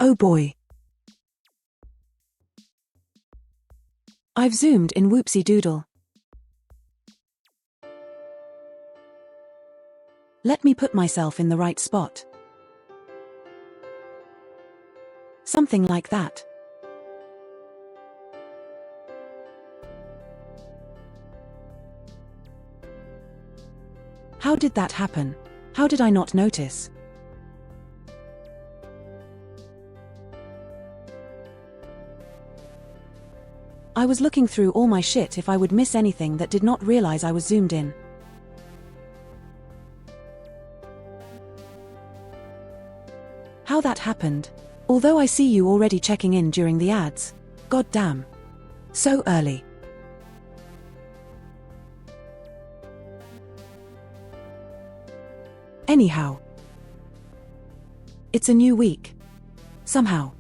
Oh boy. I've zoomed in whoopsie doodle. Let me put myself in the right spot. Something like that. How did that happen? How did I not notice? I was looking through all my shit if I would miss anything that did not realize I was zoomed in. How that happened? Although I see you already checking in during the ads. God damn. So early. Anyhow. It's a new week. Somehow.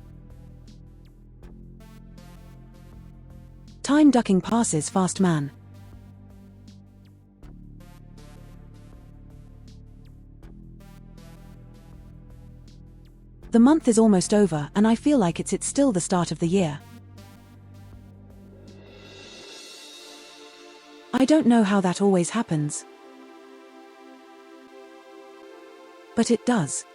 Time ducking passes fast, man. The month is almost over and I feel like it's still the start of the year. I don't know how that always happens. But it does.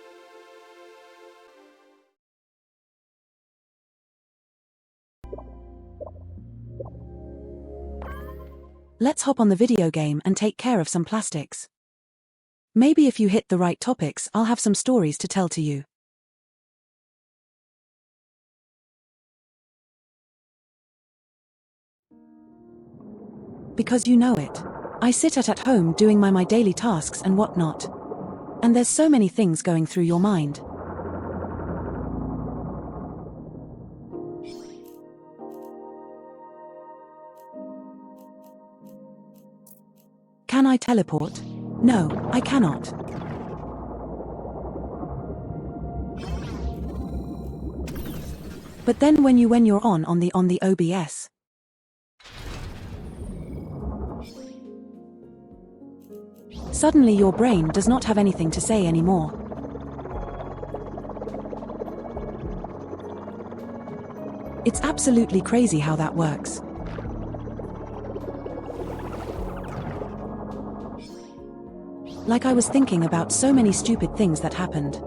Let's hop on the video game and take care of some plastics. Maybe if you hit the right topics, I'll have some stories to tell to you. Because you know it. I sit at home doing my daily tasks and whatnot. And there's so many things going through your mind. Can I teleport? No, I cannot. But then when you're on the OBS. Suddenly your brain does not have anything to say anymore. It's absolutely crazy how that works. Like I was thinking about so many stupid things that happened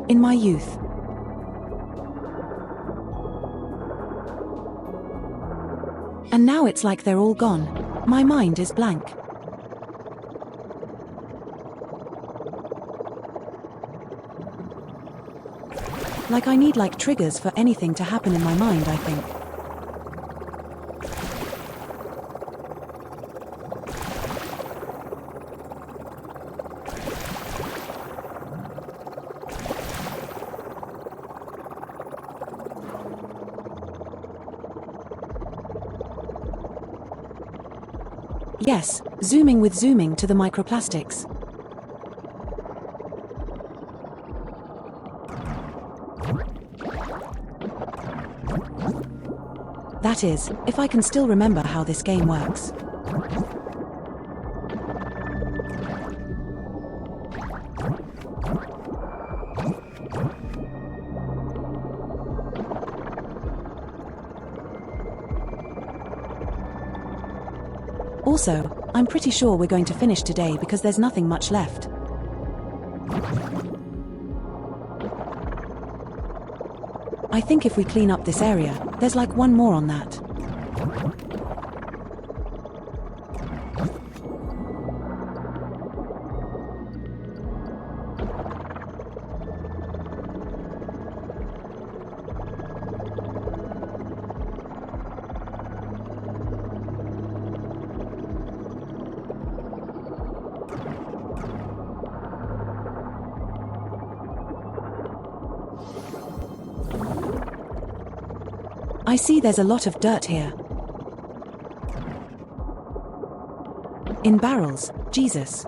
in my youth. And now it's like they're all gone. My mind is blank. Like I need triggers for anything to happen in my mind, I think. Yes, zooming to the microplastics. That is, if I can still remember how this game works. Also, I'm pretty sure we're going to finish today because there's nothing much left. I think if we clean up this area, there's one more on that. I see there's a lot of dirt here. In barrels, Jesus.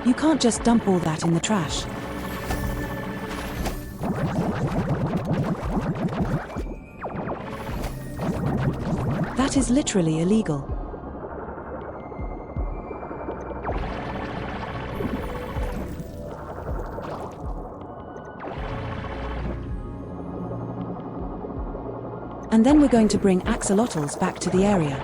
You can't just dump all that in the trash. That is literally illegal. And then we're going to bring axolotls back to the area.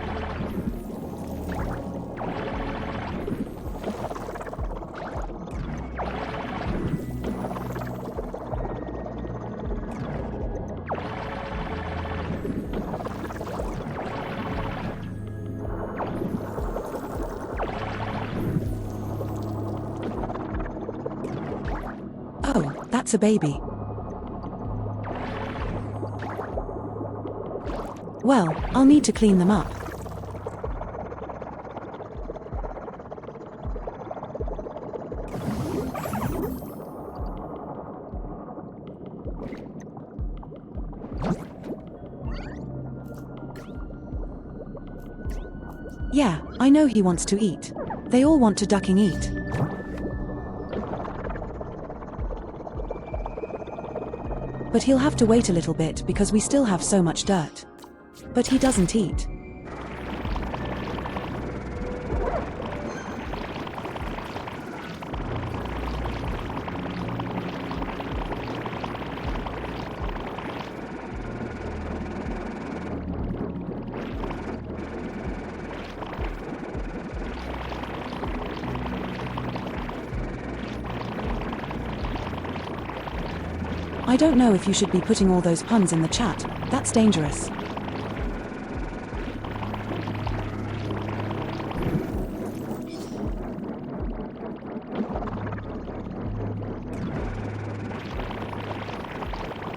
Oh, that's a baby. Well, I'll need to clean them up. Yeah, I know he wants to eat. They all want to ducking eat. But he'll have to wait a little bit because we still have so much dirt. But he doesn't eat. I don't know if you should be putting all those puns in the chat. That's dangerous.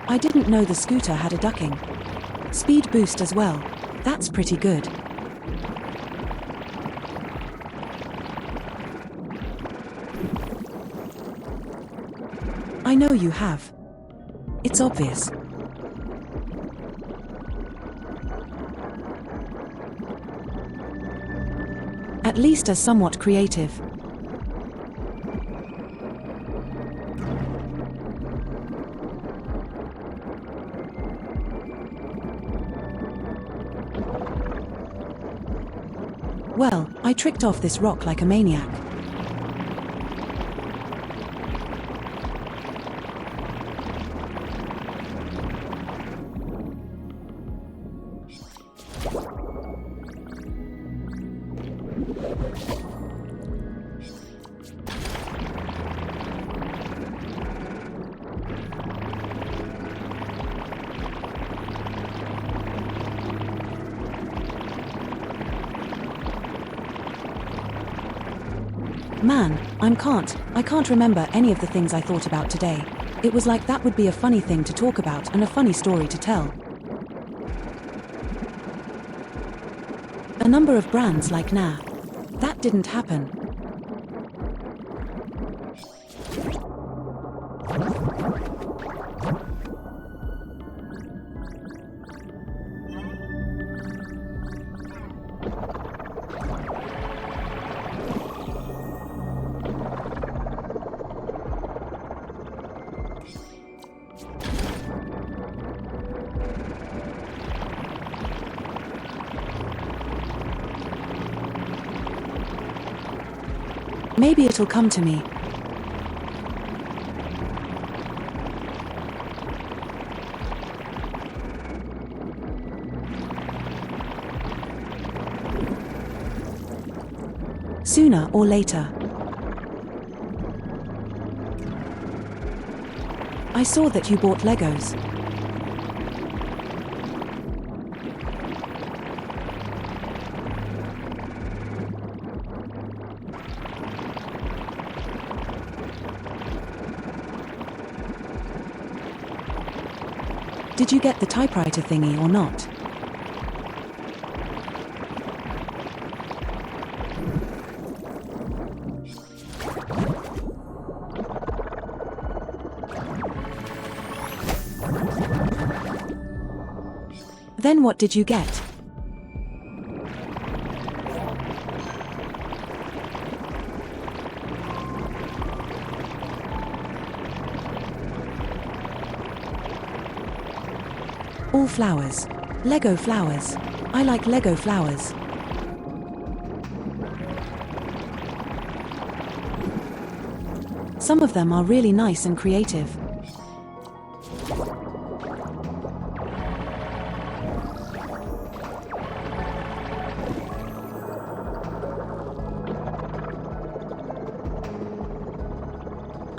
I didn't know the scooter had a ducking speed boost as well. That's pretty good. I know you have. It's obvious. At least as somewhat creative. Well, I tricked off this rock like a maniac. Man, I can't remember any of the things I thought about today. It was like that would be a funny thing to talk about and a funny story to tell. A number of brands like nah. That didn't happen. Maybe it'll come to me. Sooner or later. I saw that you bought Legos. Did you get the typewriter thingy or not? Then what did you get? All flowers. Lego flowers. I like Lego flowers. Some of them are really nice and creative.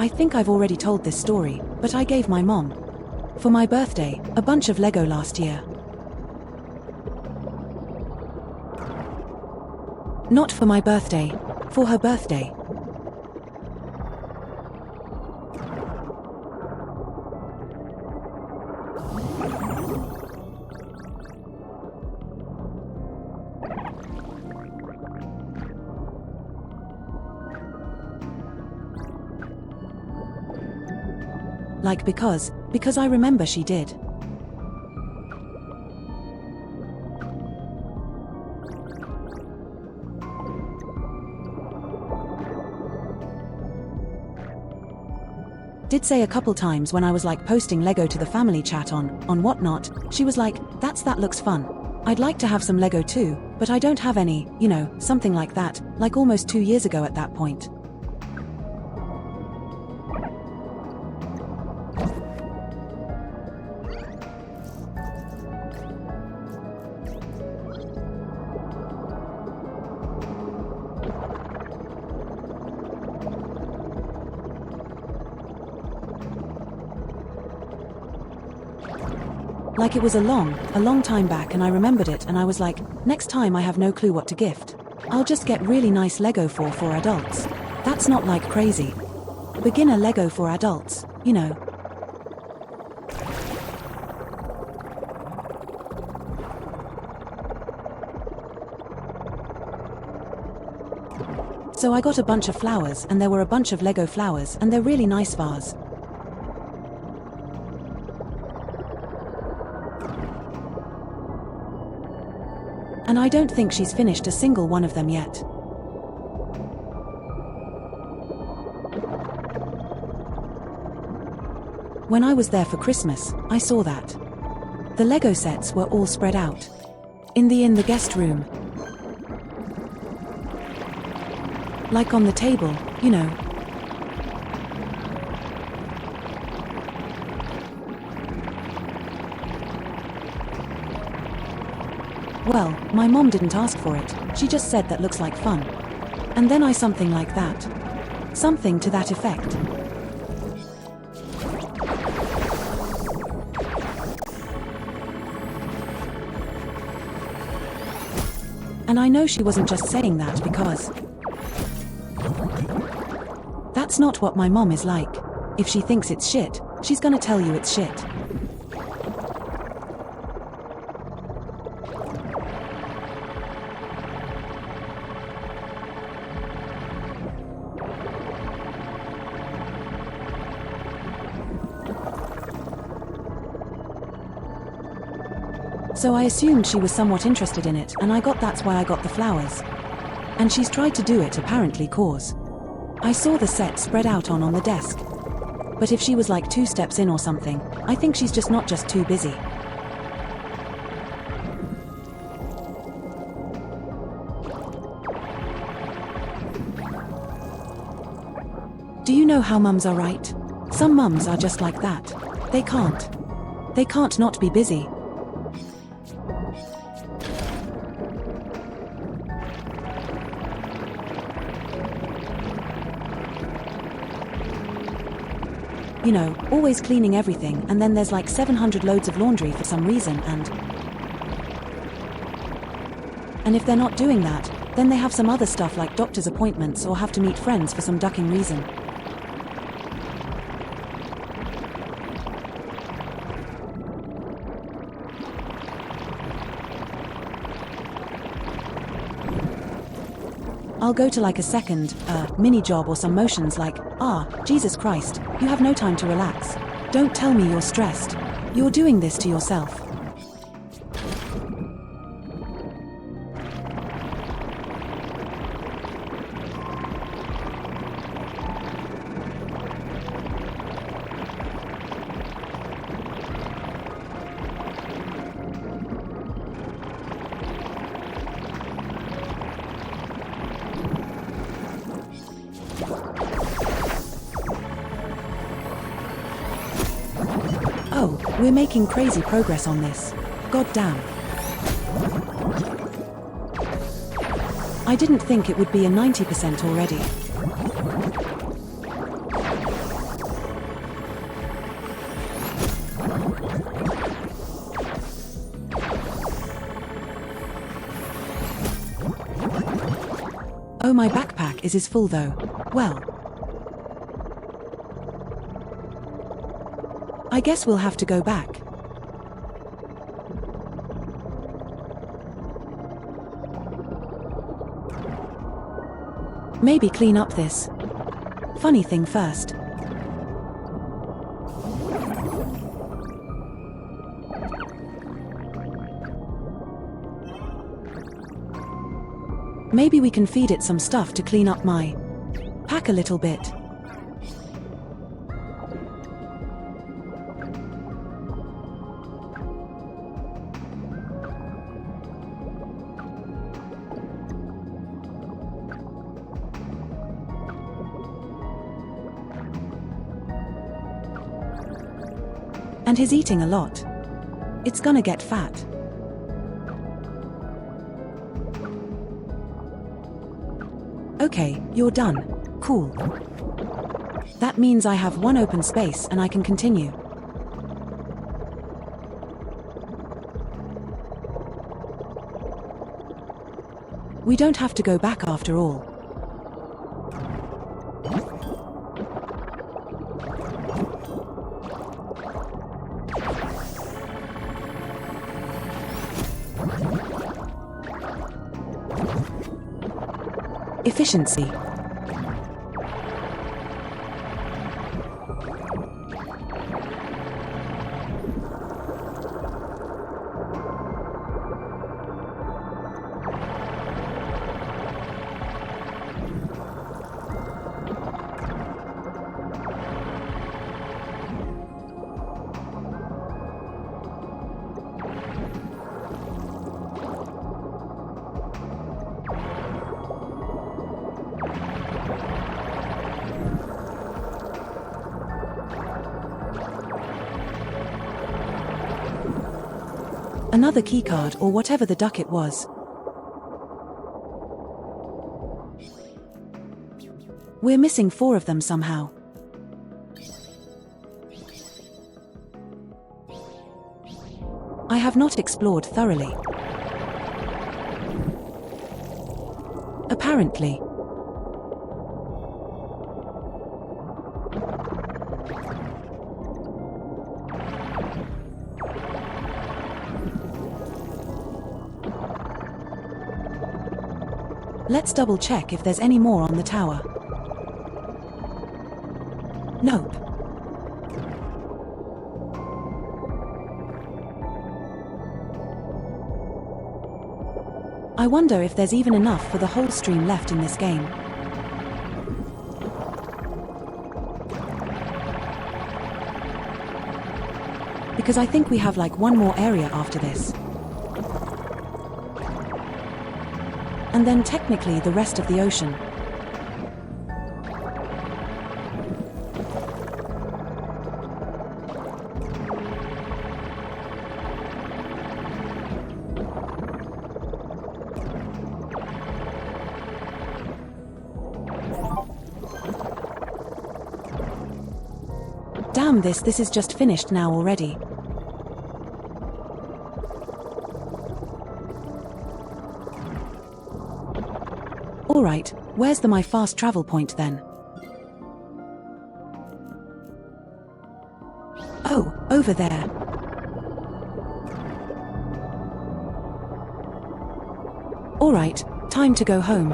I think I've already told this story, but I gave my mom, for my birthday, a bunch of Lego last year. Not for my birthday, for her birthday. Like because I remember she did. Did say a couple times when I was like posting Lego to the family chat on whatnot, she was like, that looks fun. I'd like to have some Lego too, but I don't have any, you know, something like that, like almost 2 years ago at that point. Like it was a long time back and I remembered it and I was like, next time I have no clue what to gift. I'll just get really nice Lego for adults. That's not like crazy. Beginner Lego for adults, you know. So I got a bunch of flowers and there were a bunch of Lego flowers and they're really nice vase. And I don't think she's finished a single one of them yet. When I was there for Christmas, I saw that. The Lego sets were all spread out. In the guest room. Like on the table, you know. Well, my mom didn't ask for it, she just said that looks like fun. And then I something like that. Something to that effect. And I know she wasn't just saying that because that's not what my mom is like. If she thinks it's shit, she's gonna tell you it's shit. So I assumed she was somewhat interested in it and that's why I got the flowers. And she's tried to do it apparently cause I saw the set spread out on the desk. But if she was like 2 steps in or something, I think she's just not just too busy. Do you know how mums are, right? Some mums are just like that. They can't not be busy. You know, always cleaning everything and then there's like 700 loads of laundry for some reason and if they're not doing that, then they have some other stuff like doctor's appointments or have to meet friends for some ducking reason. I'll go to like a second, mini job or some motions like, Jesus Christ, you have no time to relax. Don't tell me you're stressed. You're doing this to yourself. Oh, we're making crazy progress on this. God damn. I didn't think it would be a 90% already. Oh, my backpack is full though. Well, I guess we'll have to go back. Maybe clean up this funny thing first. Maybe we can feed it some stuff to clean up my pack a little bit. And he's eating a lot. It's gonna get fat. Okay, you're done. Cool. That means I have one open space and I can continue. We don't have to go back after all. Efficiency. Another keycard or whatever the duck it was. We're missing 4 of them somehow. I have not explored thoroughly. Apparently. Let's double check if there's any more on the tower. Nope. I wonder if there's even enough for the whole stream left in this game. Because I think we have like one more area after this. And then technically the rest of the ocean. Damn, this is just finished now already. Alright, where's my fast travel point then? Oh, over there. Alright, time to go home.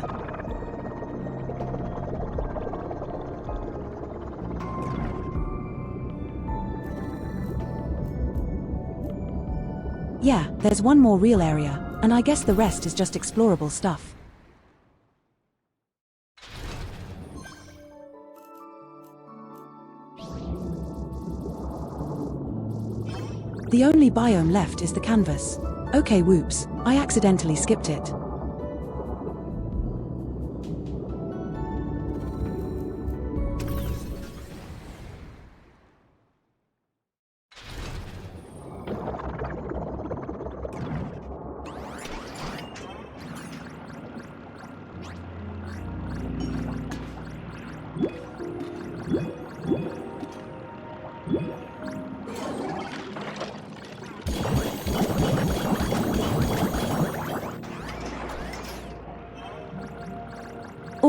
Yeah, there's one more real area, and I guess the rest is just explorable stuff. The only biome left is the canvas. Okay, whoops, I accidentally skipped it.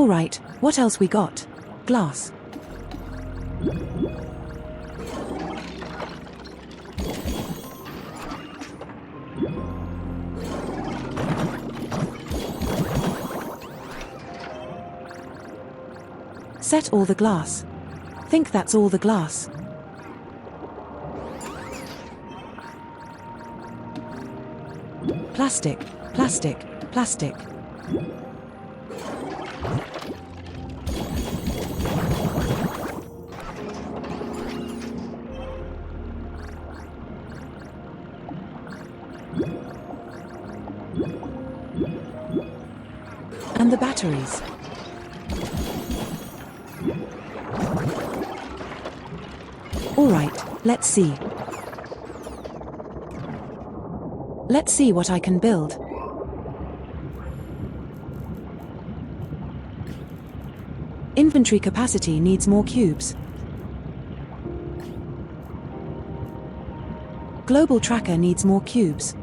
All right, what else we got? Glass. Set all the glass. Think that's all the glass. Plastic, plastic, plastic. And the batteries. All right, let's see. Let's see what I can build. Inventory capacity needs more cubes. Global tracker needs more cubes.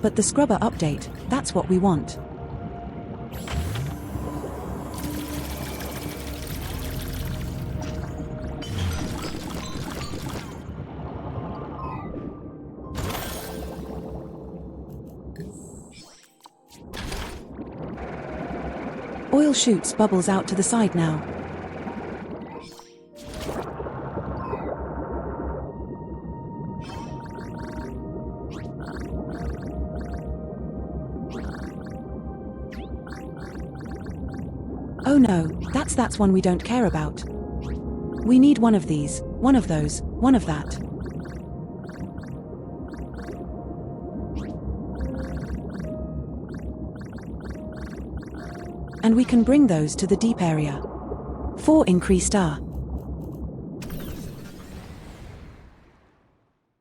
But the scrubber update, that's what we want. Oil shoots bubbles out to the side now. Oh no, that's one we don't care about. We need one of these, one of those, one of that. And we can bring those to the deep area. 4 increased R.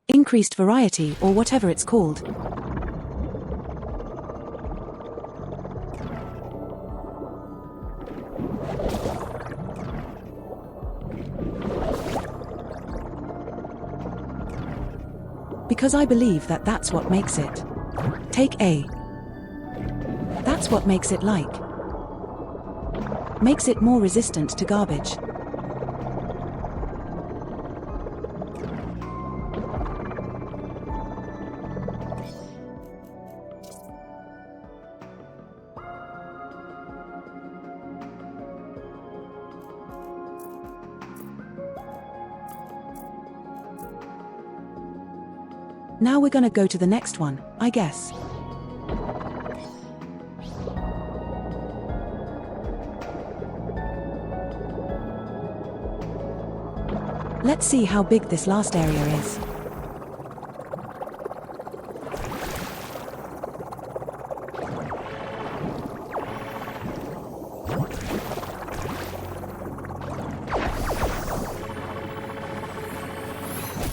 Increased variety, or whatever it's called. Because I believe that that's what makes it. Take A. That's what makes it like. Makes it more resistant to garbage. Now we're gonna go to the next one, I guess. Let's see how big this last area is.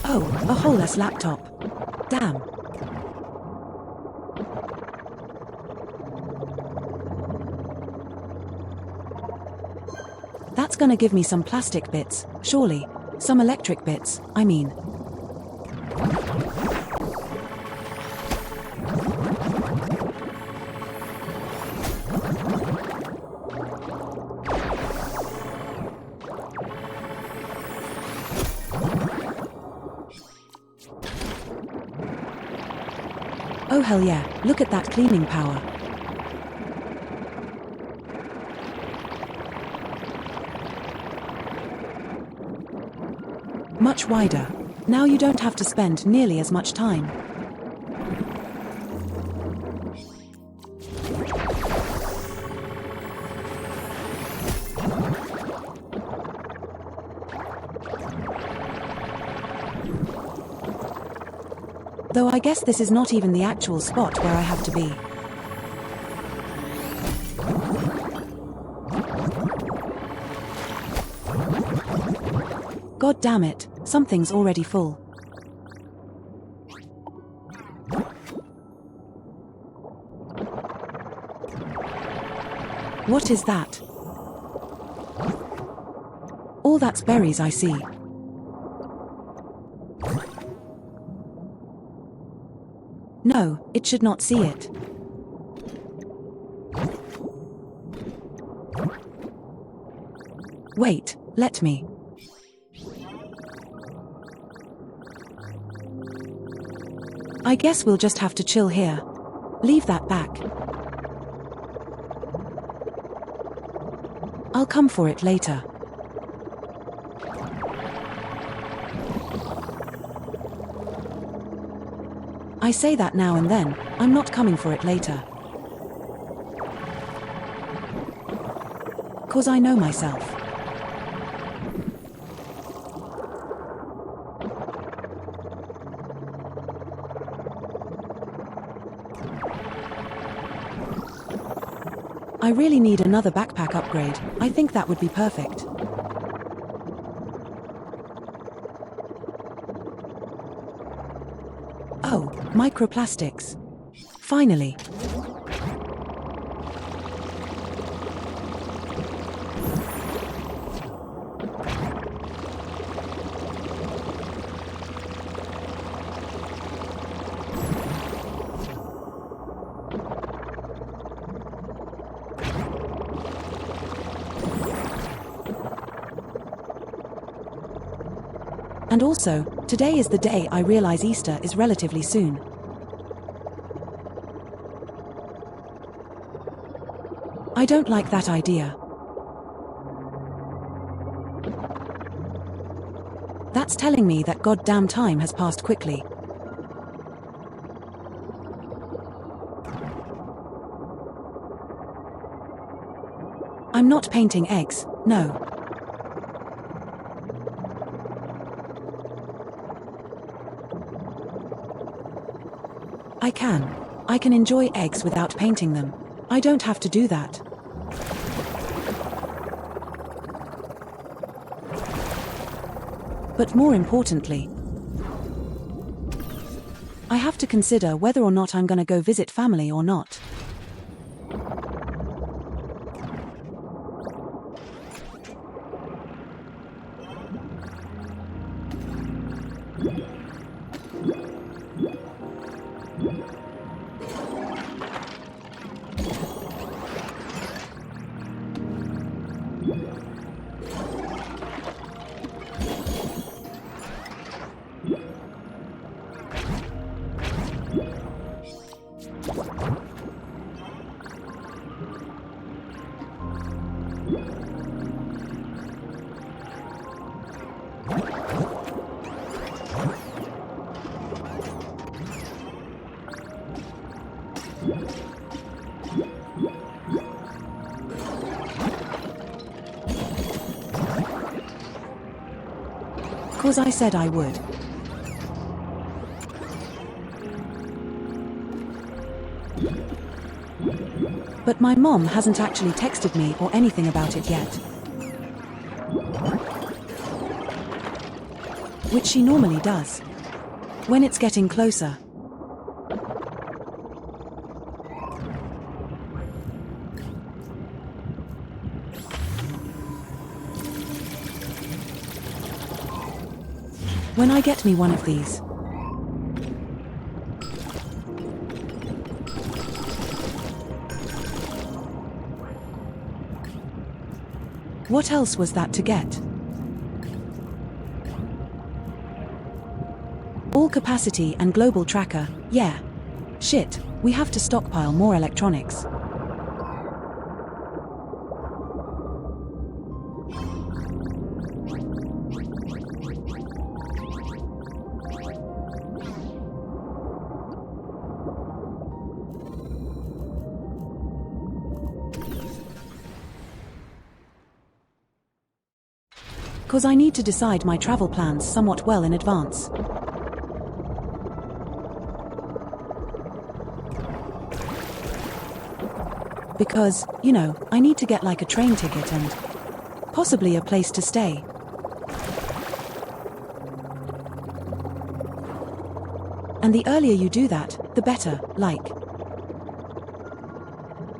Oh, a holeless laptop. Damn. That's gonna give me some plastic bits, surely. Some electric bits, I mean. Oh hell yeah, look at that cleaning power. Much wider. Now you don't have to spend nearly as much time. Though I guess this is not even the actual spot where I have to be. God damn it, something's already full. What is that? All that's berries I see. No, it should not see it. Wait, let me. I guess we'll just have to chill here. Leave that back. I'll come for it later. I say that now and then, I'm not coming for it later. 'Cause I know myself. I really need another backpack upgrade. I think that would be perfect. Oh, microplastics. Finally. And also, today is the day I realize Easter is relatively soon. I don't like that idea. That's telling me that goddamn time has passed quickly. I'm not painting eggs, no. I can enjoy eggs without painting them. I don't have to do that. But more importantly, I have to consider whether or not I'm gonna go visit family or not. Because I said I would. But my mom hasn't actually texted me or anything about it yet. Which she normally does. When it's getting closer. When I get me one of these. What else was that to get? All capacity and global tracker, yeah. Shit, we have to stockpile more electronics. Because I need to decide my travel plans somewhat well in advance. Because, you know, I need to get like a train ticket and possibly a place to stay. And the earlier you do that, the better, like.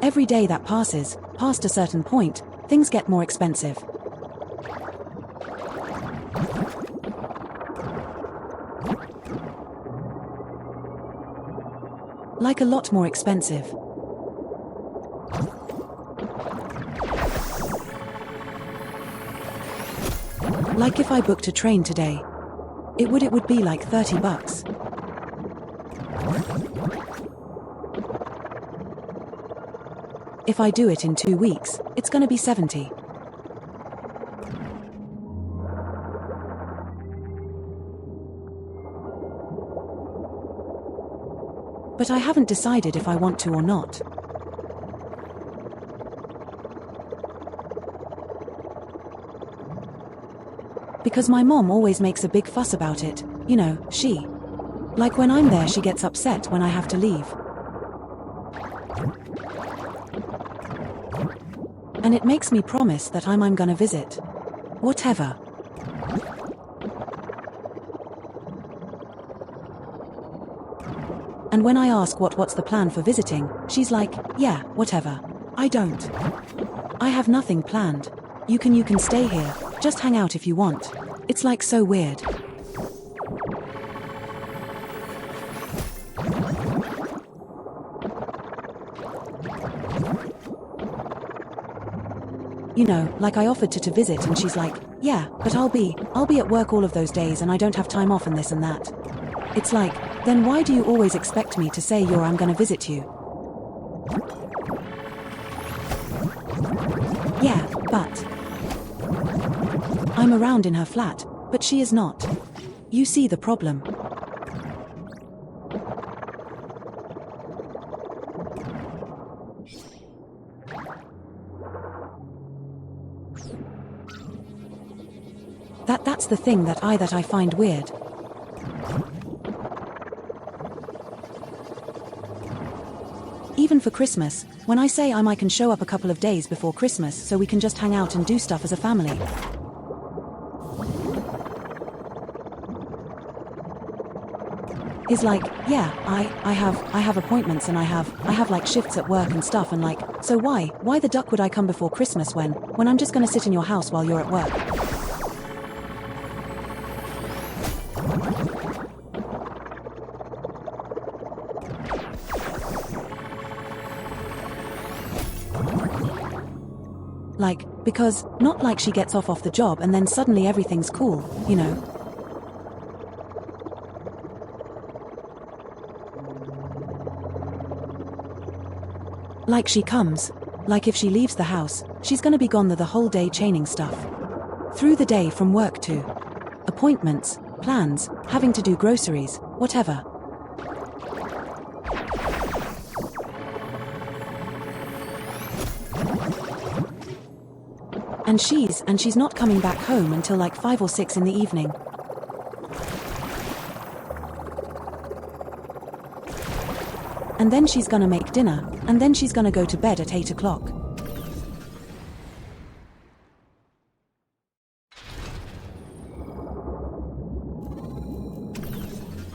Every day that passes, past a certain point, things get more expensive. Like a lot more expensive. Like if I booked a train today, it would be like $30. If I do it in 2 weeks, it's gonna be 70. But I haven't decided if I want to or not. Because my mom always makes a big fuss about it, you know, like when I'm there she gets upset when I have to leave. And it makes me promise that I'm gonna visit. Whatever. And when I ask what's the plan for visiting, she's like, yeah, whatever. I don't. I have nothing planned. You can stay here, just hang out if you want. It's like so weird. You know, like I offered to visit and she's like, yeah, but I'll be at work all of those days and I don't have time off and this and that. It's like, then why do you always expect me to say I'm gonna visit you? Yeah, but I'm around in her flat, but she is not. You see the problem. That's the thing that I find weird. Even for Christmas, when I say I can show up a couple of days before Christmas so we can just hang out and do stuff as a family. Is like, yeah, I have appointments and I have like shifts at work and stuff and like, so why the duck would I come before Christmas when I'm just gonna sit in your house while you're at work? Like, because, not like she gets off the job and then suddenly everything's cool, you know? Like she comes, like if she leaves the house, she's gonna be gone the whole day chaining stuff. Through the day from work to appointments, plans, having to do groceries, whatever. And she's not coming back home until like 5 or 6 in the evening. And then she's gonna make dinner, and then she's gonna go to bed at 8 o'clock.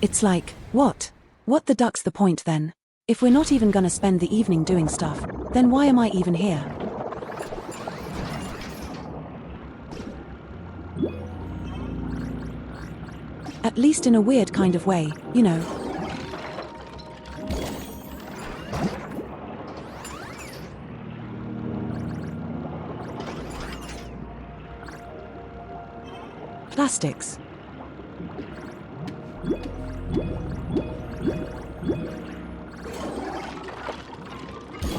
It's like, what the duck's the point then? If we're not even gonna spend the evening doing stuff, then why am I even here? At least in a weird kind of way, you know. Plastics.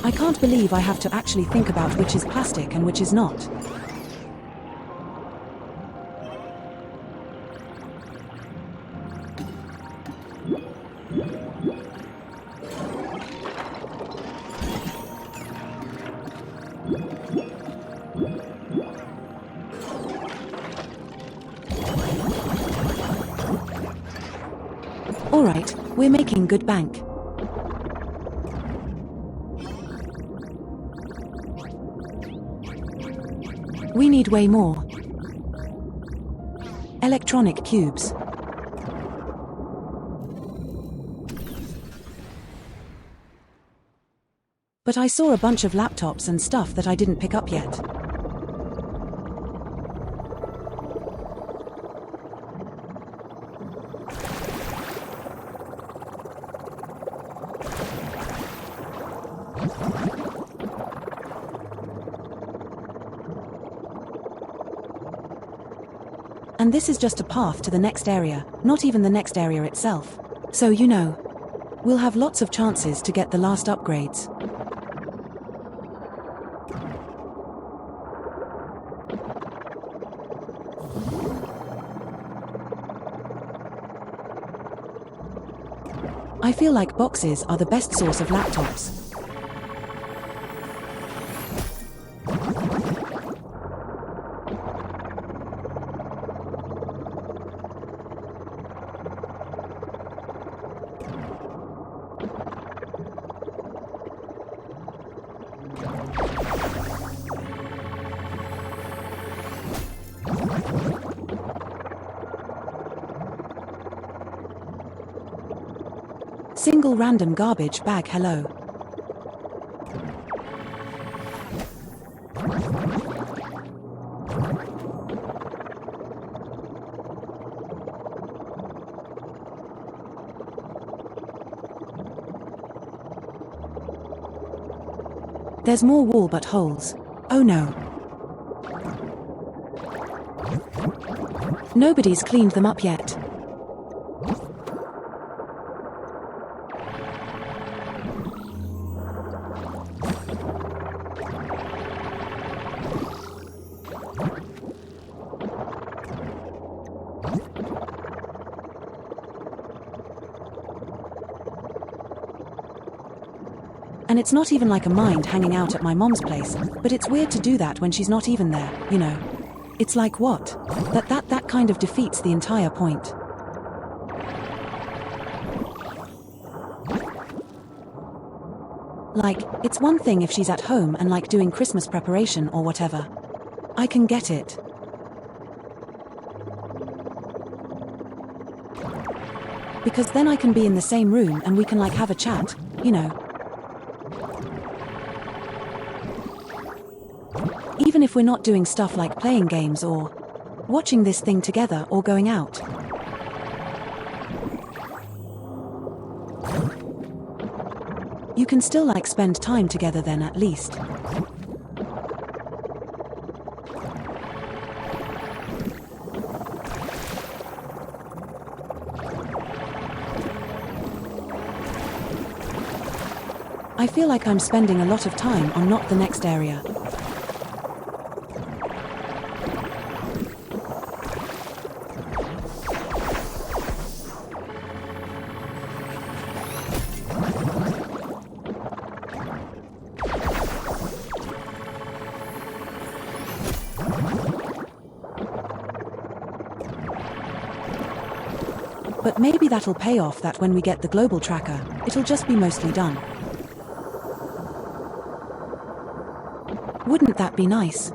I can't believe I have to actually think about which is plastic and which is not. All right, we're making good bank. We need way more electronic cubes. But I saw a bunch of laptops and stuff that I didn't pick up yet. And this is just a path to the next area, not even the next area itself. So you know, we'll have lots of chances to get the last upgrades. I feel like boxes are the best source of laptops. Single random garbage bag. Hello. There's more wall but holes. Oh no. Nobody's cleaned them up yet. And it's not even like a mind hanging out at my mom's place, but it's weird to do that when she's not even there, you know. It's like what? That kind of defeats the entire point. Like, it's one thing if she's at home and like doing Christmas preparation or whatever. I can get it. Because then I can be in the same room and we can like have a chat, you know. Even if we're not doing stuff like playing games or watching this thing together or going out. You can still like spend time together then at least. I feel like I'm spending a lot of time on not the next area. But maybe that'll pay off that when we get the global tracker, it'll just be mostly done. Wouldn't that be nice?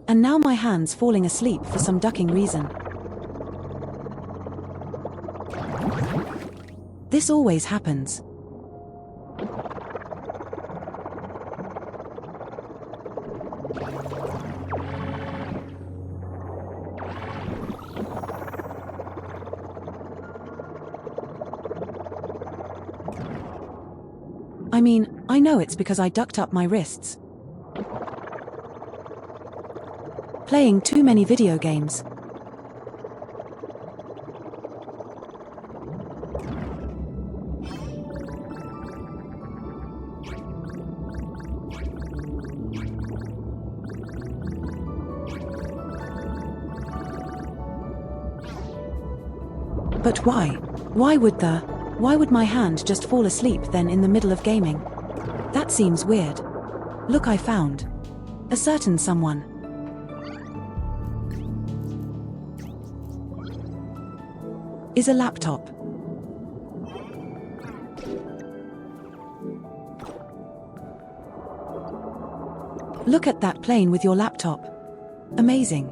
And now my hand's falling asleep for some ducking reason. This always happens. I mean, I know it's because I ducked up my wrists. Playing too many video games. But why? Why would my hand just fall asleep then in the middle of gaming? That seems weird. Look, I found a certain someone. Is a laptop. Look at that playing with your laptop. Amazing.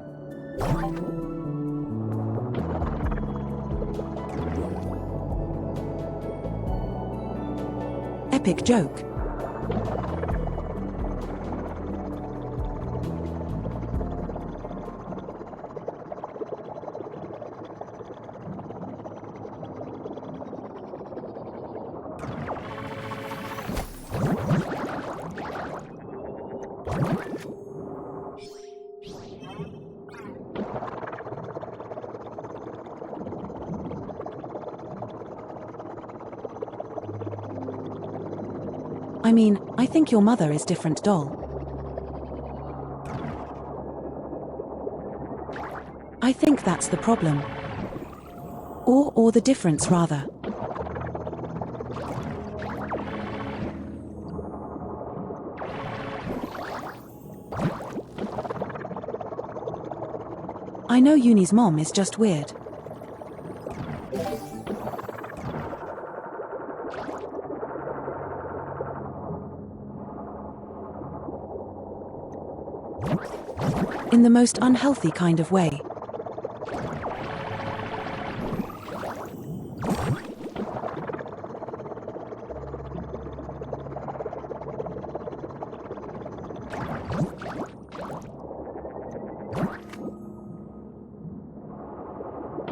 Epic joke. I mean, I think your mother is different, doll. I think that's the problem. Or the difference, rather. I know Uni's mom is just weird. In the most unhealthy kind of way.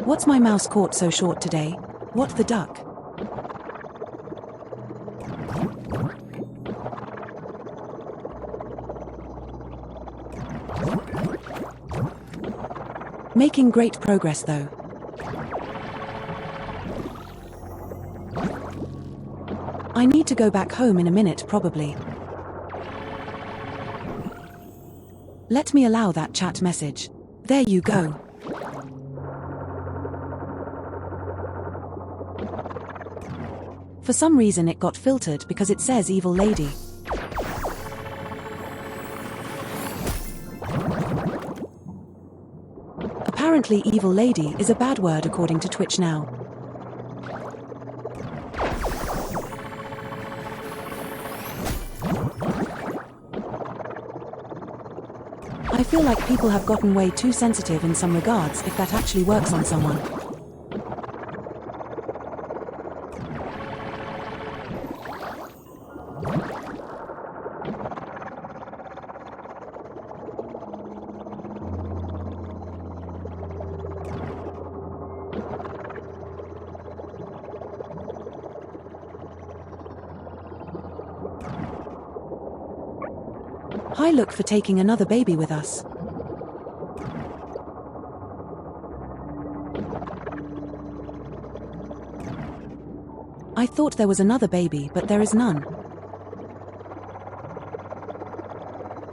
What's my mouse caught so short today? What the duck? Making great progress though. I need to go back home in a minute probably. Let me allow that chat message. There you go. For some reason it got filtered because it says evil lady. Apparently evil lady is a bad word according to Twitch now. I feel like people have gotten way too sensitive in some regards if that actually works on someone. Hi, look for taking another baby with us. I thought there was another baby, but there is none.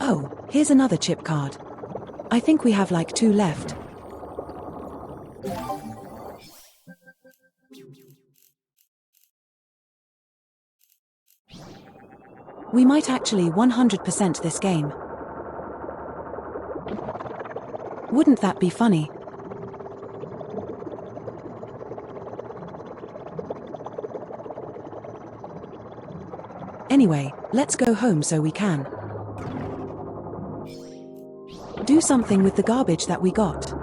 Oh, here's another chip card. I think we have like 2 left. We might actually 100% this game. Wouldn't that be funny? Anyway, let's go home so we can do something with the garbage that we got.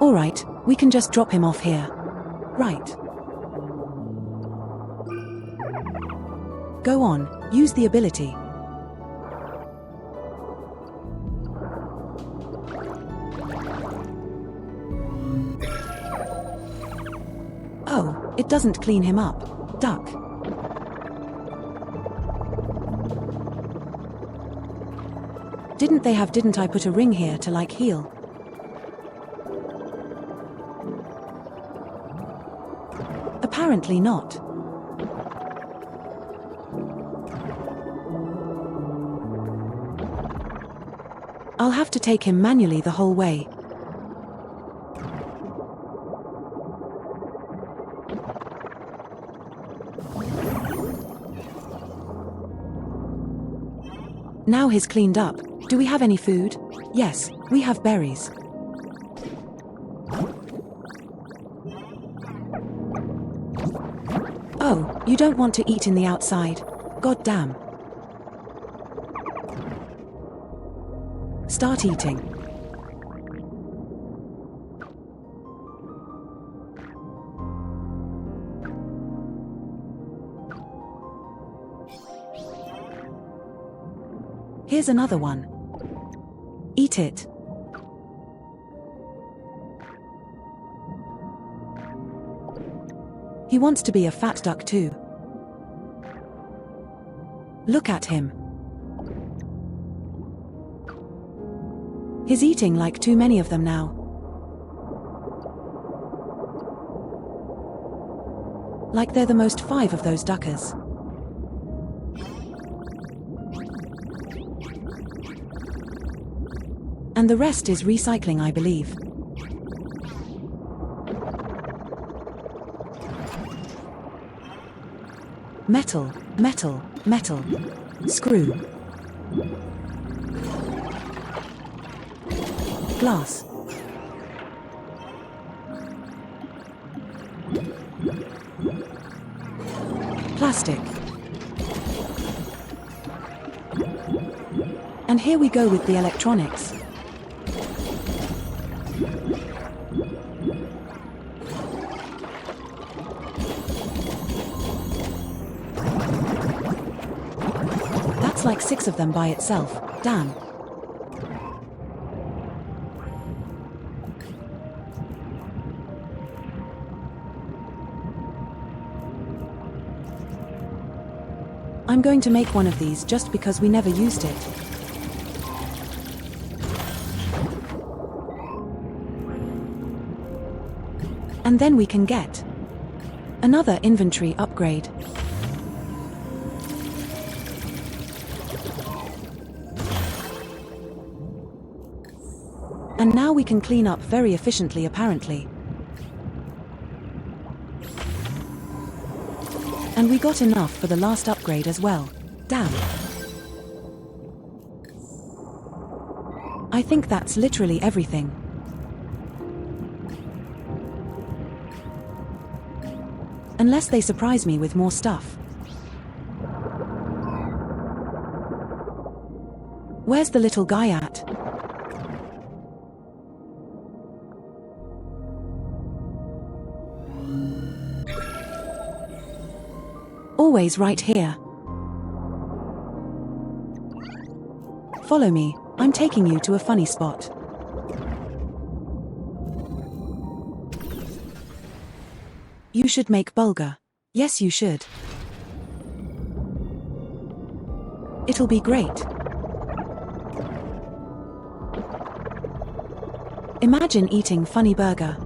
Alright, we can just drop him off here. Right. Go on, use the ability. Oh, it doesn't clean him up. Duck. Didn't I put a ring here to like heal? Apparently not. I'll have to take him manually the whole way. Now he's cleaned up. Do we have any food? Yes, we have berries. Oh, you don't want to eat in the outside? God damn. Start eating. Here's another one. Eat it. He wants to be a fat duck too. Look at him. He's eating like too many of them now. Like they're the most five of those duckers. And the rest is recycling, I believe. Metal, metal, metal. Screw. Glass. Plastic. And here we go with the electronics. That's like 6 of them by itself. Damn. I'm going to make one of these just because we never used it. And then we can get another inventory upgrade. And now we can clean up very efficiently, apparently. And we got enough for the last upgrade as well. Damn. I think that's literally everything. Unless they surprise me with more stuff. Where's the little guy at? Always right here. Follow me, I'm taking you to a funny spot. You should make bulgur. Yes, you should. It'll be great. Imagine eating funny burger.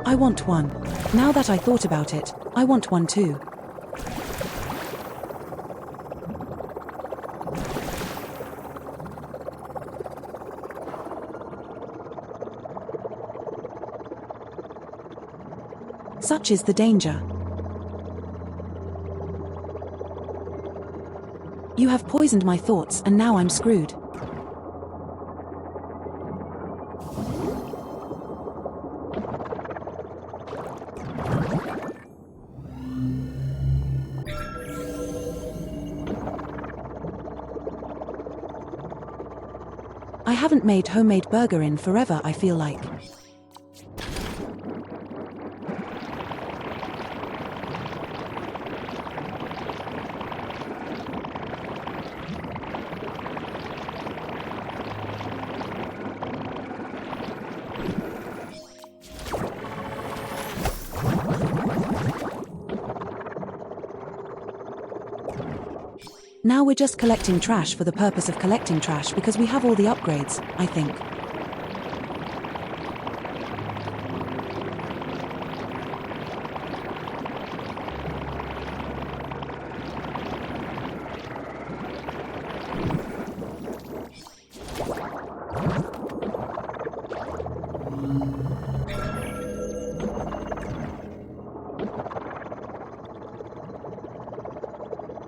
I want one. Now that I thought about it, I want one too. Such is the danger. You have poisoned my thoughts and now I'm screwed. I haven't made homemade burger in forever, I feel like. Now we're just collecting trash for the purpose of collecting trash because we have all the upgrades, I think.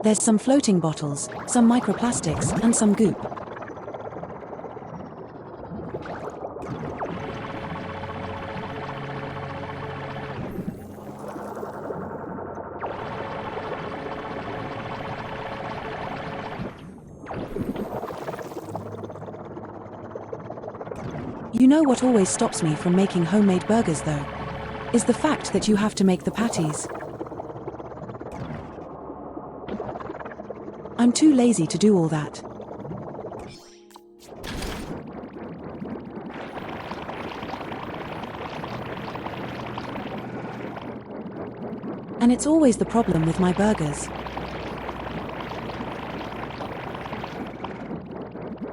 There's some floating bottles, some microplastics, and some goop. You know what always stops me from making homemade burgers though? Is the fact that you have to make the patties. I'm too lazy to do all that. And it's always the problem with my burgers.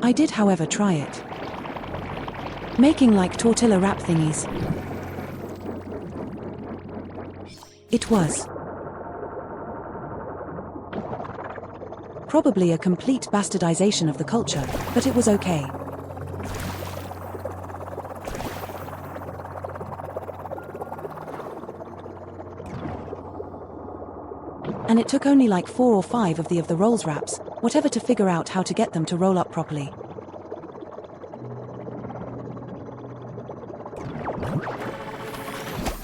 I did, however, try it. Making like tortilla wrap thingies. It was probably a complete bastardization of the culture, but it was okay. And it took only like 4 or 5 of the rolls wraps, whatever, to figure out how to get them to roll up properly.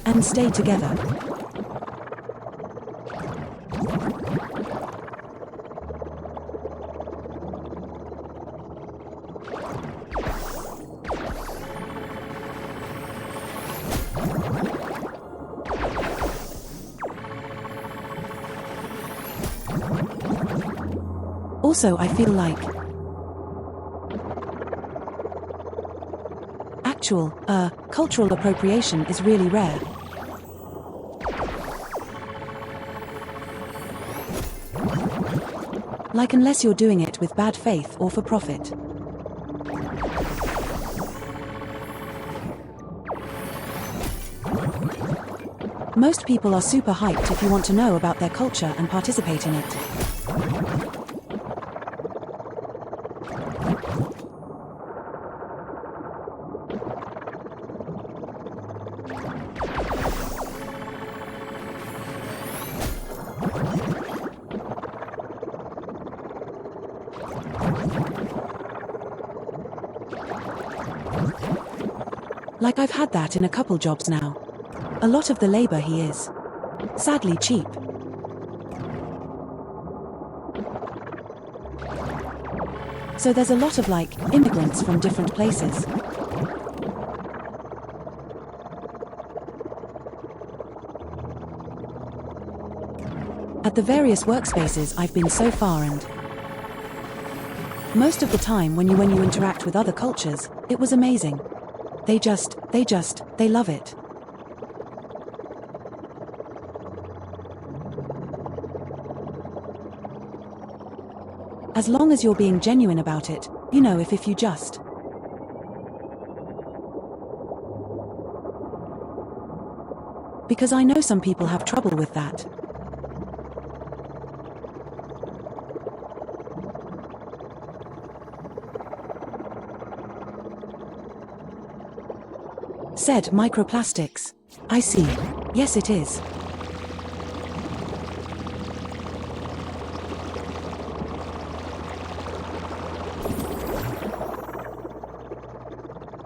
And stay together. Also, I feel like actual, cultural appropriation is really rare. Like, unless you're doing it with bad faith or for profit. Most people are super hyped if you want to know about their culture and participate in it. Like, I've had that in a couple jobs now. A lot of the labor he is sadly cheap. So there's a lot of like immigrants from different places. At the various workspaces I've been so far, and most of the time when you interact with other cultures, it was amazing. They love it. As long as you're being genuine about it, you know, if you just because I know some people have trouble with that. Said microplastics. I see. Yes, it is.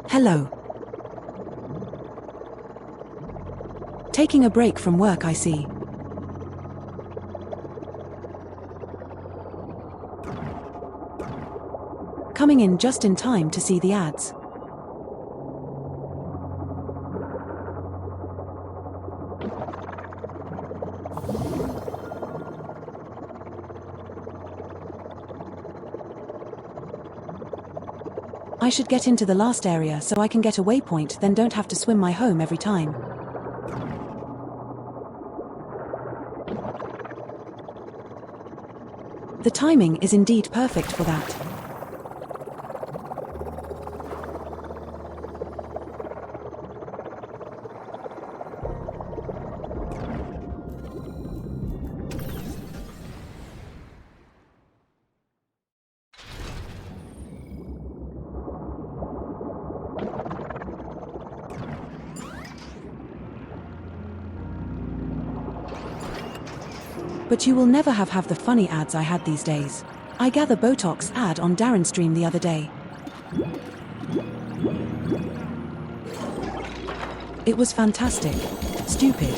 Hello. Taking a break from work, I see. Coming in just in time to see the ads. I should get into the last area so I can get a waypoint, then don't have to swim my home every time. The timing is indeed perfect for that. But you will never have the funny ads I had these days. I gather Botox ad on Darren's stream the other day. It was fantastic. Stupid.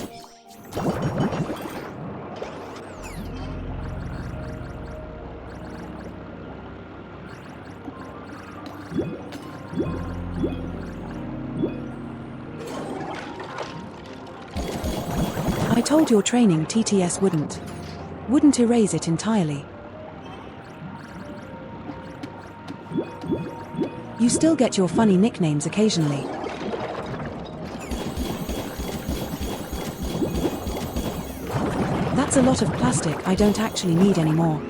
I told your training TTS wouldn't erase it entirely. You still get your funny nicknames occasionally. That's a lot of plastic I don't actually need anymore.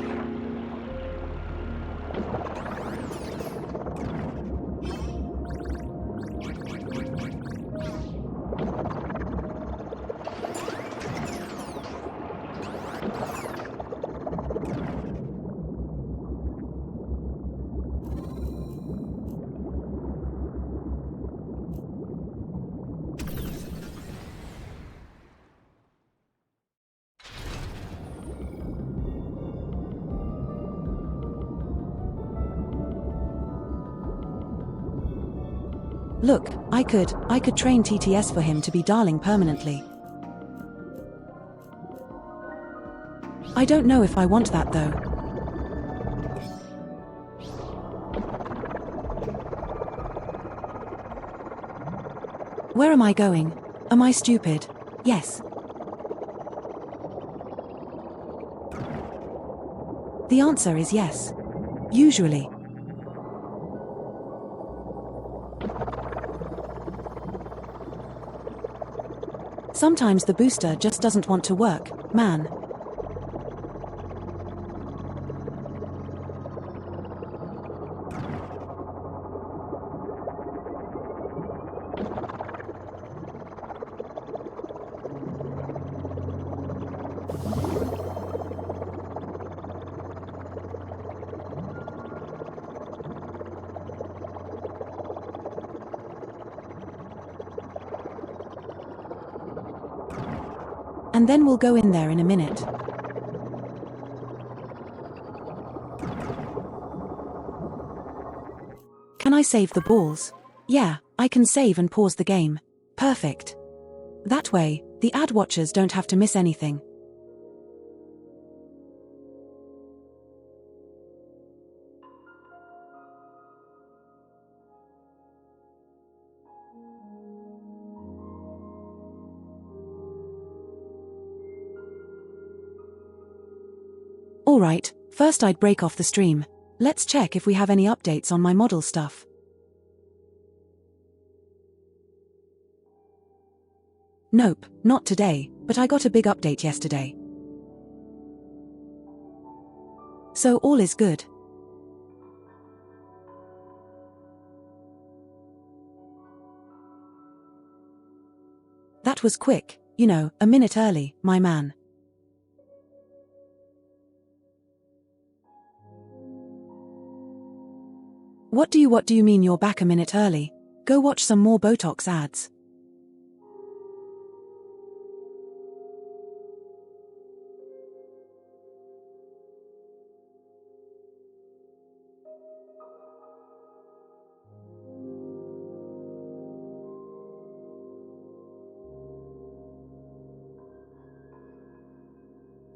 Look, I could train TTS for him to be darling permanently. I don't know if I want that though. Where am I going? Am I stupid? Yes. The answer is yes. Usually. Sometimes the booster just doesn't want to work, man. And then we'll go in there in a minute. Can I save the balls? Yeah, I can save and pause the game. Perfect. That way, the ad watchers don't have to miss anything. Alright, first I'd break off the stream. Let's check if we have any updates on my model stuff. Nope, not today, but I got a big update yesterday. So all is good. That was quick, you know, a minute early, my man. What do you mean you're back a minute early? Go watch some more Botox ads.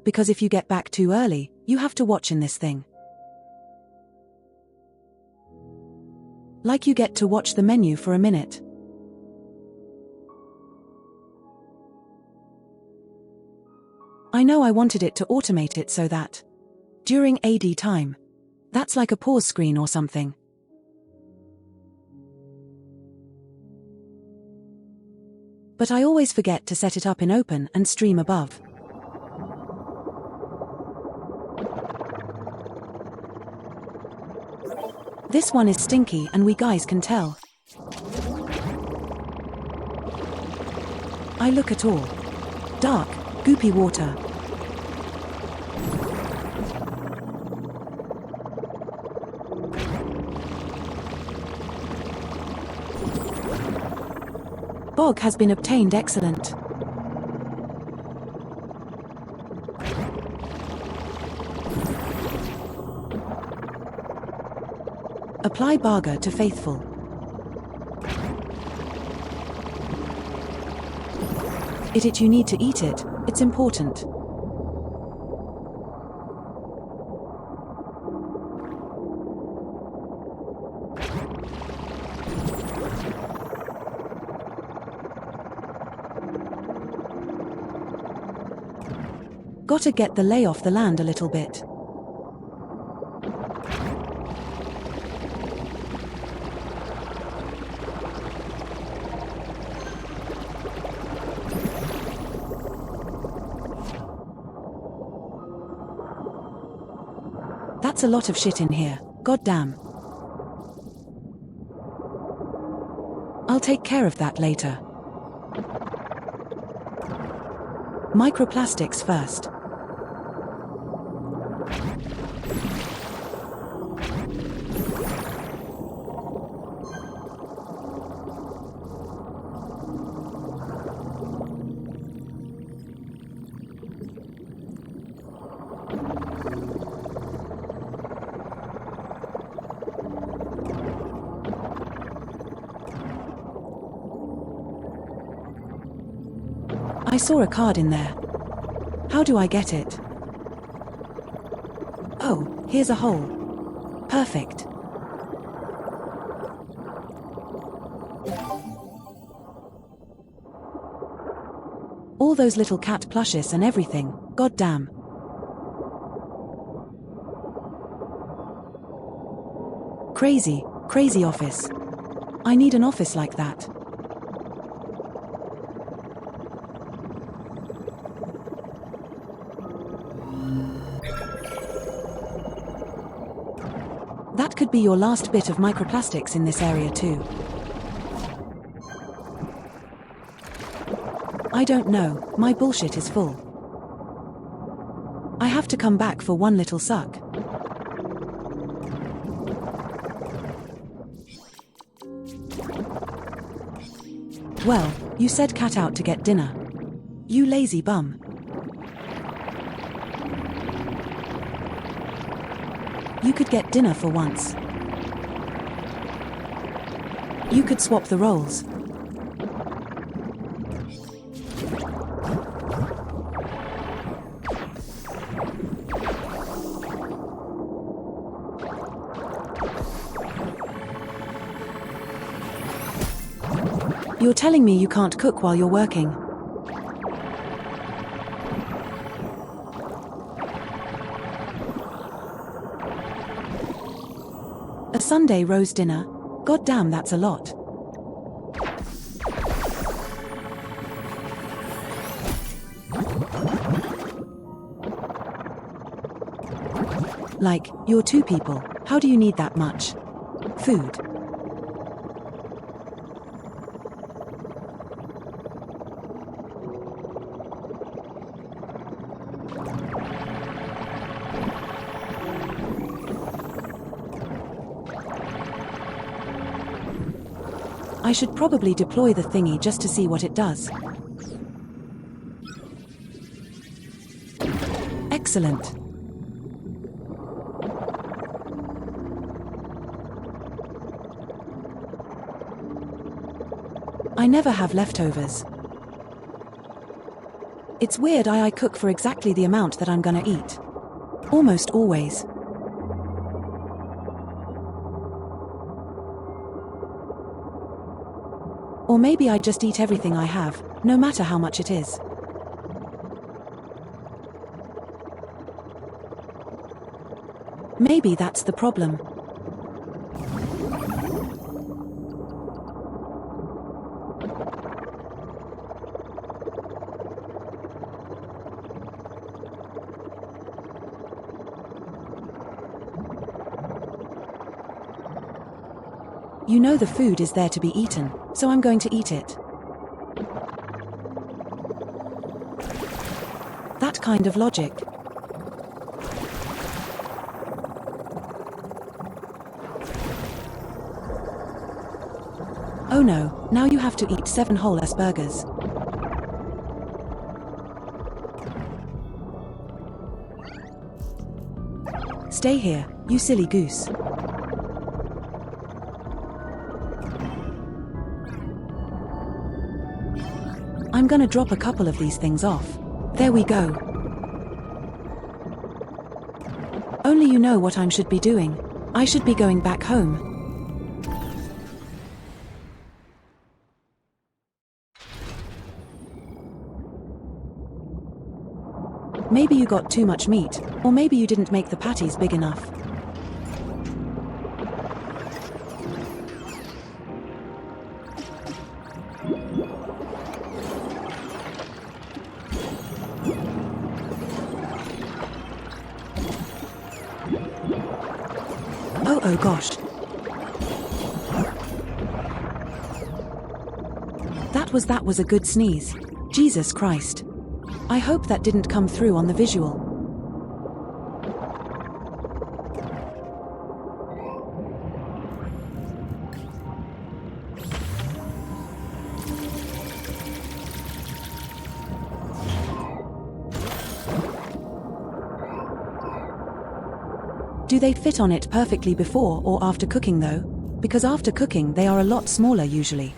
Because if you get back too early, you have to watch in this thing. Like you get to watch the menu for a minute. I know I wanted it to automate it so that during AD time, that's like a pause screen or something. But I always forget to set it up in open and stream above. This one is stinky and we guys can tell. I look at all. Dark, goopy water. Bog has been obtained, excellent. Apply Barger to Faithful. You need to eat it, it's important. Gotta get the lay off the land a little bit. That's a lot of shit in here, goddamn. I'll take care of that later. Microplastics first. I saw a card in there. How do I get it? Oh, here's a hole. Perfect. All those little cat plushes and everything, goddamn. Crazy, crazy office. I need an office like that. That could be your last bit of microplastics in this area too. I don't know, my bullshit is full. I have to come back for one little suck. Well, you said cat out to get dinner. You lazy bum. You could get dinner for once. You could swap the roles. You're telling me you can't cook while you're working? A Sunday roast dinner? Goddamn, that's a lot. Like, you're two people, how do you need that much food? I should probably deploy the thingy just to see what it does. Excellent. I never have leftovers. It's weird I cook for exactly the amount that I'm gonna eat. Almost always. Or maybe I just eat everything I have, no matter how much it is. Maybe that's the problem. You know the food is there to be eaten, so I'm going to eat it. That kind of logic. Oh no, now you have to eat 7 whole-ass burgers. Stay here, you silly goose. I'm gonna drop a couple of these things off. There we go. Only you know what I should be doing. I should be going back home. Maybe you got too much meat, or maybe you didn't make the patties big enough. Oh gosh. That was a good sneeze. Jesus Christ. I hope that didn't come through on the visual. Do they fit on it perfectly before or after cooking though? Because after cooking they are a lot smaller usually.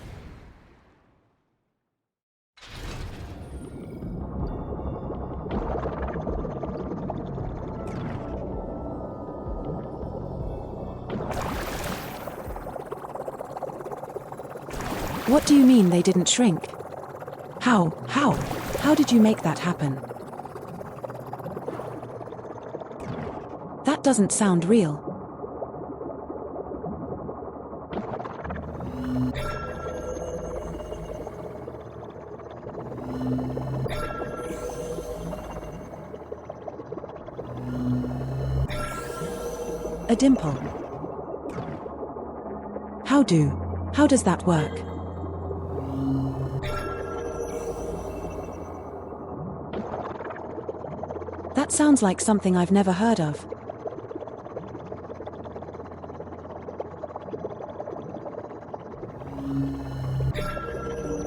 What do you mean they didn't shrink? How did you make that happen? That doesn't sound real. A dimple. How does that work? That sounds like something I've never heard of.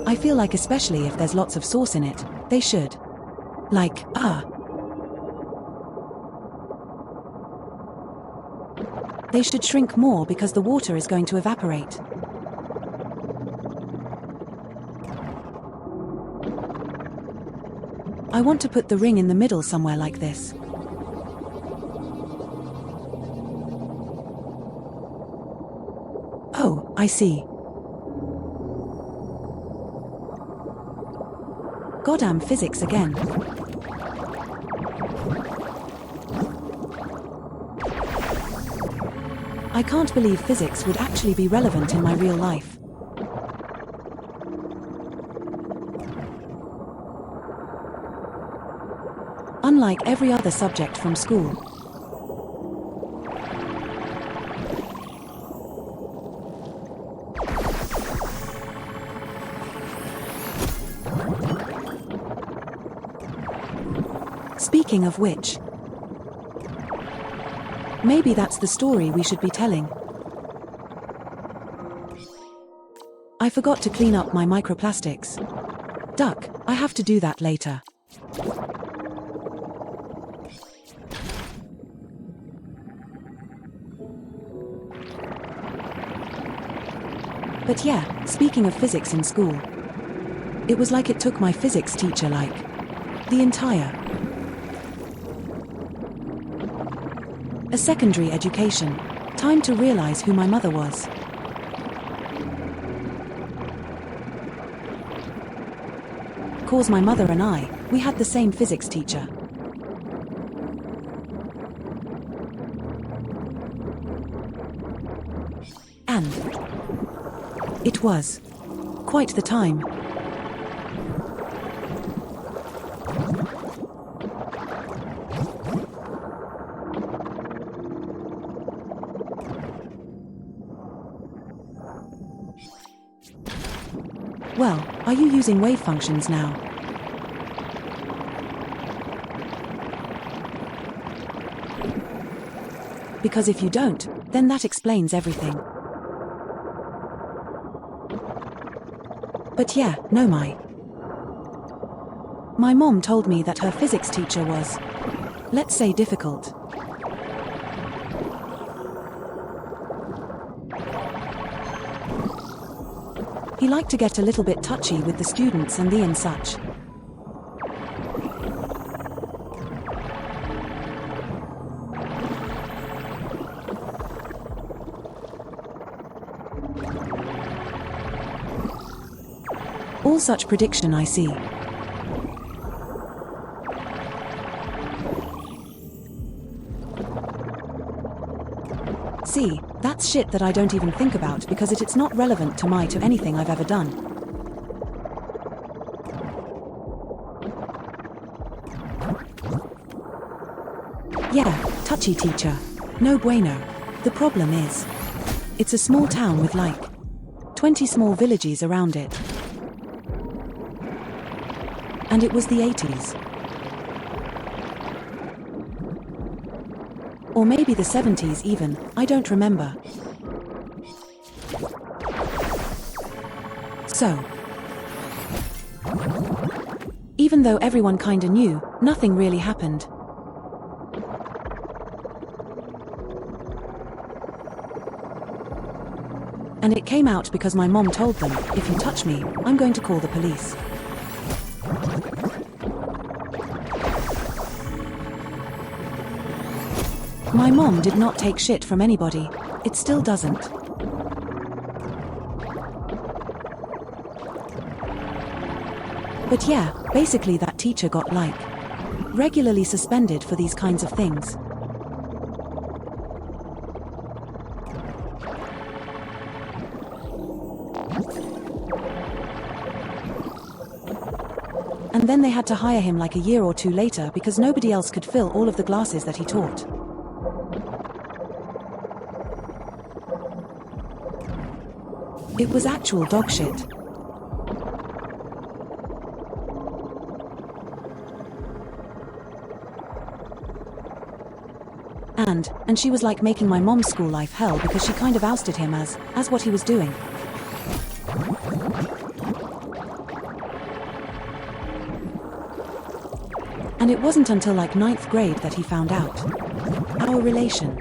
I feel like especially if there's lots of sauce in it, they should. They should shrink more because the water is going to evaporate. I want to put the ring in the middle somewhere like this. Oh, I see. Goddamn physics again. I can't believe physics would actually be relevant in my real life. Unlike every other subject from school. Speaking of which, maybe that's the story we should be telling. I forgot to clean up my microplastics. Duck, I have to do that later. But yeah, speaking of physics in school, it was like it took my physics teacher the entire a secondary education. Time to realize who my mother was. Cause my mother and we had the same physics teacher. And it was quite the time. Well, are you using wave functions now? Because if you don't, then that explains everything. But yeah, no my mom told me that her physics teacher was, let's say, difficult. He liked to get a little bit touchy with the students and such. All such prediction I see. See, that's shit that I don't even think about because it's not relevant to anything I've ever done. Yeah, touchy teacher. No bueno. The problem is, it's a small town with like 20 small villages around it. And it was the 80s. Or maybe the 70s even, I don't remember. So, even though everyone kinda knew, nothing really happened. And it came out because my mom told them, if you touch me, I'm going to call the police. My mom did not take shit from anybody. It still doesn't. But yeah, basically that teacher got like regularly suspended for these kinds of things. And then they had to hire him like a year or two later because nobody else could fill all of the classes that he taught. It was actual dog shit. And she was like making my mom's school life hell because she kind of ousted him as what he was doing. And it wasn't until like 9th grade that he found out our relation.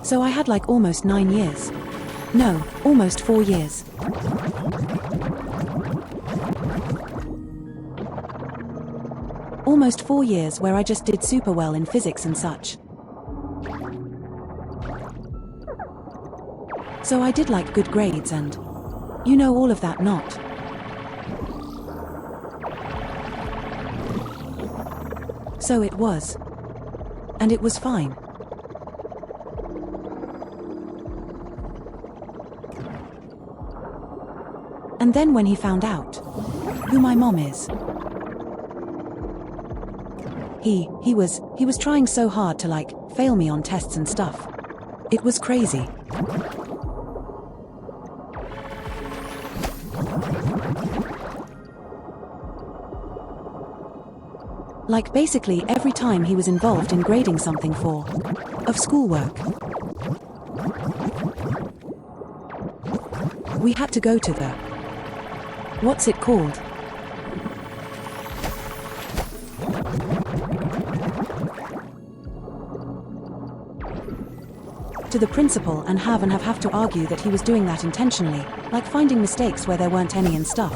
So I had like almost 9 years. No, almost 4 years. Almost 4 years where I just did super well in physics and such. So I did like good grades and, you know, all of that not. So it was. And it was fine. And then when he found out who my mom is, he was trying so hard to like fail me on tests and stuff. It was crazy. Like basically every time he was involved in grading something of schoolwork, we had to go to the, what's it called? To the principal and have to argue that he was doing that intentionally, like finding mistakes where there weren't any and stuff.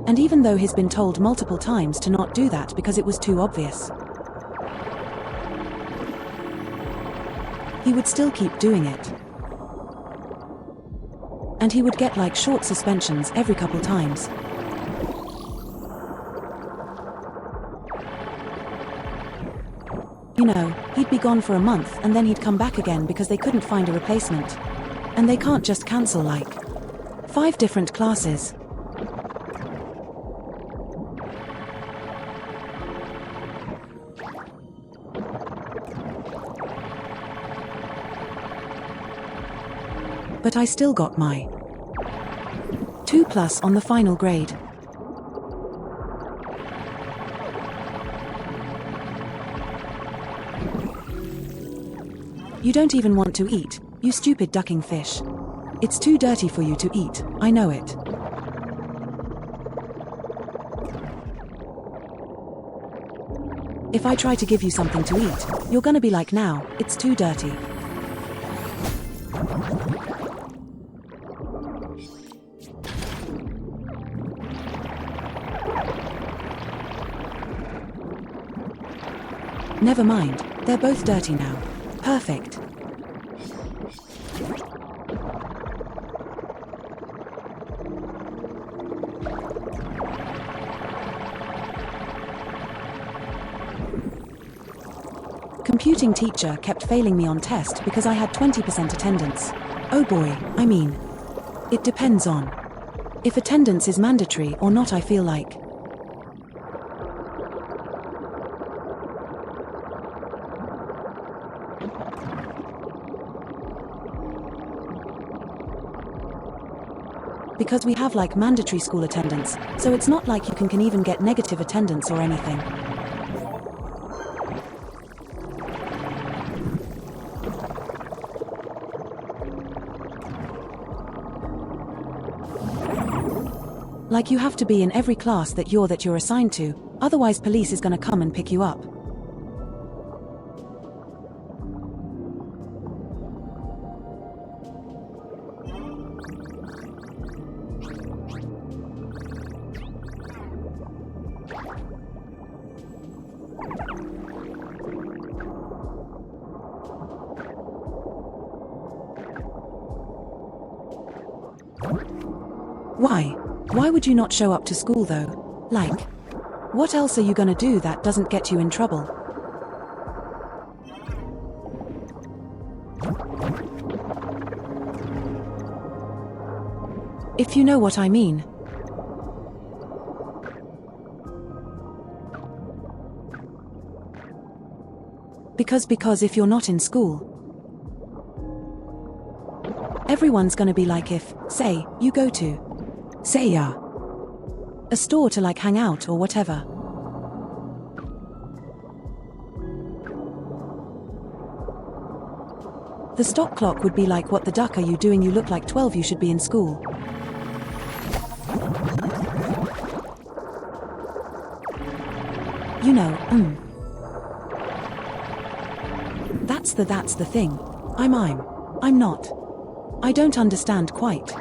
And even though he's been told multiple times to not do that because it was too obvious, he would still keep doing it. And he would get like short suspensions every couple times. You know, he'd be gone for a month and then he'd come back again because they couldn't find a replacement. And they can't just cancel like 5 different classes. But I still got my 2+ on the final grade. You don't even want to eat, you stupid ducking fish. It's too dirty for you to eat, I know it. If I try to give you something to eat, you're gonna be like, now, it's too dirty. Never mind, they're both dirty now. Perfect. computing teacher kept failing me on test because I had 20% attendance. Oh boy, I mean. It depends on if attendance is mandatory or not, I feel like. Because we have like mandatory school attendance, so it's not like you can even get negative attendance or anything. Like you have to be in every class that you're assigned to, otherwise police is gonna come and pick you up. Why would you not show up to school though? Like, what else are you gonna do that doesn't get you in trouble? If you know what I mean. Because if you're not in school, everyone's gonna be like if, say, you go to a store to like hang out or whatever. The stop clock would be like, what the duck are you doing? You look like 12, you should be in school. You know, That's the thing. I'm not. I don't understand quite.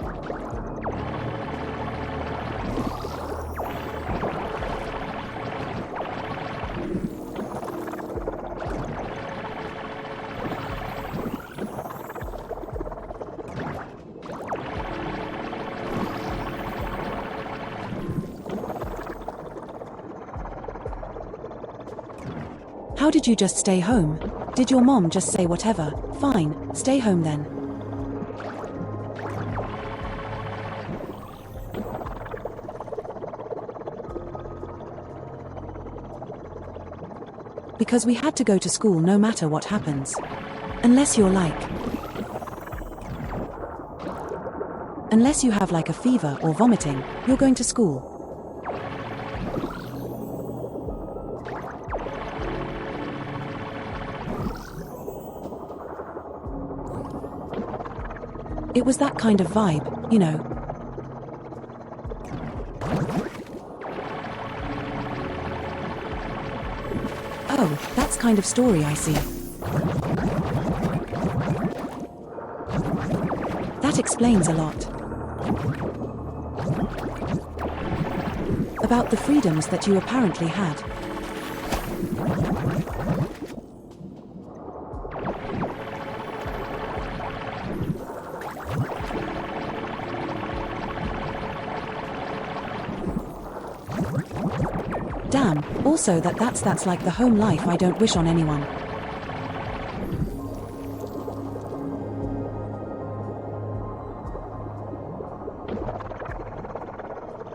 How did you just stay home? Did your mom just say whatever? Fine, stay home then. Because we had to go to school no matter what happens. Unless you have like a fever or vomiting, you're going to school. It was that kind of vibe, you know. Oh, that's kind of story, I see. That explains a lot. About the freedoms that you apparently had. Damn, also that's like the home life I don't wish on anyone.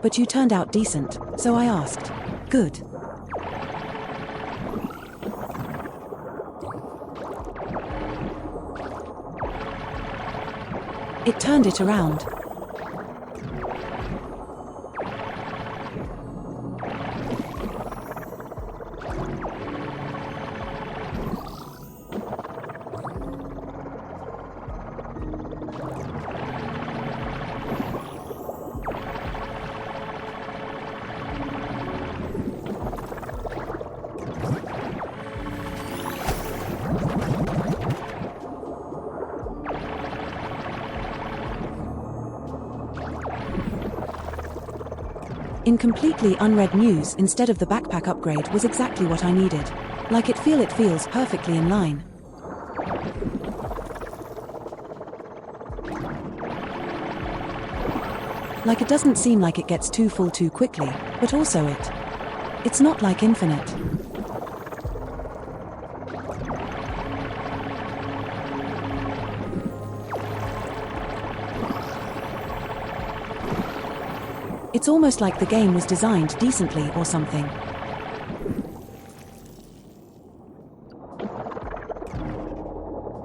But you turned out decent, so I asked. Good. It turned it around. In completely unread news, instead of the backpack upgrade was exactly what I needed. Like it feels perfectly in line. Like it doesn't seem like it gets too full too quickly, but also it's not like infinite. It's almost like the game was designed decently or something.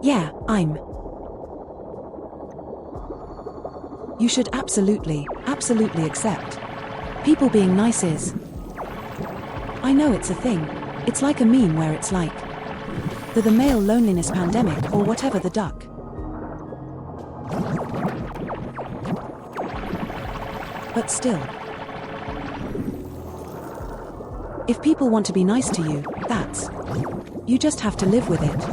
Yeah, You should absolutely accept. People being nice is. I know it's a thing. It's like a meme where it's like the male loneliness pandemic or whatever the duck. But still. If people want to be nice to you, that's. You just have to live with it.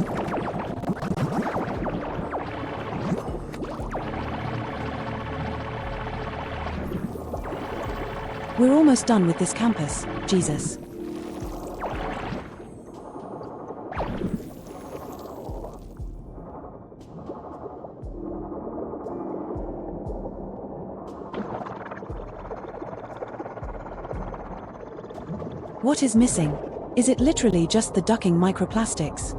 We're almost done with this campus, Jesus. What is missing? Is it literally just the ducking microplastics?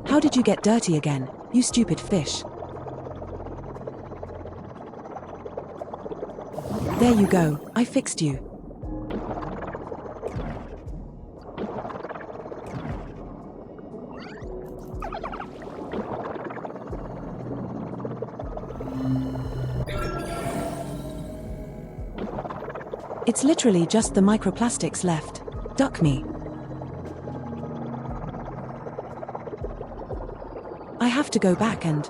How did you get dirty again, you stupid fish? There you go, I fixed you. It's literally just the microplastics left. Duck me. I have to go back and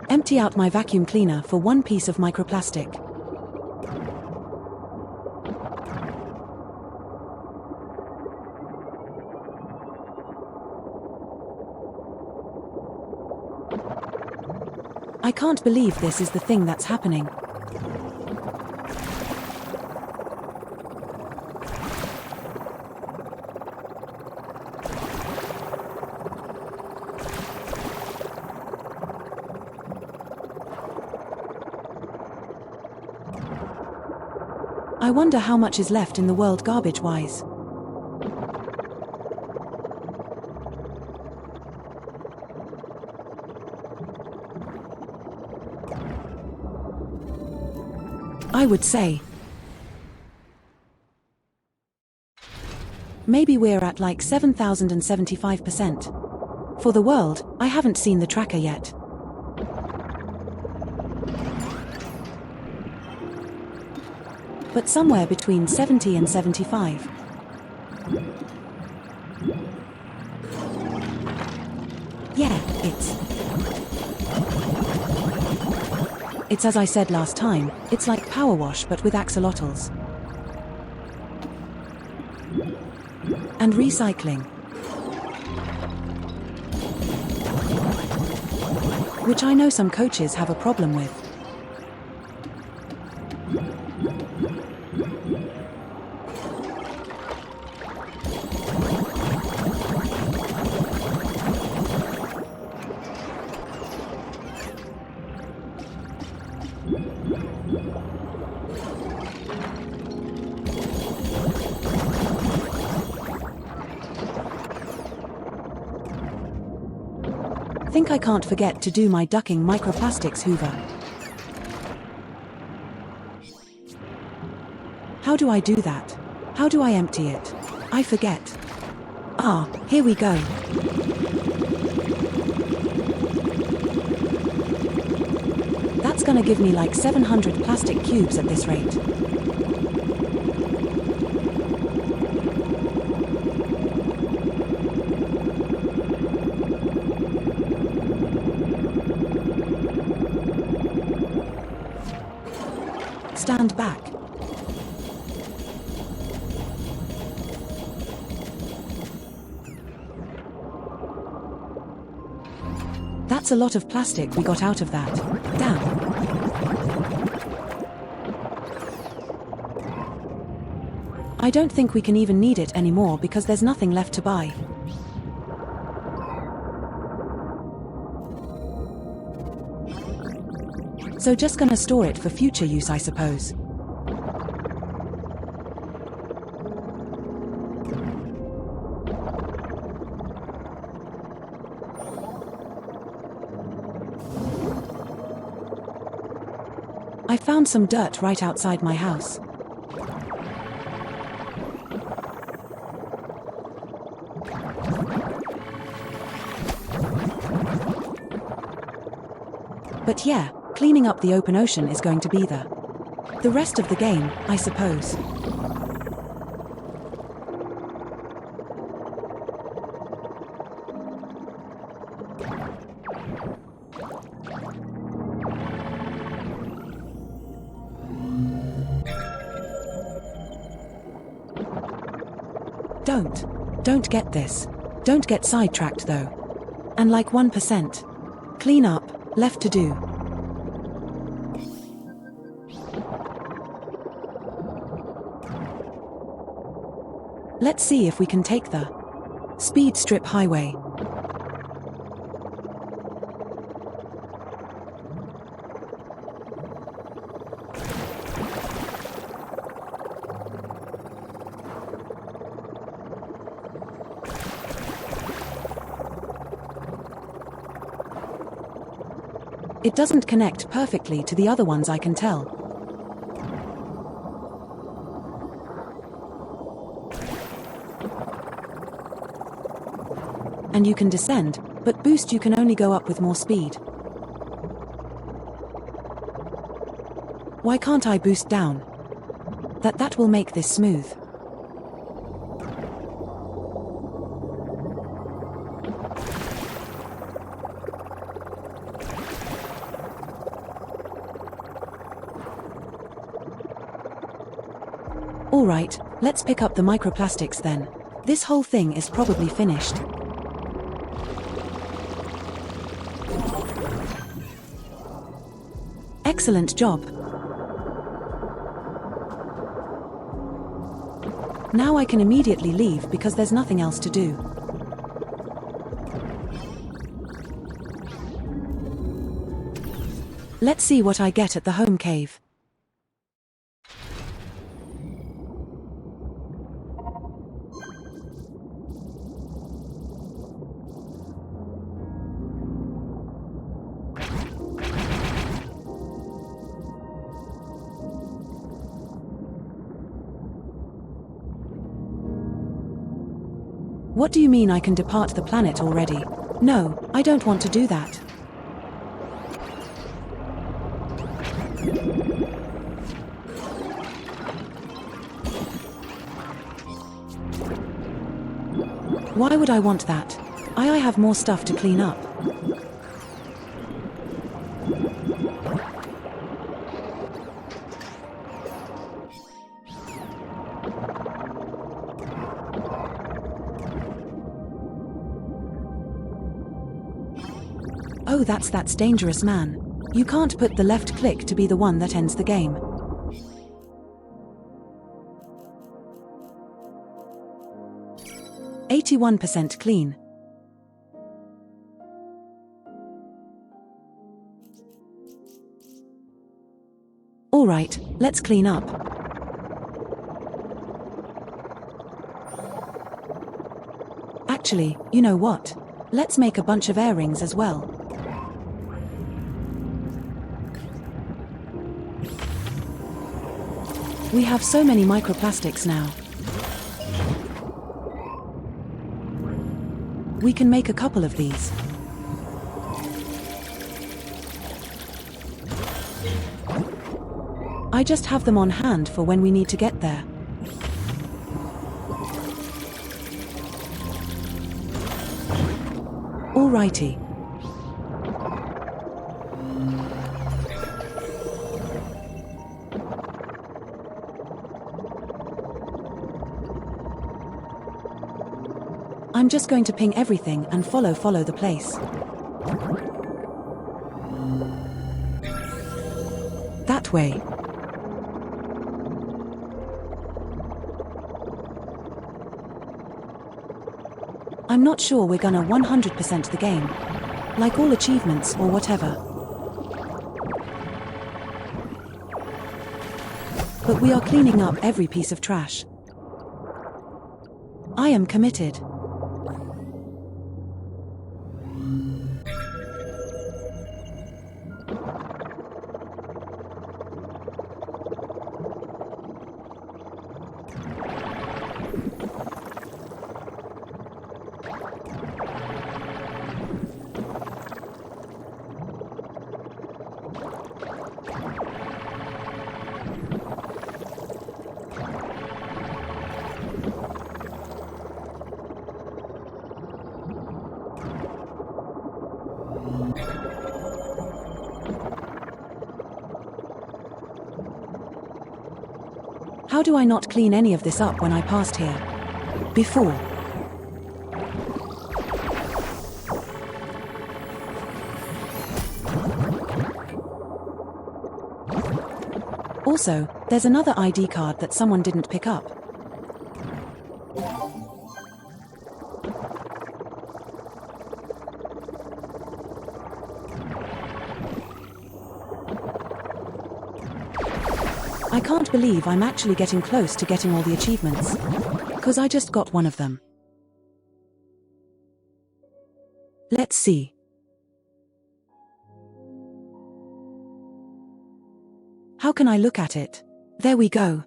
empty out my vacuum cleaner for one piece of microplastic. I can't believe this is the thing that's happening. I wonder how much is left in the world garbage-wise. I would say maybe we're at like 7,075%. For the world, I haven't seen the tracker yet. But somewhere between 70 and 75. Yeah, it's as I said last time, it's like power wash but with axolotls. And recycling. Which I know some coaches have a problem with. Think I can't forget to do my ducking microplastics hoover. How do I do that? How do I empty it? I forget. Ah, here we go. That's gonna give me like 700 plastic cubes at this rate. Stand back. That's a lot of plastic we got out of that. Damn. I don't think we can even need it anymore because there's nothing left to buy. So just gonna store it for future use, I suppose. I found some dirt right outside my house. But yeah, cleaning up the open ocean is going to be the rest of the game, I suppose. Don't get this. Don't get sidetracked though. And like 1%. Clean up, left to do. Let's see if we can take the speed strip highway. It doesn't connect perfectly to the other ones, I can tell. And you can descend, but boost you can only go up with more speed. Why can't I boost down? That will make this smooth. Alright, let's pick up the microplastics then. This whole thing is probably finished. Excellent job. Now I can immediately leave because there's nothing else to do. Let's see what I get at the home cave. What do you mean I can depart the planet already? No, I don't want to do that. Why would I want that? I have more stuff to clean up. Oh, that's dangerous, man. You can't put the left click to be the one that ends the game. %81 clean. Alright, let's clean up. Actually, you know what? Let's make a bunch of air rings as well. We have so many microplastics now. We can make a couple of these. I just have them on hand for when we need to get there. Alrighty. I'm just going to ping everything and follow the place. That way. I'm not sure we're gonna 100% the game. Like all achievements or whatever. But we are cleaning up every piece of trash. I am committed. do I not clean any of this up when I passed here before? Also, there's another ID card that someone didn't pick up. I can't believe I'm actually getting close to getting all the achievements. 'Cause I just got one of them. Let's see. How can I look at it? There we go.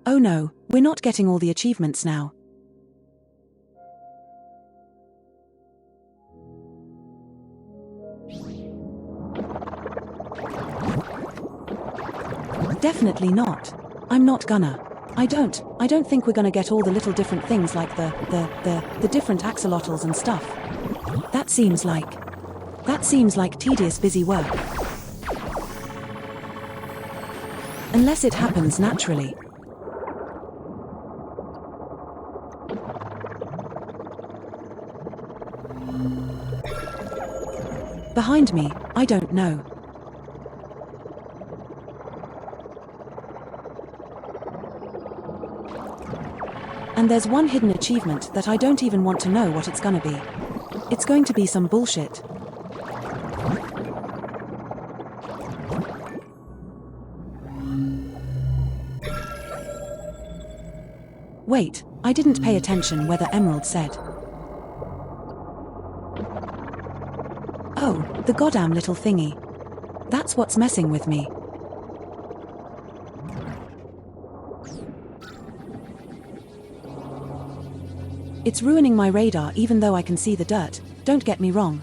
Oh no, we're not getting all the achievements now. Definitely not. I'm not gonna. I don't think we're gonna get all the little different things like the different axolotls and stuff. That seems like tedious busy work. Unless it happens naturally. Behind me, I don't know. And there's one hidden achievement that I don't even want to know what it's gonna be. It's going to be some bullshit. Wait, I didn't pay attention where the emerald said. Oh, the goddamn little thingy. That's what's messing with me. It's ruining my radar even though I can see the dirt, don't get me wrong.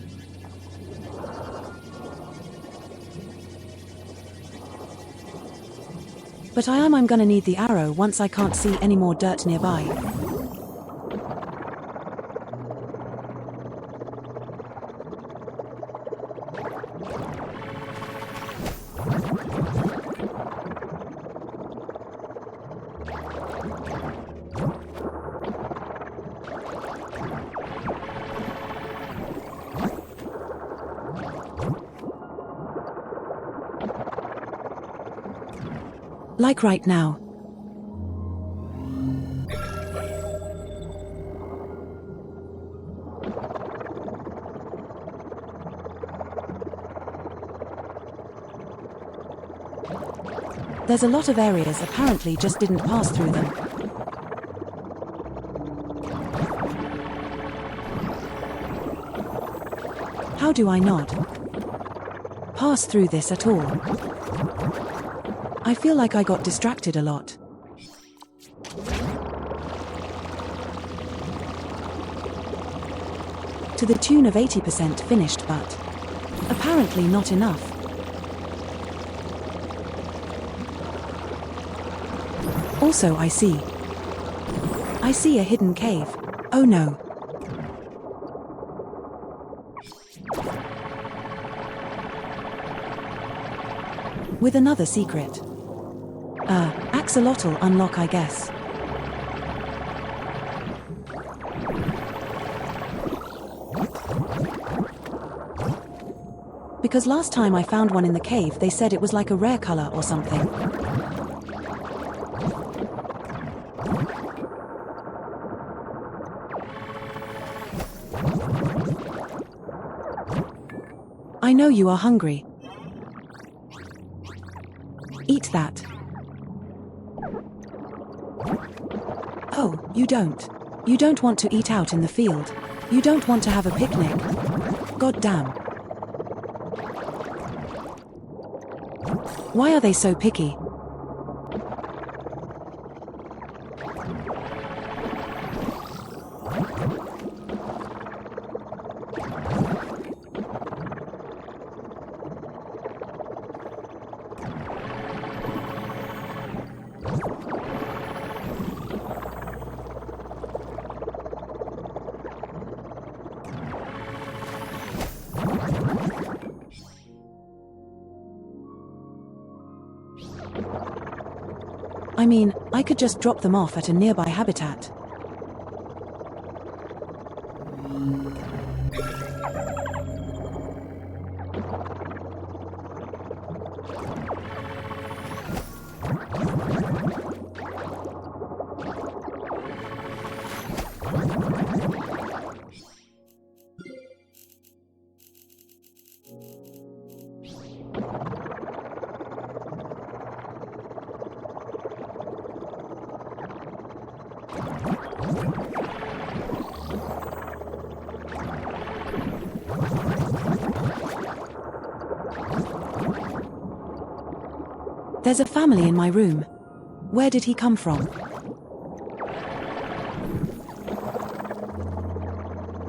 But I'm gonna need the arrow once I can't see any more dirt nearby. Like right now. There's a lot of areas apparently just didn't pass through them. How do I not pass through this at all? I feel like I got distracted a lot. To the tune of 80% finished, but apparently not enough. Also I see a hidden cave. Oh no. With another secret. Axolotl unlock, I guess. Because last time I found one in the cave, they said it was like a rare color or something. I know you are hungry. Eat that. Oh, you don't. You don't want to eat out in the field. You don't want to have a picnic. God damn. Why are they so picky? I mean, I could just drop them off at a nearby habitat. There's a family in my room. Where did he come from?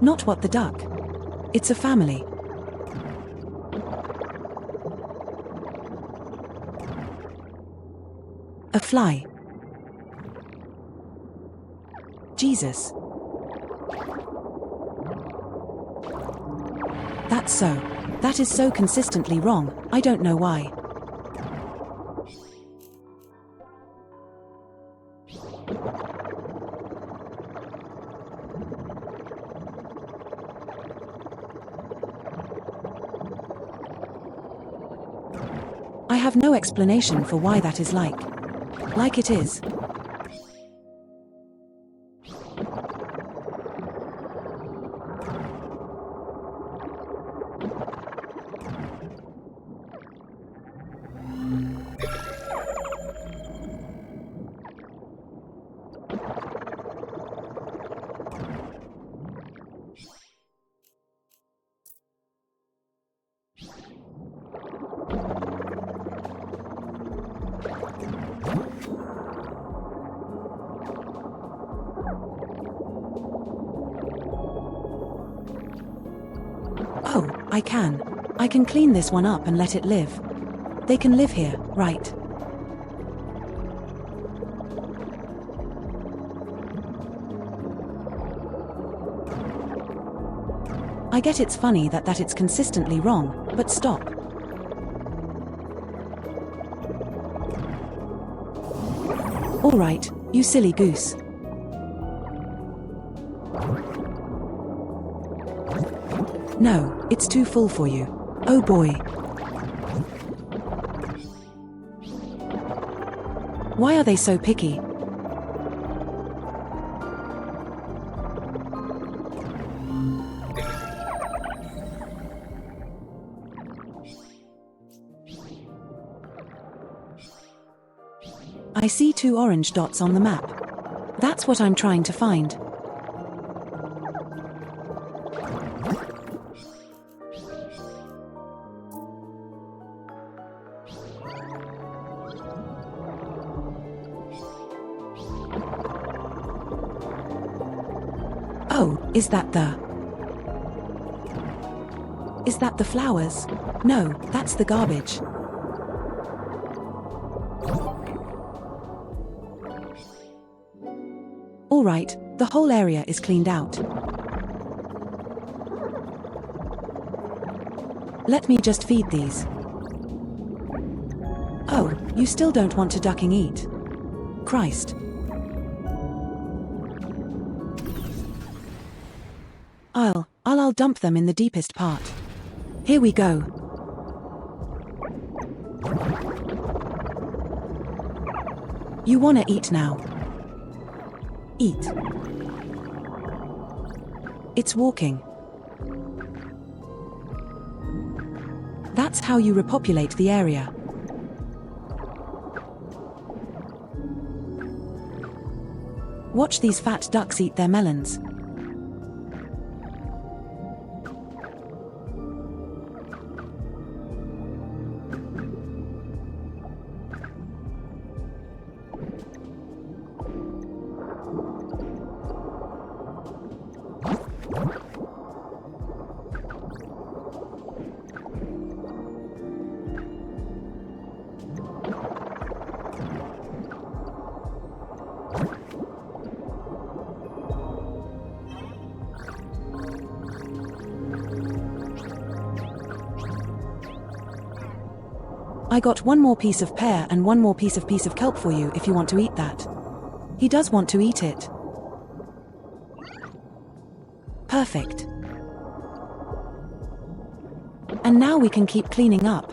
Not what the duck. It's a family. A fly. Jesus. That's so. That is so consistently wrong, I don't know why. I have no explanation for why that is like it is. Oh, I can. I can clean this one up and let it live. They can live here, right? I get it's funny that it's consistently wrong, but stop. All right, you silly goose. No, it's too full for you. Oh boy. Why are they so picky? I see 2 orange dots on the map. That's what I'm trying to find. Oh, is that the flowers? No, that's the garbage. All right, the whole area is cleaned out. Let me just feed these. Oh, you still don't want to ducking eat? Christ. I'll dump them in the deepest part. Here we go. You wanna eat now? Eat. It's walking. That's how you repopulate the area. Watch these fat ducks eat their melons. I got one more piece of pear and one more piece of kelp for you if you want to eat that. He does want to eat it. Perfect. And now we can keep cleaning up.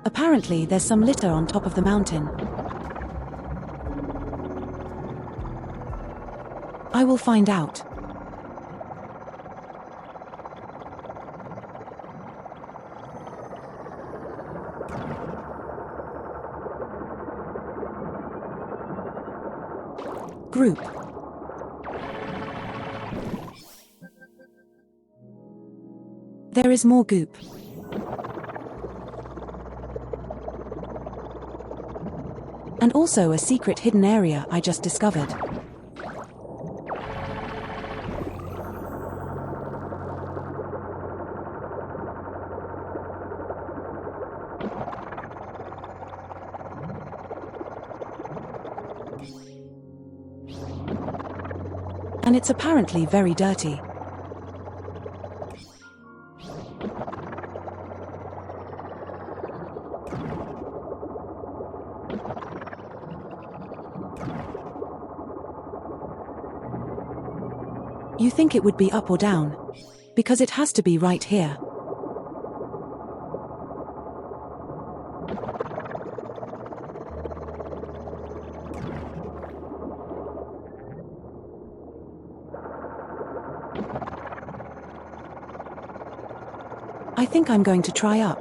Apparently, there's some litter on top of the mountain. I will find out. Group. There is more goop. And also a secret hidden area I just discovered. And it's apparently very dirty. You think it would be up or down? Because it has to be right here. I think I'm going to try up.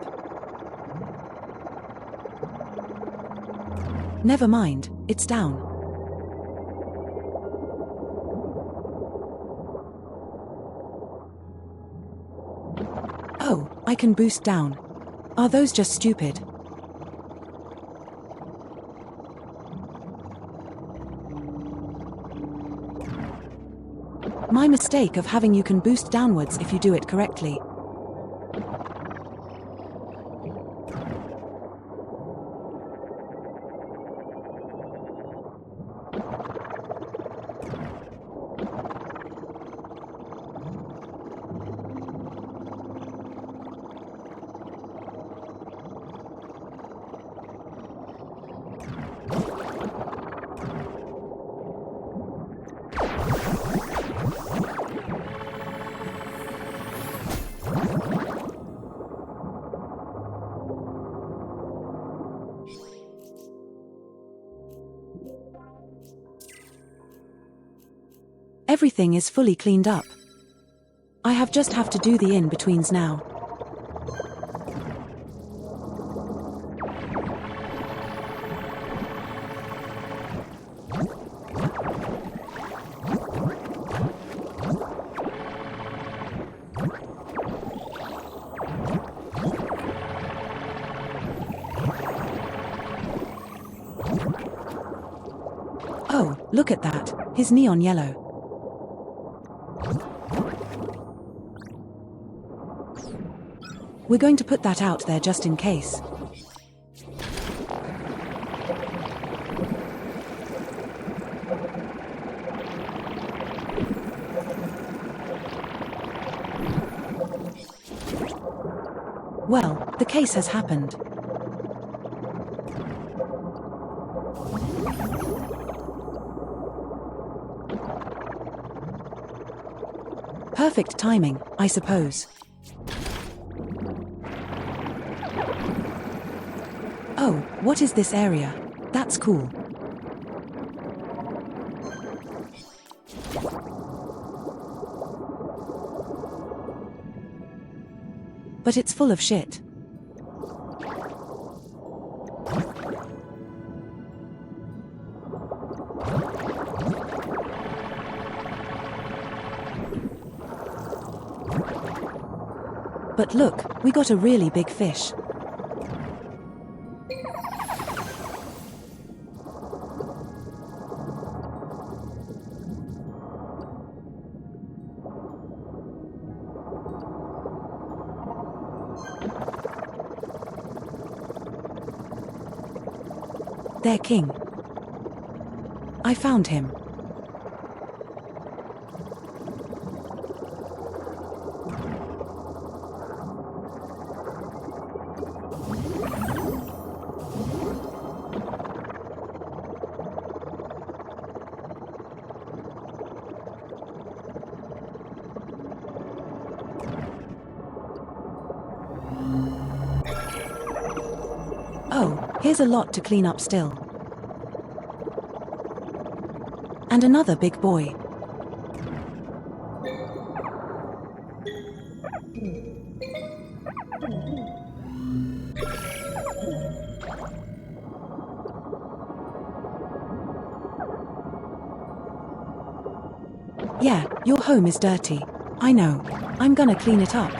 Never mind, it's down. Oh, I can boost down. Are those just stupid? My mistake of having you can boost downwards if you do it correctly. Everything is fully cleaned up. I have to do the in-betweens now. Oh, look at that, his neon yellow. We're going to put that out there just in case. Well, the case has happened. Perfect timing, I suppose. Oh, what is this area? That's cool. But it's full of shit. But look, we got a really big fish. Their king. I found him. Oh, here's a lot to clean up still. And another big boy. Yeah, your home is dirty. I know. I'm gonna clean it up.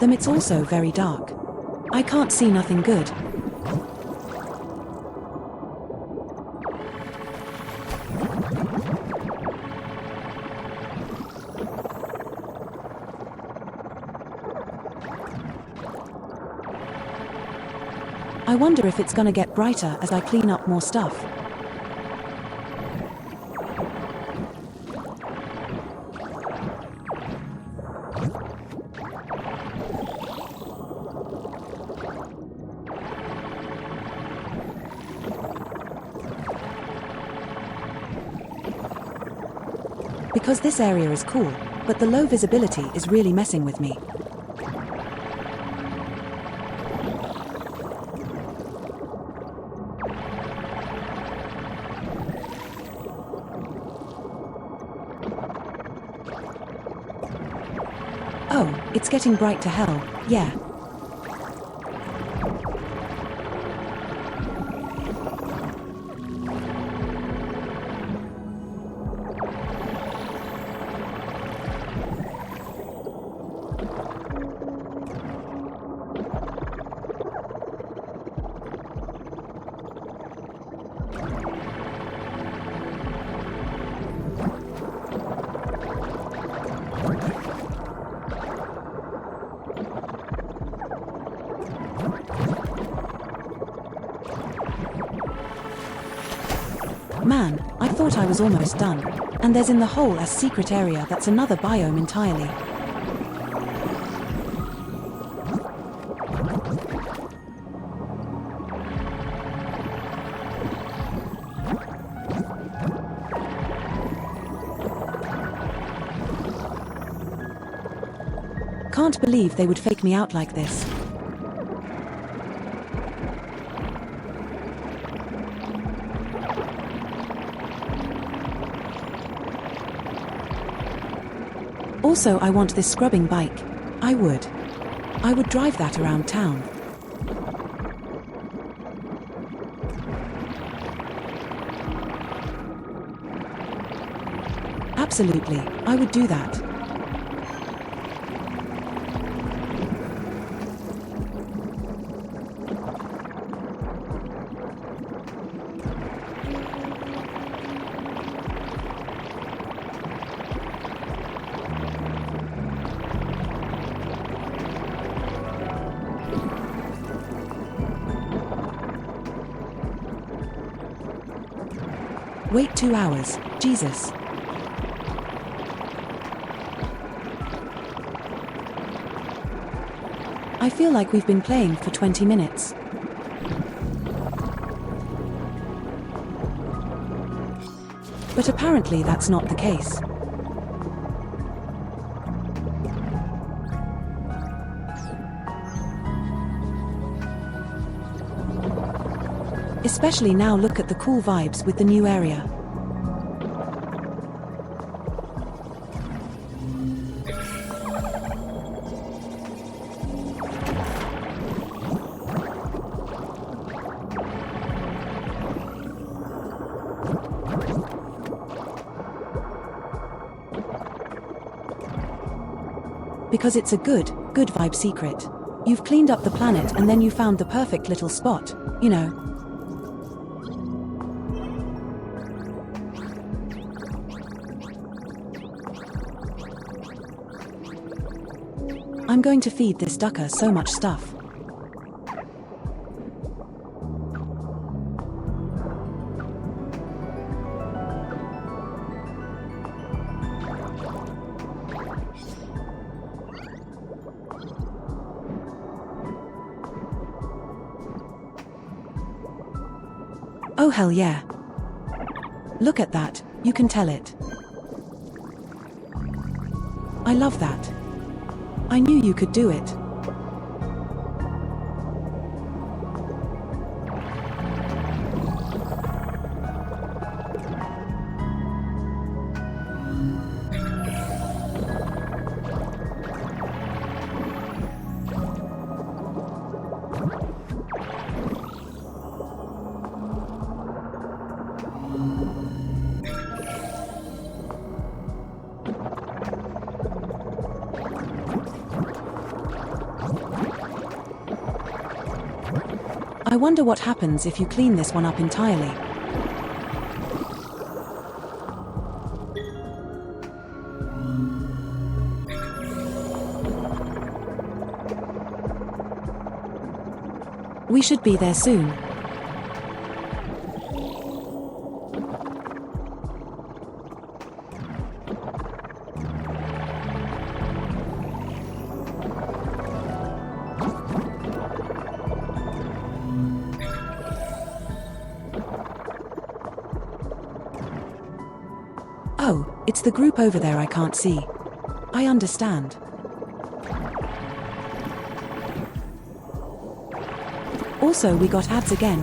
It's also very dark. I can't see nothing good. I wonder if it's gonna get brighter as I clean up more stuff. Because this area is cool, but the low visibility is really messing with me. Oh, it's getting bright to hell, yeah. Man, I thought I was almost done. And there's in the whole a secret area that's another biome entirely. Can't believe they would fake me out like this. Also, I want this scrubbing bike. I would drive that around town. Absolutely, I would do that. Wait 2 hours, Jesus. I feel like we've been playing for 20 minutes. But apparently that's not the case. Especially now, look at the cool vibes with the new area. Because it's a good vibe secret. You've cleaned up the planet and then you found the perfect little spot, you know. I'm going to feed this ducker so much stuff. Oh hell yeah. Look at that, you can tell it. I love that. I knew you could do it. I wonder what happens if you clean this one up entirely. We should be there soon. Oh, it's the group over there I can't see. I understand. Also, we got ads again.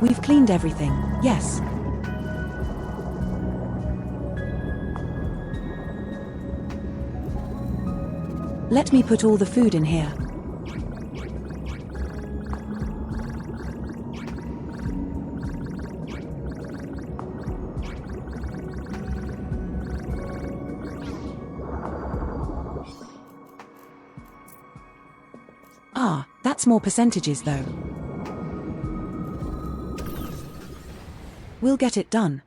We've cleaned everything, yes. Let me put all the food in here. Ah, that's more percentages though. We'll get it done.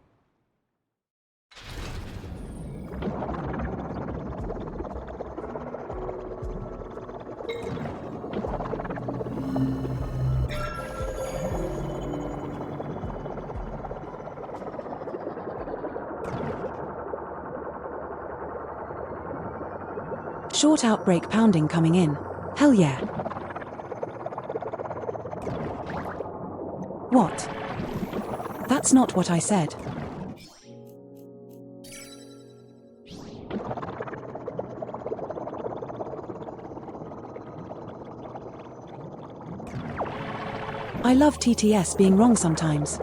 Short outbreak pounding coming in. Hell yeah. What? That's not what I said. I love TTS being wrong sometimes.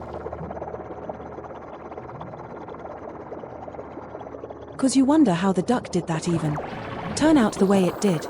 'Cause you wonder how the duck did that even turn out the way it did.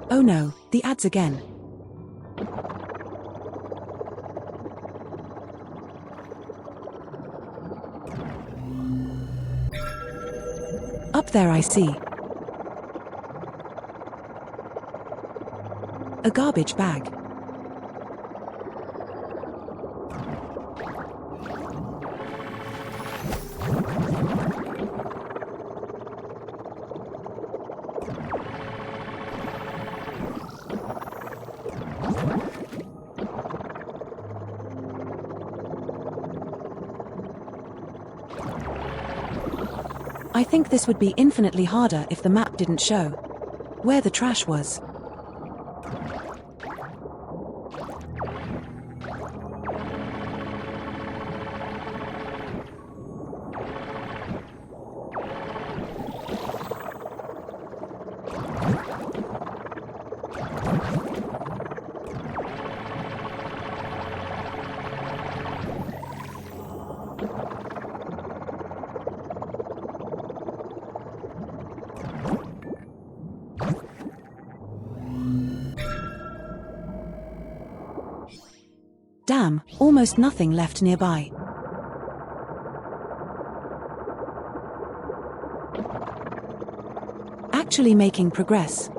Oh no, the ads again. Up there I see a garbage bag. I think this would be infinitely harder if the map didn't show where the trash was. Damn, almost nothing left nearby. Actually making progress.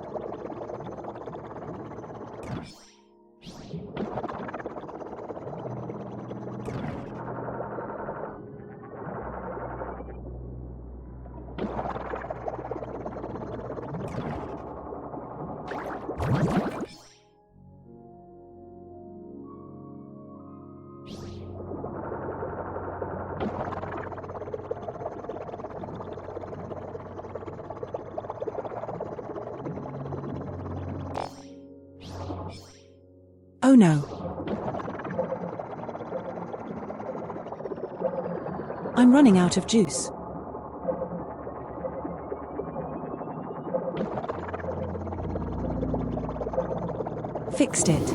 Oh no. I'm running out of juice. Fixed it.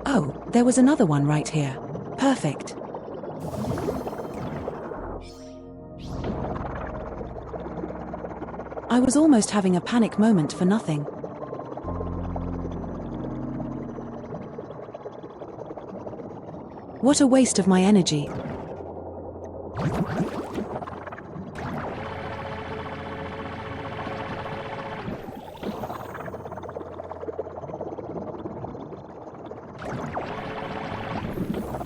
Oh, there was another one right here. Perfect. I was almost having a panic moment for nothing. What a waste of my energy.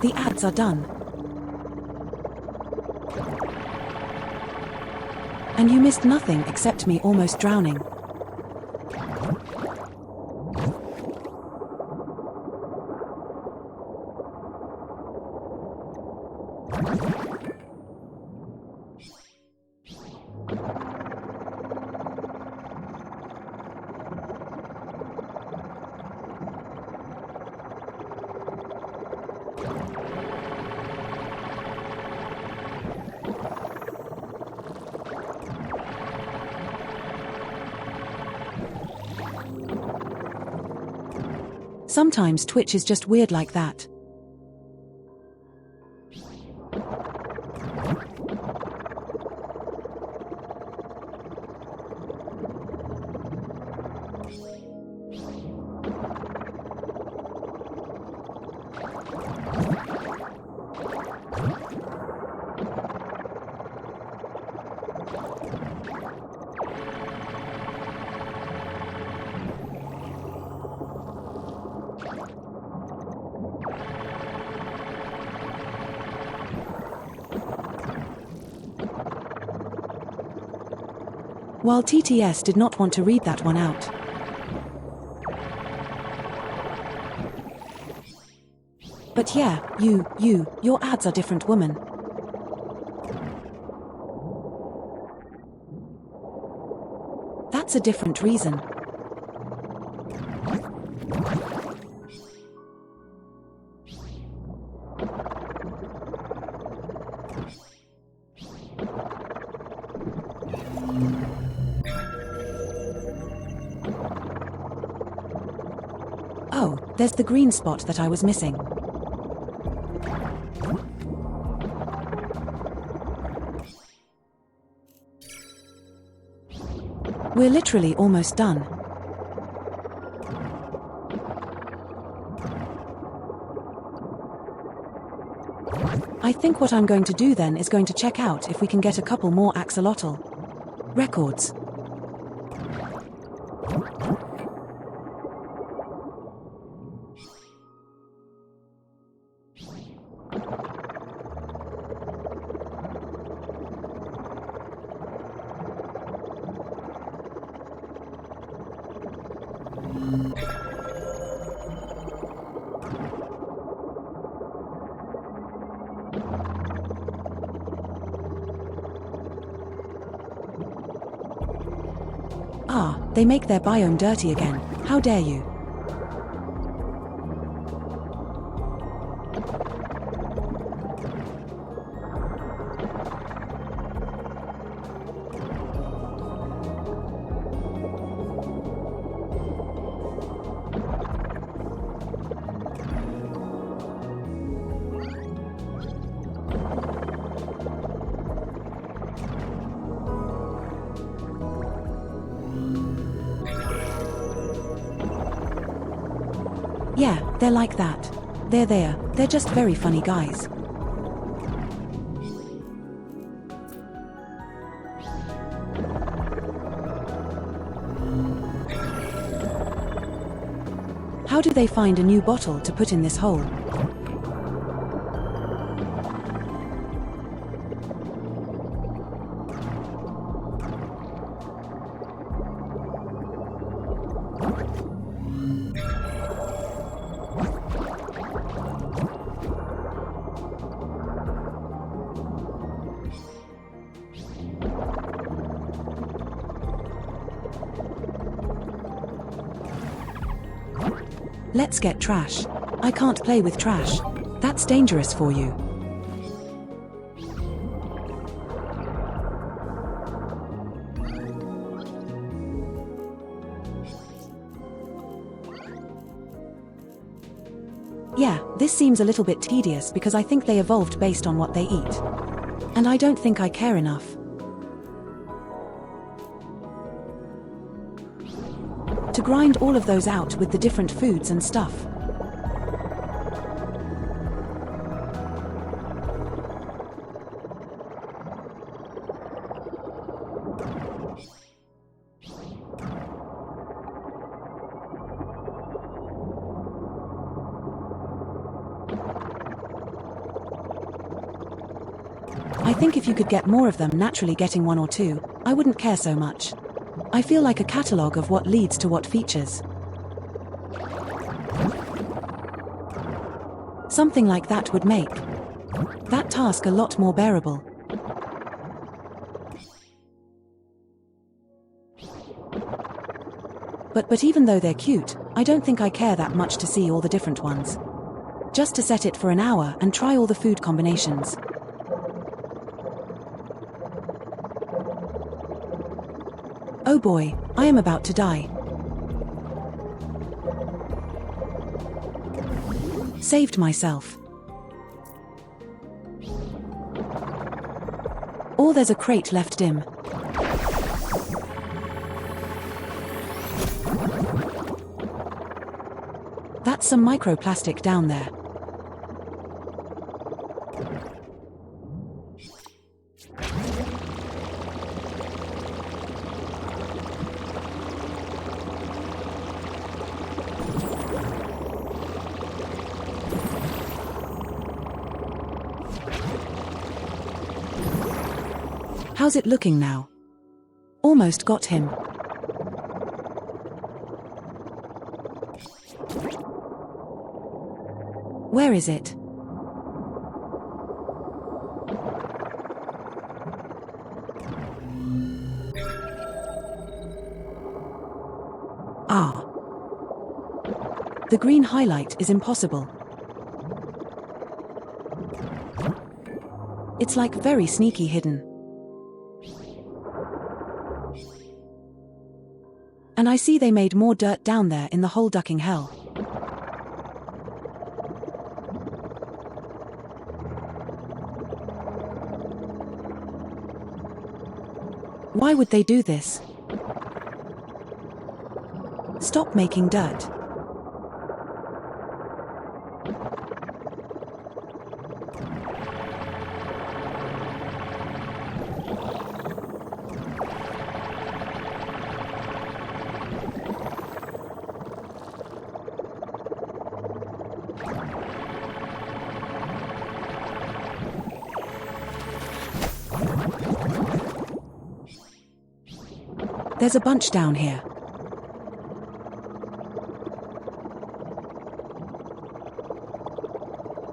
The ads are done. And you missed nothing except me almost drowning. Sometimes Twitch is just weird like that. While TTS did not want to read that one out. But yeah, your ads are different, woman. That's a different reason. Oh, there's the green spot that I was missing. We're literally almost done. I think what I'm going to do then is going to check out if we can get a couple more axolotl records. They make their biome dirty again. How dare you? Yeah, they're like that. They're there. They're just very funny guys. How do they find a new bottle to put in this hole? Let's get trash. I can't play with trash. That's dangerous for you. Yeah, this seems a little bit tedious because I think they evolved based on what they eat. And I don't think I care enough. To grind all of those out with the different foods and stuff. I think if you could get more of them naturally getting one or two, I wouldn't care so much. I feel like a catalogue of what leads to what features. Something like that would make that task a lot more bearable. But even though they're cute, I don't think I care that much to see all the different ones. Just to set it for an hour and try all the food combinations. Oh boy, I am about to die. Saved myself. Or there's a crate left dim. That's some microplastic down there. How's it looking now? Almost got him. Where is it? Ah. The green highlight is impossible. It's like very sneaky hidden. And I see they made more dirt down there in the whole ducking hell. Why would they do this? Stop making dirt. There's a bunch down here.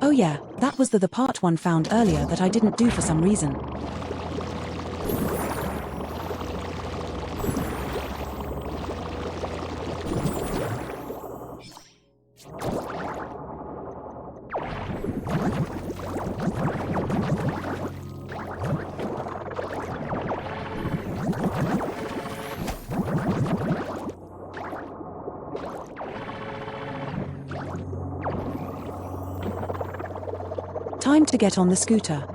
Oh yeah, that was the part one found earlier that I didn't do for some reason. Time to get on the scooter.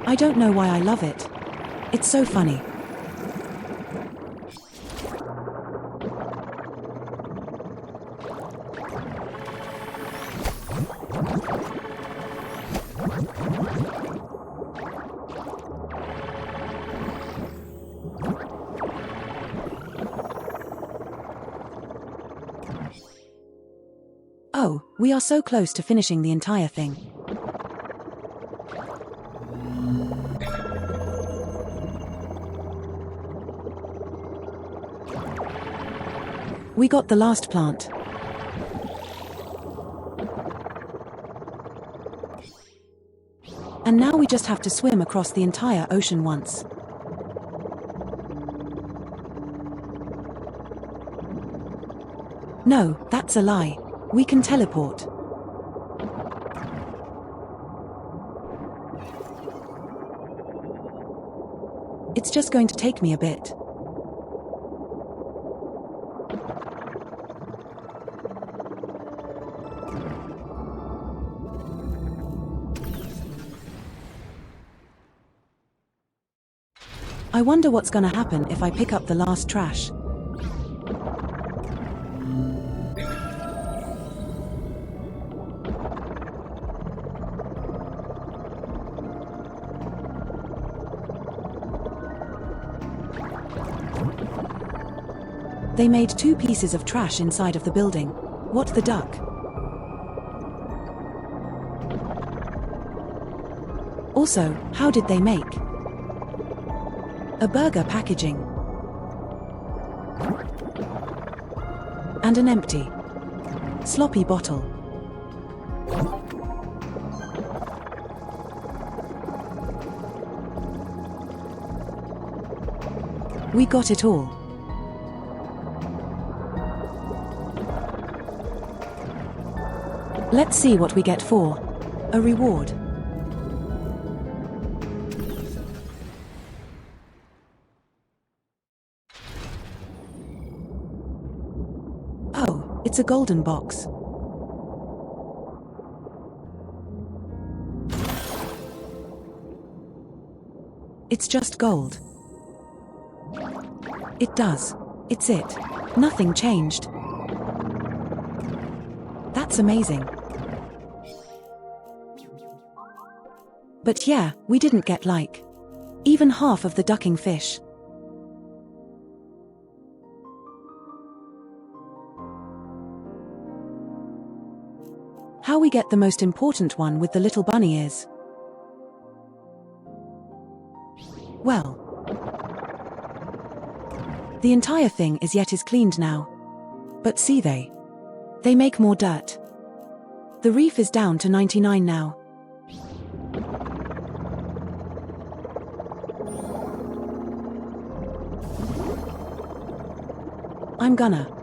I don't know why I love it. It's so funny. Oh, we are so close to finishing the entire thing. We got the last plant. And now we just have to swim across the entire ocean once. No, that's a lie. We can teleport. It's just going to take me a bit. I wonder what's gonna happen if I pick up the last trash. They made 2 pieces of trash inside of the building. What the duck? Also, how did they make a burger packaging and an empty, sloppy bottle? We got it all. Let's see what we get for a reward. Oh, it's a golden box. It's just gold. It does. It's it. Nothing changed. That's amazing. But yeah, we didn't get like even half of the ducking fish. How we get the most important one with the little bunny is, well, the entire thing is cleaned now. But see, they make more dirt. The reef is down to 99 now.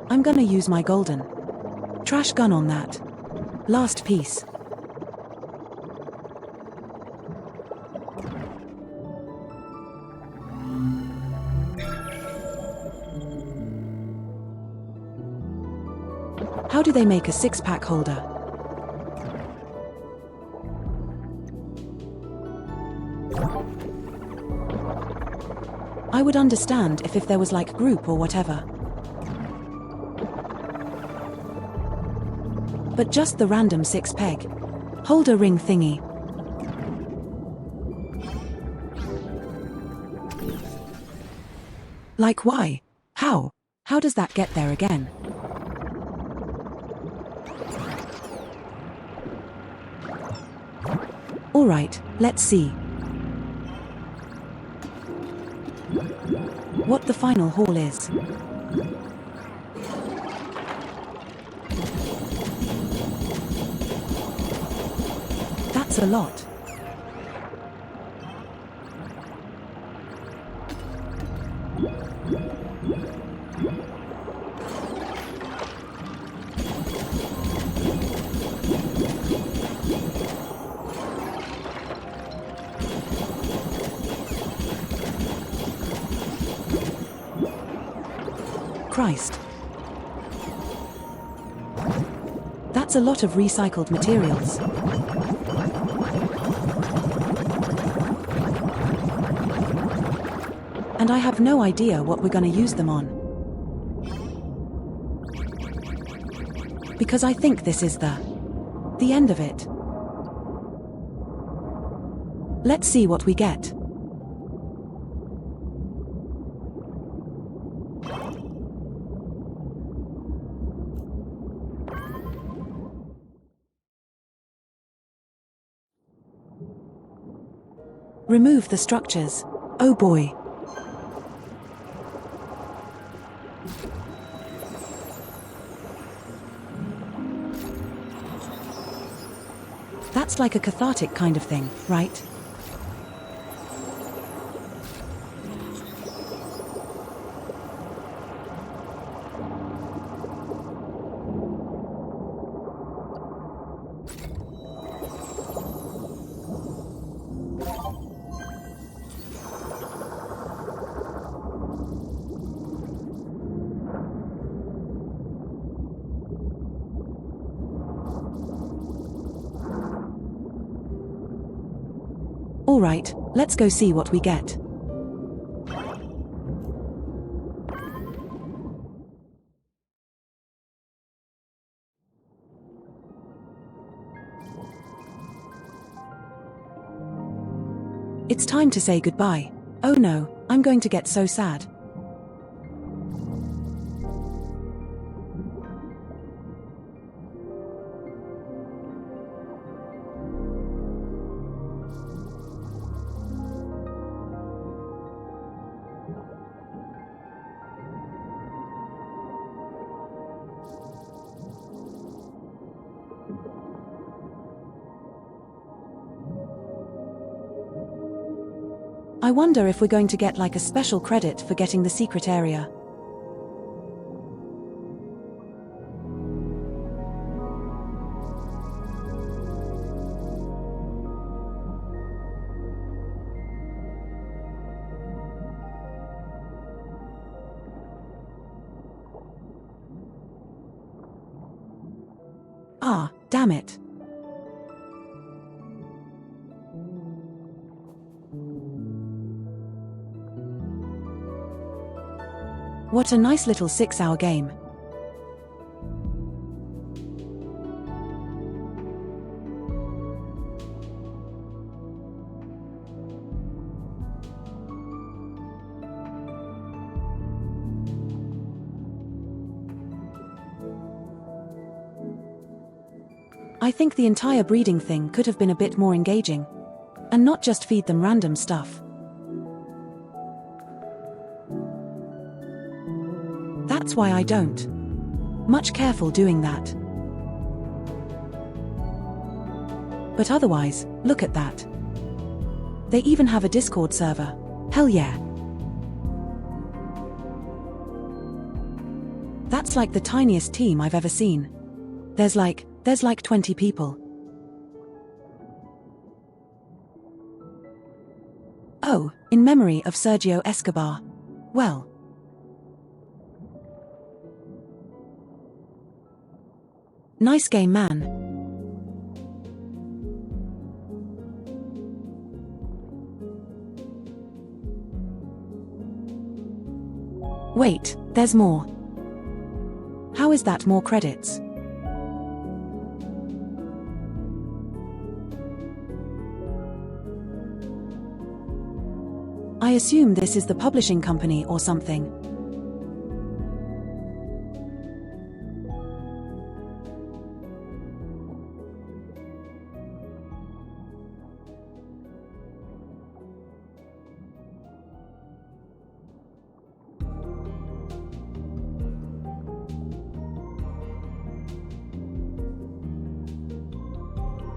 I'm gonna use my golden trash gun on that last piece. How do they make a 6-pack holder? I would understand if there was like group or whatever. But just the random 6-peg holder ring thingy. Like why? How? How does that get there again? Alright, let's see what the final haul is. That's a lot. Christ. That's a lot of recycled materials. And I have no idea what we're going to use them on. Because I think this is the end of it. Let's see what we get. Remove the structures. Oh boy. That's like a cathartic kind of thing, right? All right, let's go see what we get. It's time to say goodbye. Oh no, I'm going to get so sad. I wonder if we're going to get like a special credit for getting the secret area. Ah, damn it. What a nice little 6-hour game. I think the entire breeding thing could have been a bit more engaging. And not just feed them random stuff. That's why I don't. Much careful doing that. But otherwise, look at that. They even have a Discord server. Hell yeah. That's like the tiniest team I've ever seen. There's like 20 people. Oh, in memory of Sergio Escobar. Well. Nice game, man. Wait, there's more. How is that more credits? I assume this is the publishing company or something.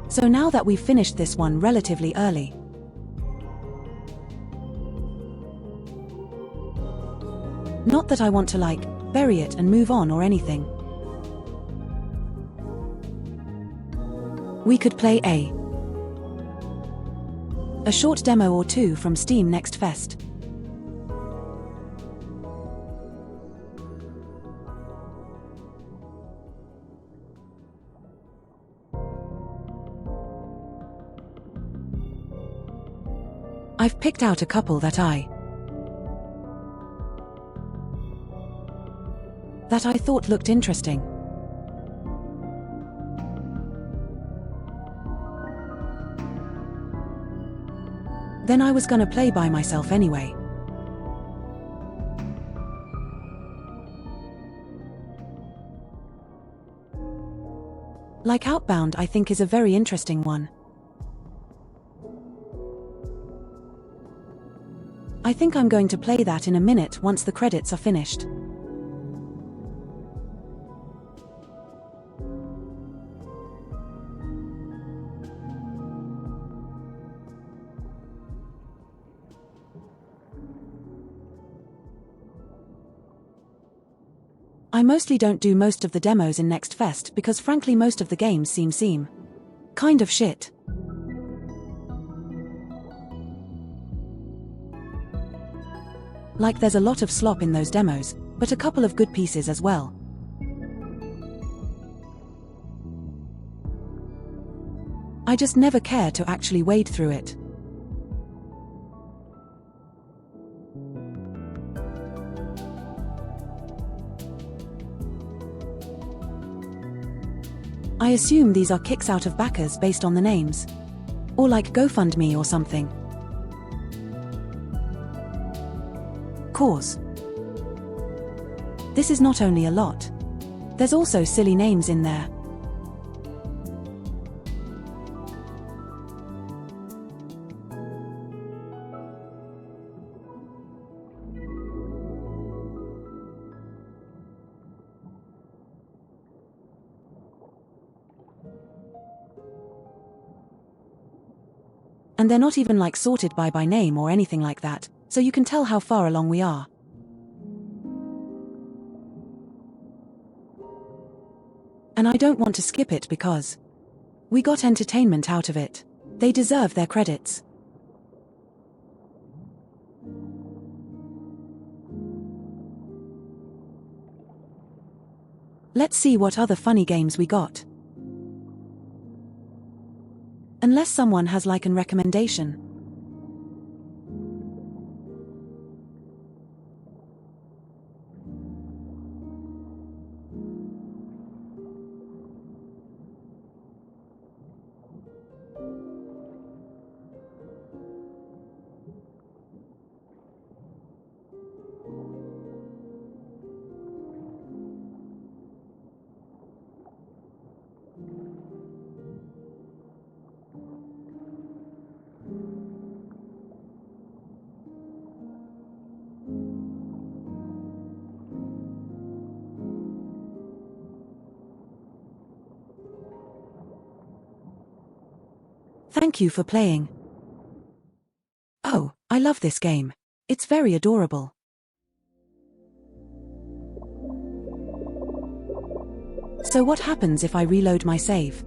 So now that we've finished this one relatively early, not that I want to like, bury it and move on or anything. We could play a short demo or two from Steam Next Fest. I've picked out a couple that I thought looked interesting. Then I was gonna play by myself anyway. Like Outbound, I think is a very interesting one. I think I'm going to play that in a minute once the credits are finished. I mostly don't do most of the demos in Next Fest because frankly most of the games seem kind of shit. Like there's a lot of slop in those demos, but a couple of good pieces as well. I just never care to actually wade through it. I assume these are kicks out of backers based on the names. Or like GoFundMe or something. Cause. This is not only a lot. There's also silly names in there. And they're not even like sorted by name or anything like that, so you can tell how far along we are. And I don't want to skip it because we got entertainment out of it. They deserve their credits. Let's see what other funny games we got. Unless someone has like an recommendation. Thank you for playing. Oh, I love this game. It's very adorable. So what happens if I reload my save?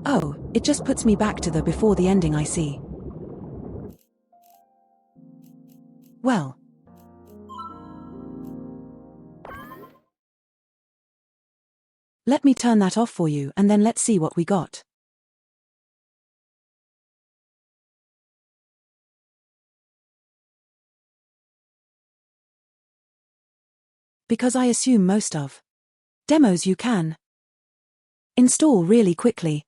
Oh, it just puts me back to the before the ending I see. Well. Let me turn that off for you and then let's see what we got. Because I assume most of demos you can install really quickly.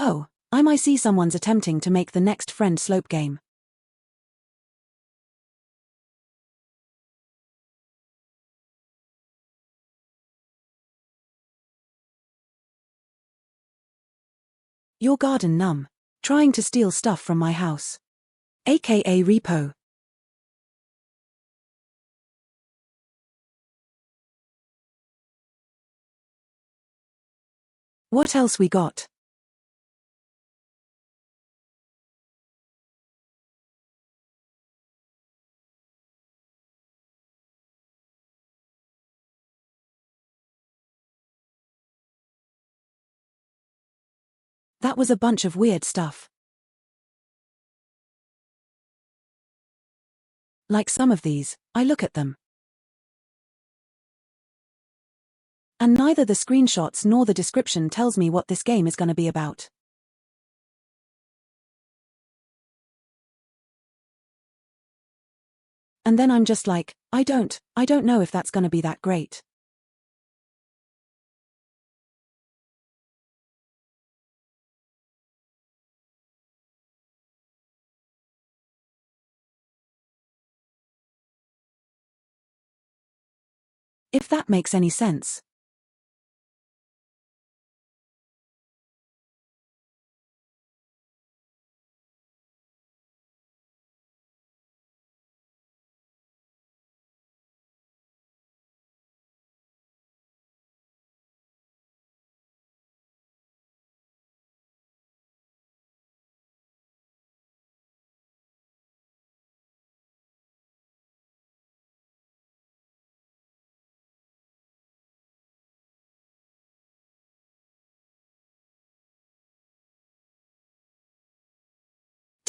Oh, I might see someone's attempting to make the next friend slope game. Your garden num. Trying to steal stuff from my house. AKA repo. What else we got? That was a bunch of weird stuff. Like some of these, I look at them. And neither the screenshots nor the description tells me what this game is going to be about. And then I'm just like, I don't know if that's going to be that great. If that makes any sense.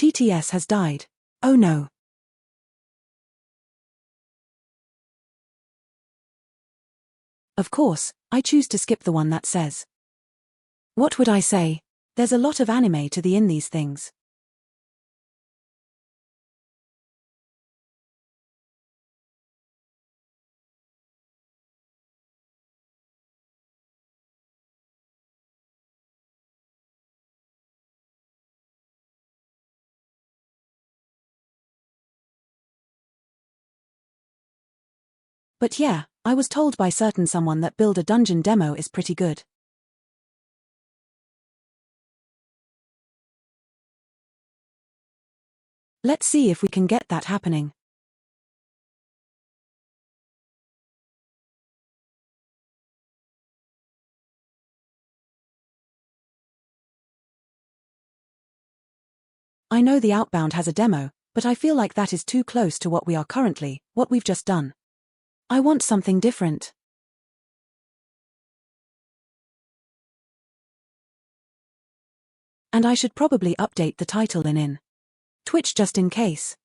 TTS has died. Oh no. Of course, I choose to skip the one that says. What would I say? There's a lot of anime to the in these things. But yeah, I was told by certain someone that build a dungeon demo is pretty good. Let's see if we can get that happening. I know the Outbound has a demo, but I feel like that is too close to what we've just done. I want something different. And I should probably update the title in Twitch just in case.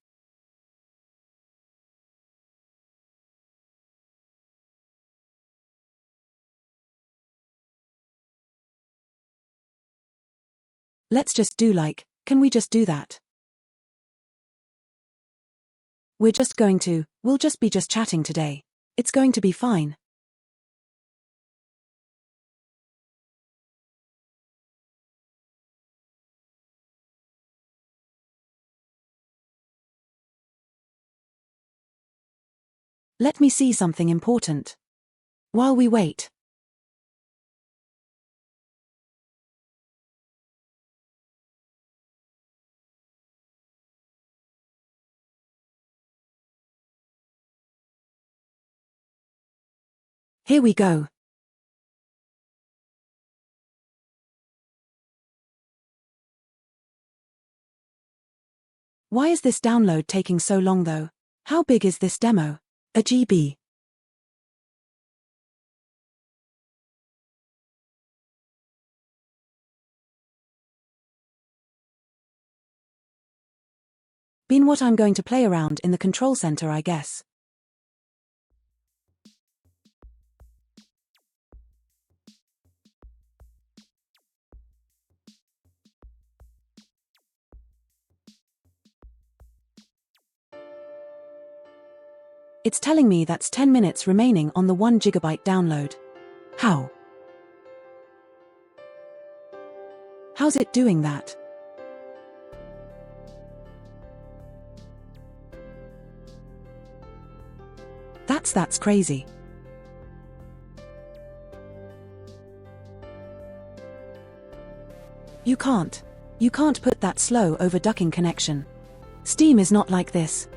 Let's just do can we just do that? We'll just be chatting today. It's going to be fine. Let me see something important. While we wait. Here we go. Why is this download taking so long though? How big is this demo? A GB. Been what I'm going to play around in the control center, I guess. It's telling me that's 10 minutes remaining on the 1 GB download. How? How's it doing that? That's crazy. You can't put that slow over ducking connection. Steam is not like this.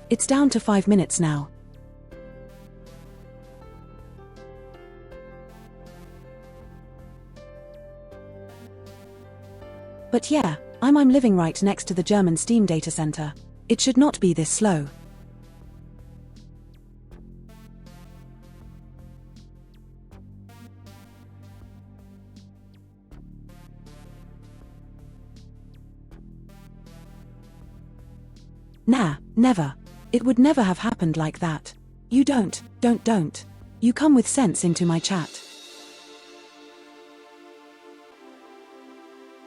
It's down to 5 minutes now. But yeah, I'm living right next to the German Steam data center. It should not be this slow. Nah, never. It would never have happened like that. You don't. You come with sense into my chat.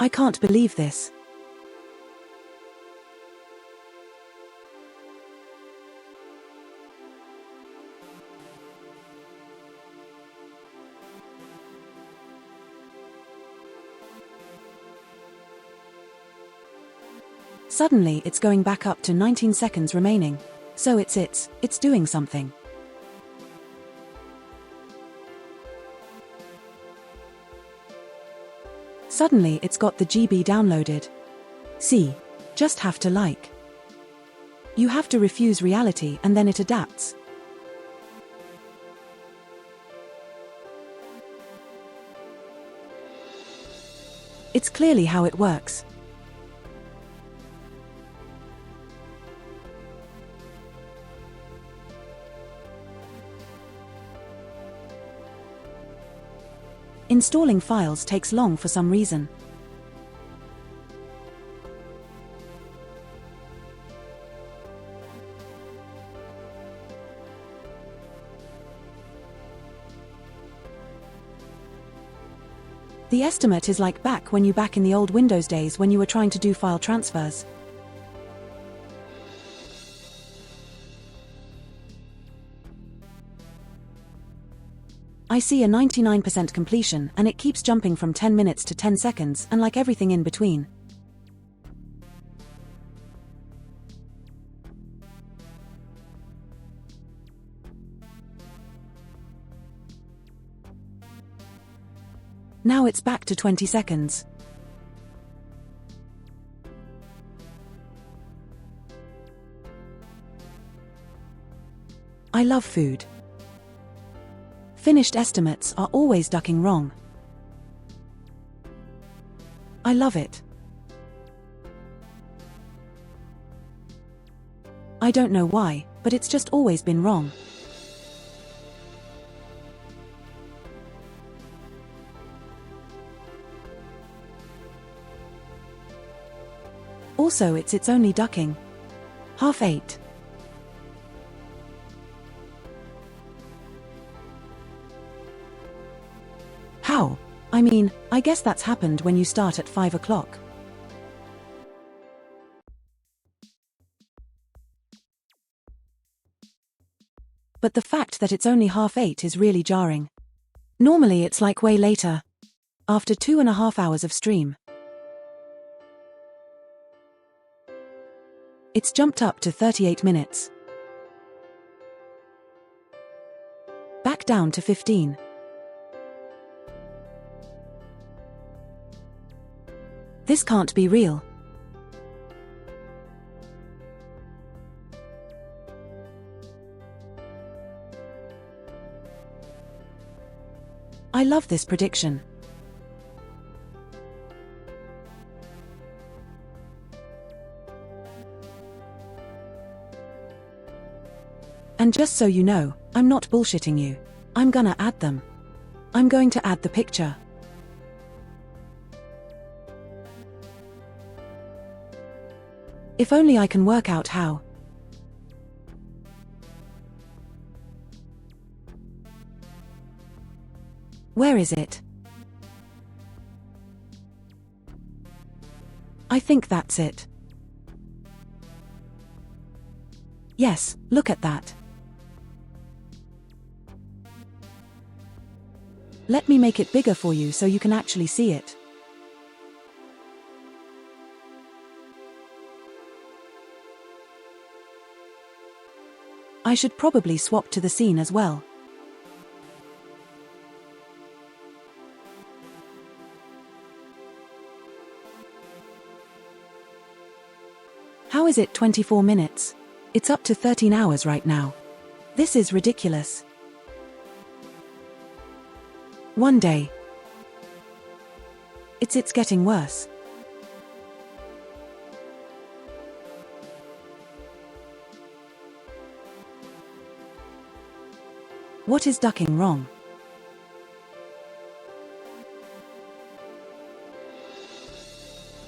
I can't believe this. Suddenly it's going back up to 19 seconds remaining. So it's doing something. Suddenly it's got the GB downloaded. See? Just have to like. You have to refuse reality and then it adapts. It's clearly how it works. Installing files takes long for some reason. The estimate is like back in the old Windows days when you were trying to do file transfers. I see a 99% completion and it keeps jumping from 10 minutes to 10 seconds and like everything in between. Now it's back to 20 seconds. I love food. Finished estimates are always ducking wrong. I love it. I don't know why, but it's just always been wrong. Also it's only ducking. 8:30. How? I mean, I guess that's happened when you start at 5 o'clock. But the fact that it's only 8:30 is really jarring. Normally it's like way later. After 2.5 hours of stream. It's jumped up to 38 minutes. Back down to 15. This can't be real. I love this prediction. And just so you know, I'm not bullshitting you. I'm gonna add them. I'm going to add the picture. If only I can work out how. Where is it? I think that's it. Yes, look at that. Let me make it bigger for you so you can actually see it. I should probably swap to the scene as well. How is it 24 minutes? It's up to 13 hours right now. This is ridiculous. One day. It's getting worse. What is ducking wrong?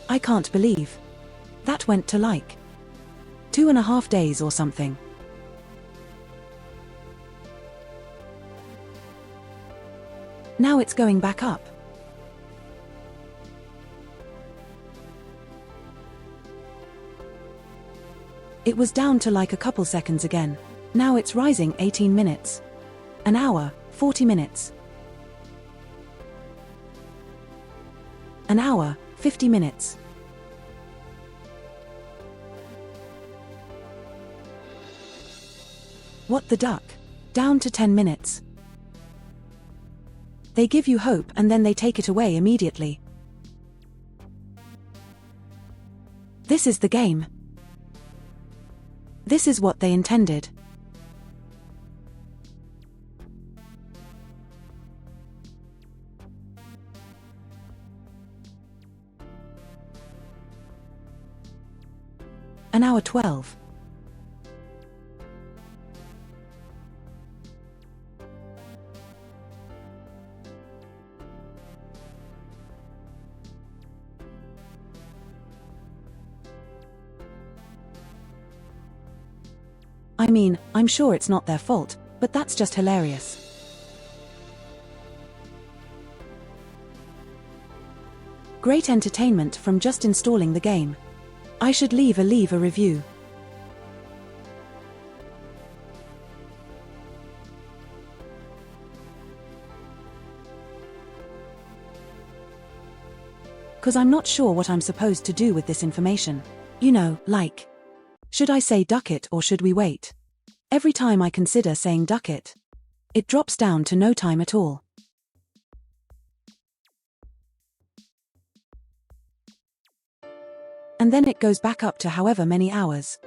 I can't believe. That went to like. 2.5 days or something. Now it's going back up. It was down to like a couple seconds again. Now it's rising 18 minutes. An hour, 40 minutes. An hour, 50 minutes. What the duck? Down to 10 minutes. They give you hope and then they take it away immediately. This is the game. This is what they intended. An hour 12. I mean, I'm sure it's not their fault, but that's just hilarious. Great entertainment from just installing the game. I should leave a review. Cause I'm not sure what I'm supposed to do with this information. You know, like, should I say duck it or should we wait? Every time I consider saying duck it, it drops down to no time at all. And then it goes back up to however many hours.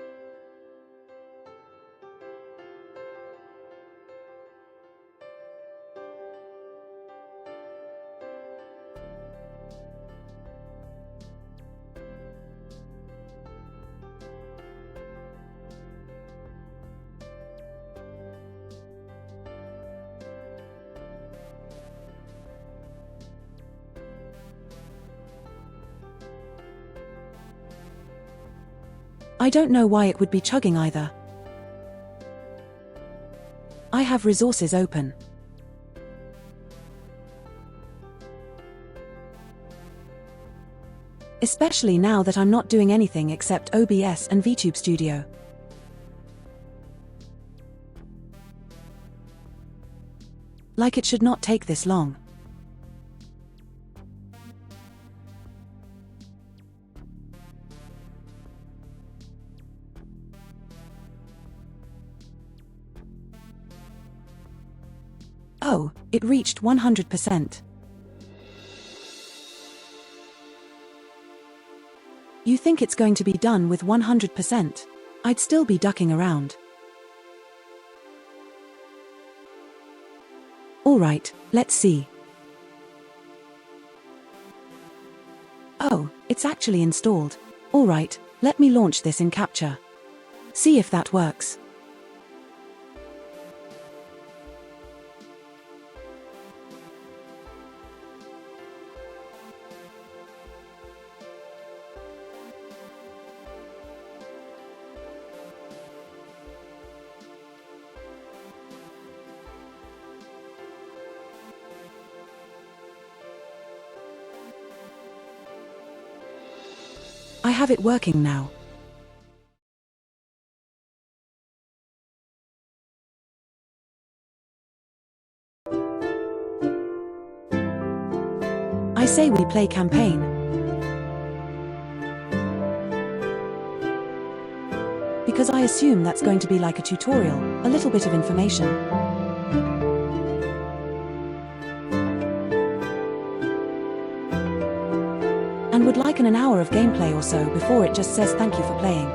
I don't know why it would be chugging either. I have resources open. Especially now that I'm not doing anything except OBS and VTube Studio. Like it should not take this long. Oh, it reached 100%. You think it's going to be done with 100%? I'd still be ducking around. Alright, let's see. Oh, it's actually installed. Alright, let me launch this in Capture. See if that works. I have it working now. I say we play campaign. Because I assume that's going to be like a tutorial, a little bit of information. And would like an hour of gameplay or so before it just says thank you for playing.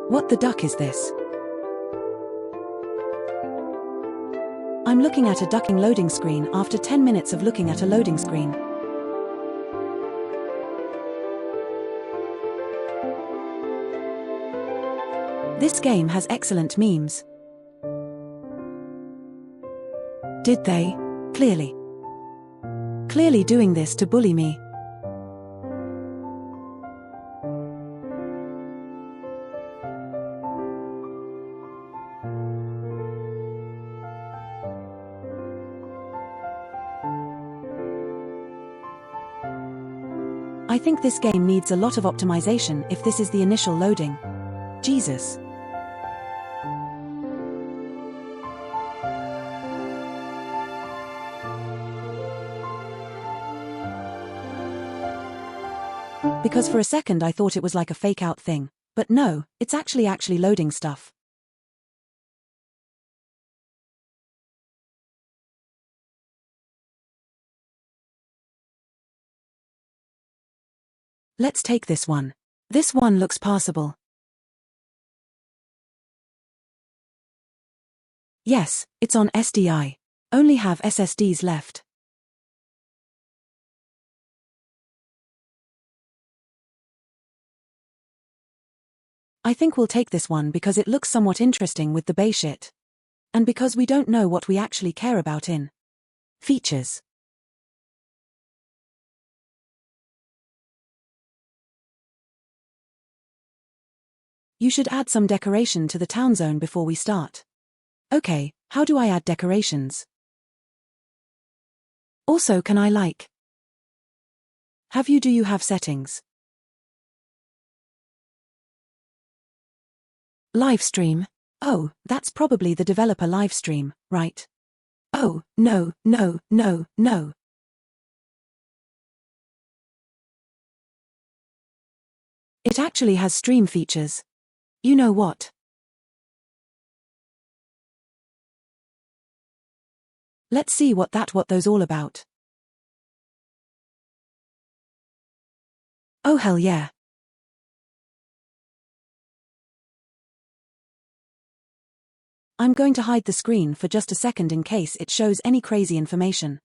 What the duck is this? I'm looking at a ducking loading screen after 10 minutes of looking at a loading screen. This game has excellent memes. Did they? Clearly doing this to bully me. I think this game needs a lot of optimization if this is the initial loading. Jesus. Because for a second I thought it was like a fake out thing. But no, it's actually loading stuff. Let's take this one. This one looks passable. Yes, it's on SDI. Only have SSDs left. I think we'll take this one because it looks somewhat interesting with the bay shit. And because we don't know what we actually care about in features. You should add some decoration to the town zone before we start. Okay, how do I add decorations? Also, can I do you have settings? Live stream? Oh, that's probably the developer live stream, right? Oh, no. It actually has stream features. You know what? Let's see what those all about. Oh hell yeah. I'm going to hide the screen for just a second in case it shows any crazy information.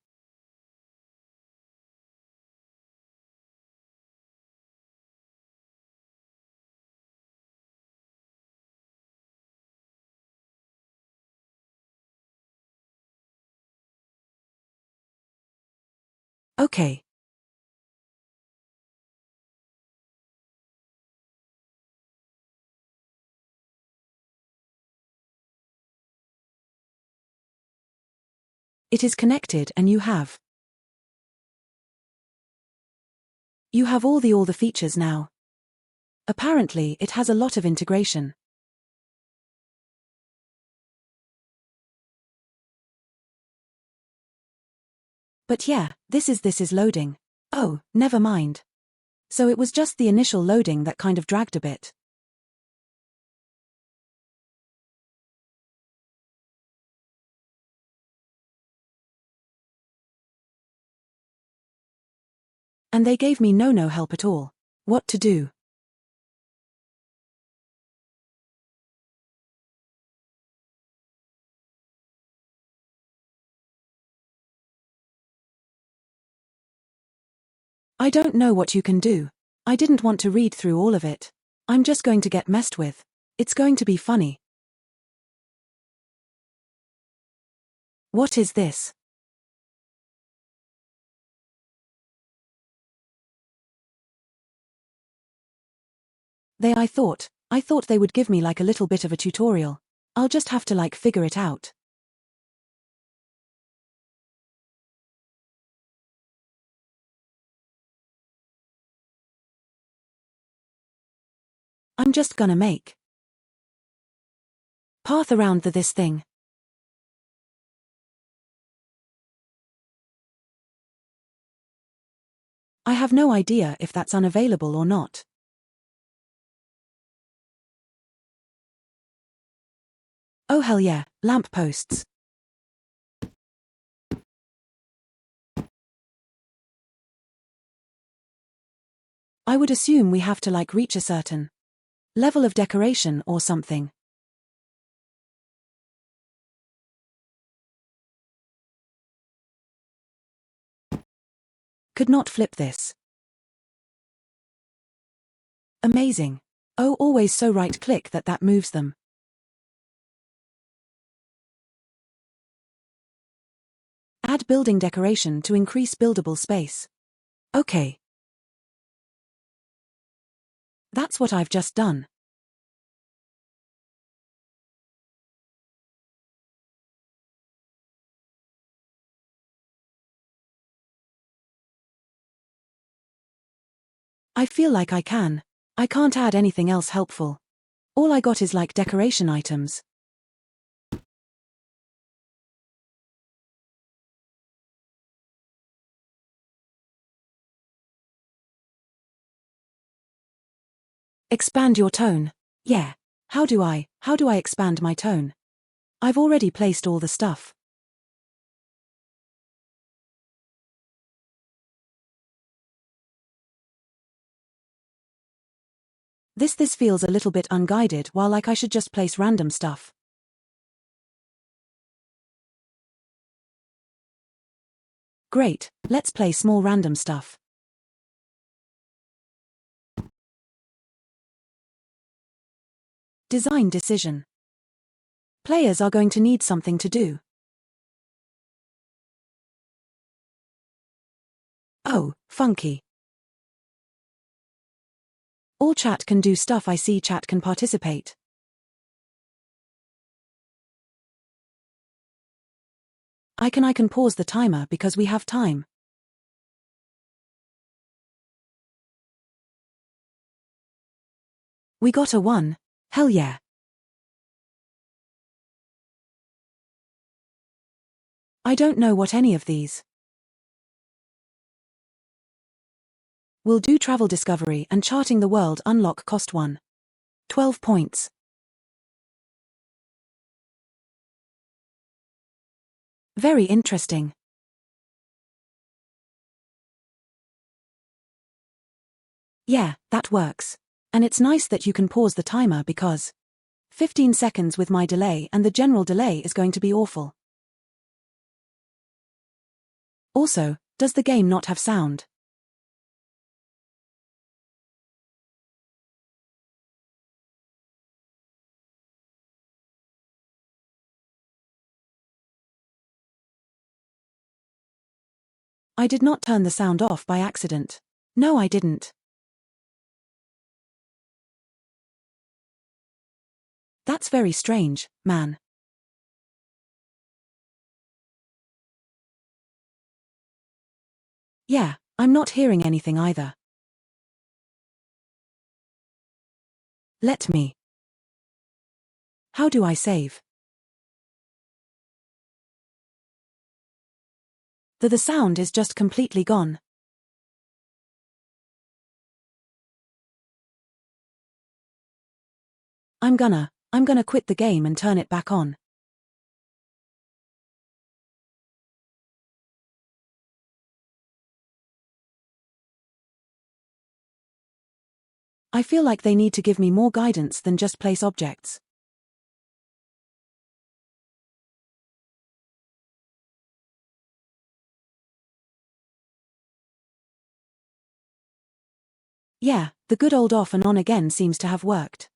Okay. It is connected and you have all the features now. Apparently, it has a lot of integration. But yeah, this is loading. Oh, never mind. So it was just the initial loading that kind of dragged a bit. And they gave me no help at all. What to do? I don't know what you can do. I didn't want to read through all of it. I'm just going to get messed with. It's going to be funny. What is this? I thought they would give me like a little bit of a tutorial. I'll just have to figure it out. I'm just gonna make path around this thing. I have no idea if that's unavailable or not. Oh hell yeah, lamp posts. I would assume we have to reach a certain level of decoration or something. Could not flip this. Amazing. Oh, always so right-click that moves them. Add building decoration to increase buildable space. Okay. That's what I've just done. I feel like I can. I can't add anything else helpful. All I got is like decoration items. Expand your tone. Yeah. How do I expand my tone? I've already placed all the stuff. This feels a little bit unguided, while like I should just place random stuff. Great, let's play small random stuff. Design decision. Players are going to need something to do. Oh, funky. All chat can do stuff. I see chat can participate. I can pause the timer because we have time. We got a 1. Hell yeah. I don't know what any of these. We'll do travel discovery and charting the world. Unlock cost 1. 12 points. Very interesting. Yeah, that works. And it's nice that you can pause the timer because 15 seconds with my delay, and the general delay is going to be awful. Also, does the game not have sound? I did not turn the sound off by accident. No, I didn't. That's very strange, man. Yeah, I'm not hearing anything either. Let me. How do I save? The sound is just completely gone. I'm gonna quit the game and turn it back on. I feel like they need to give me more guidance than just place objects. Yeah, the good old off and on again seems to have worked.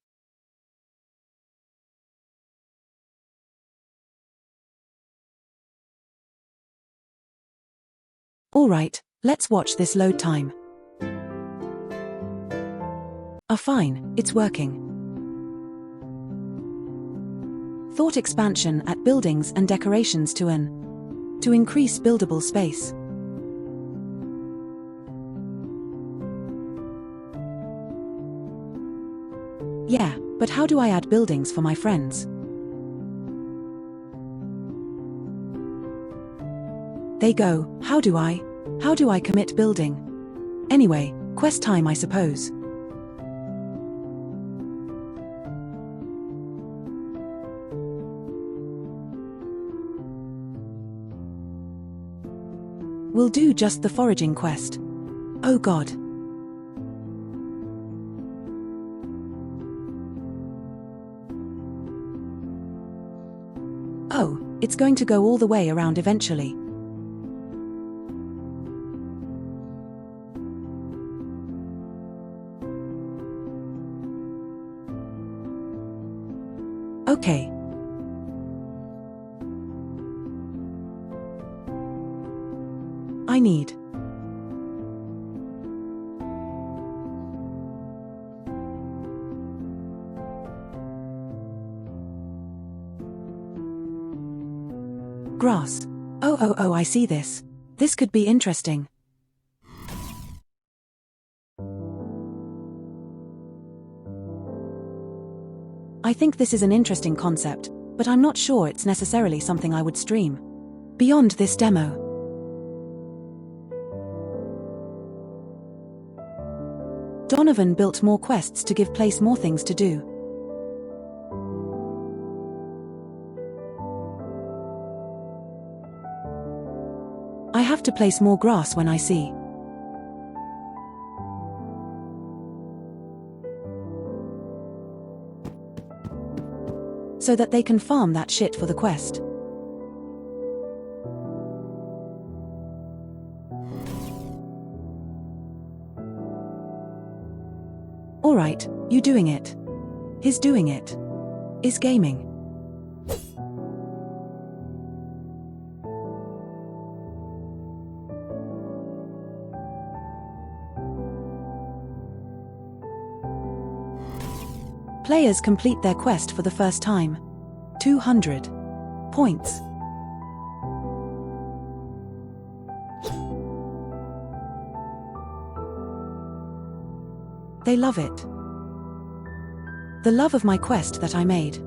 Alright, let's watch this load time. Fine, it's working. Thought expansion at buildings and decorations to increase buildable space. Yeah, but how do I add buildings for my friends? They go, how do I commit building? Anyway, quest time I suppose. We'll do just the foraging quest. Oh god. Oh, it's going to go all the way around eventually. Okay. I need. Grass. Oh, I see this. This could be interesting. I think this is an interesting concept, but I'm not sure it's necessarily something I would stream. Beyond this demo. Donovan built more quests to give place more things to do. I have to place more grass when I see. So that they can farm that shit for the quest. Alright, you doing it. His doing it. Is gaming. Players complete their quest for the first time. 200 points. They love it. The love of my quest that I made.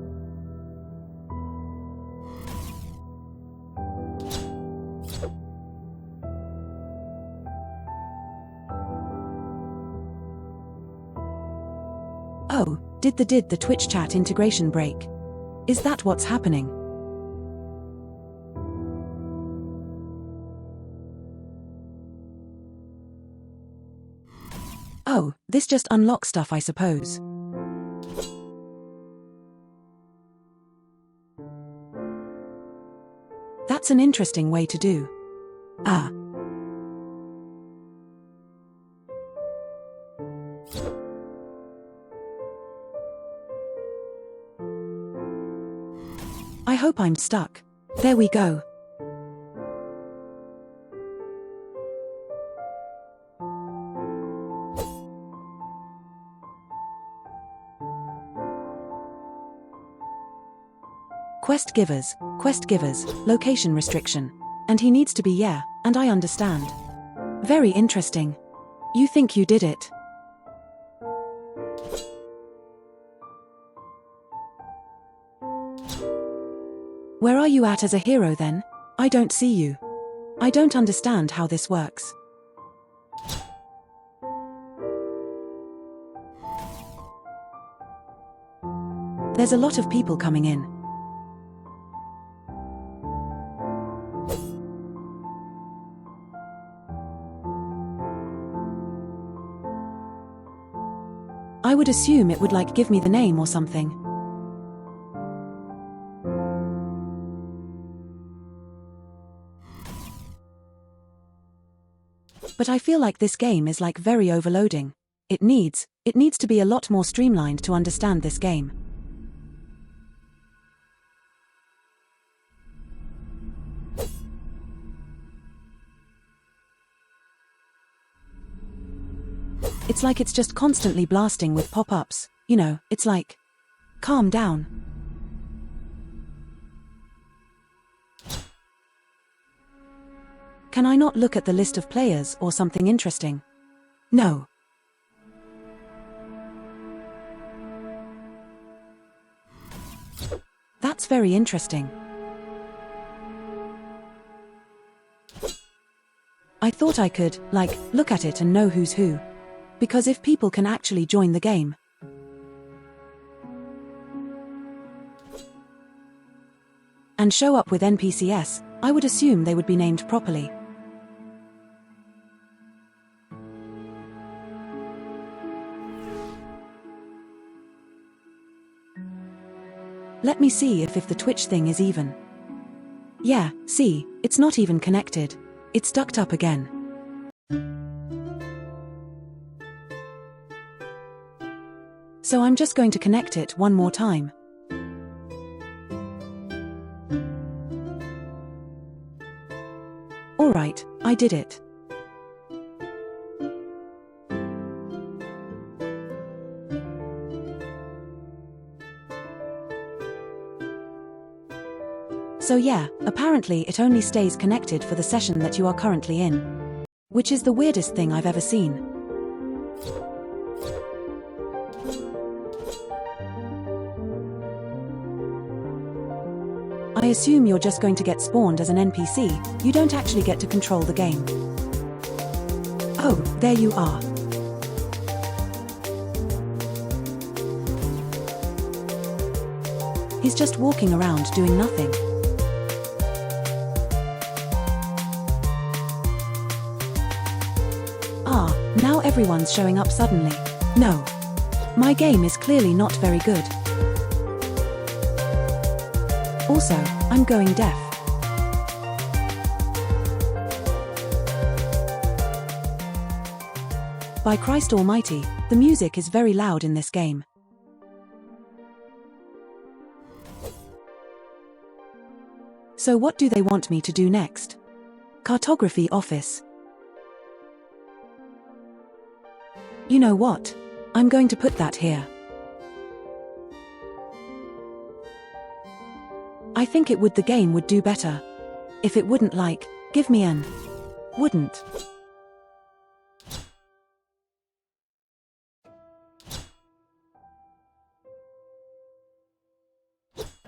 Oh, did the Twitch chat integration break? Is that what's happening? Oh, this just unlocks stuff, I suppose. That's an interesting way to do. Ah. I hope I'm stuck. There we go. Quest givers, location restriction. And he needs to be, yeah, and I understand. Very interesting. You think you did it? Where are you at as a hero then? I don't see you. I don't understand how this works. There's a lot of people coming in. I would assume it would like give me the name or something. But I feel like this game is like very overloading. It needs to be a lot more streamlined to understand this game. It's like it's just constantly blasting with pop-ups. You know, it's like, calm down. Can I not look at the list of players or something interesting? No. That's very interesting. I thought I could, like, look at it and know who's who. Because if people can actually join the game. And show up with NPCs, I would assume they would be named properly. Let me see if the Twitch thing is even. Yeah, see, it's not even connected. It's ducked up again. So I'm just going to connect it one more time. Alright, I did it. So yeah, apparently it only stays connected for the session that you are currently in. Which is the weirdest thing I've ever seen. assume you're just going to get spawned as an NPC, you don't actually get to control the game. Oh, there you are. He's just walking around doing nothing. Ah, now everyone's showing up suddenly. No. My game is clearly not very good. Also, I'm going deaf. By Christ Almighty, the music is very loud in this game. So what do they want me to do next? Cartography office. You know what? I'm going to put that here. I think the game would do better if it wouldn't give me an wouldn't.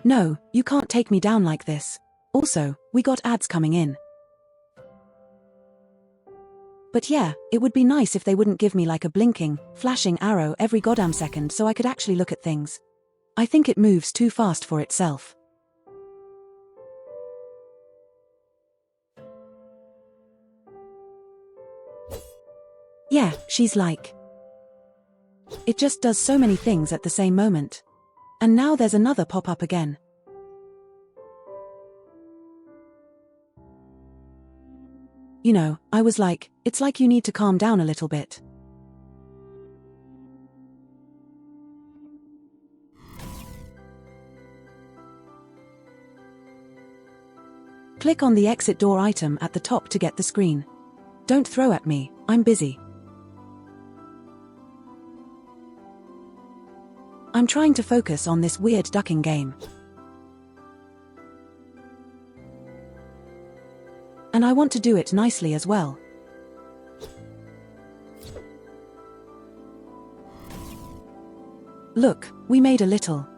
No, you can't take me down like this. Also, we got ads coming in. But yeah, it would be nice if they wouldn't give me a blinking, flashing arrow every goddamn second so I could actually look at things. I think it moves too fast for itself. Yeah, she's it just does so many things at the same moment. And now there's another pop-up again. You know, I was it's like you need to calm down a little bit. Click on the exit door item at the top to get the screen. Don't throw at me, I'm busy. I'm trying to focus on this weird ducking game. And I want to do it nicely as well. Look, we made a little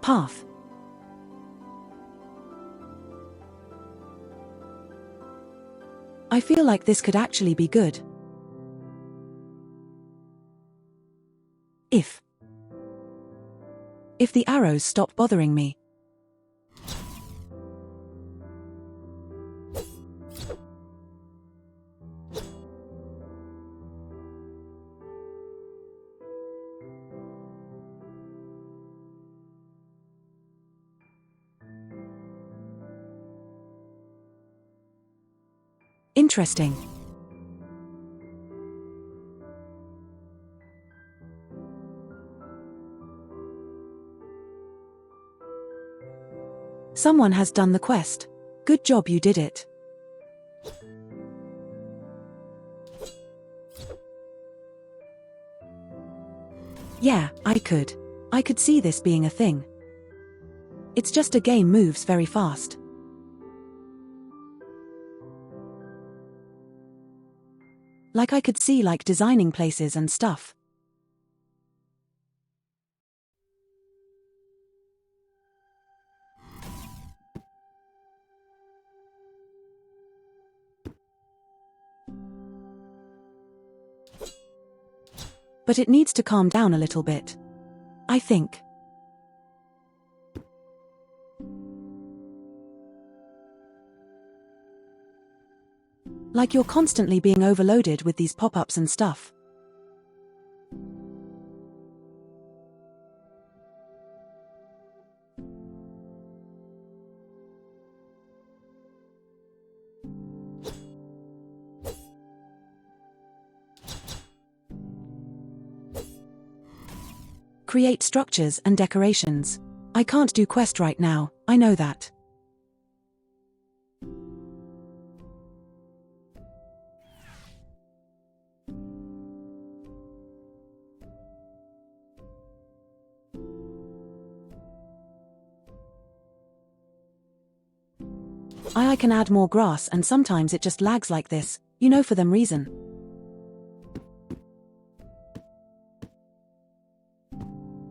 path. I feel like this could actually be good. If the arrows stop bothering me. Interesting. Someone has done the quest. Good job you did it. Yeah, I could see this being a thing. It's just a game moves very fast. I could see designing places and stuff. But it needs to calm down a little bit. I think. You're constantly being overloaded with these pop-ups and stuff. Create structures and decorations. I can't do quest right now, I know that. I can add more grass and sometimes it just lags like this, for them reason.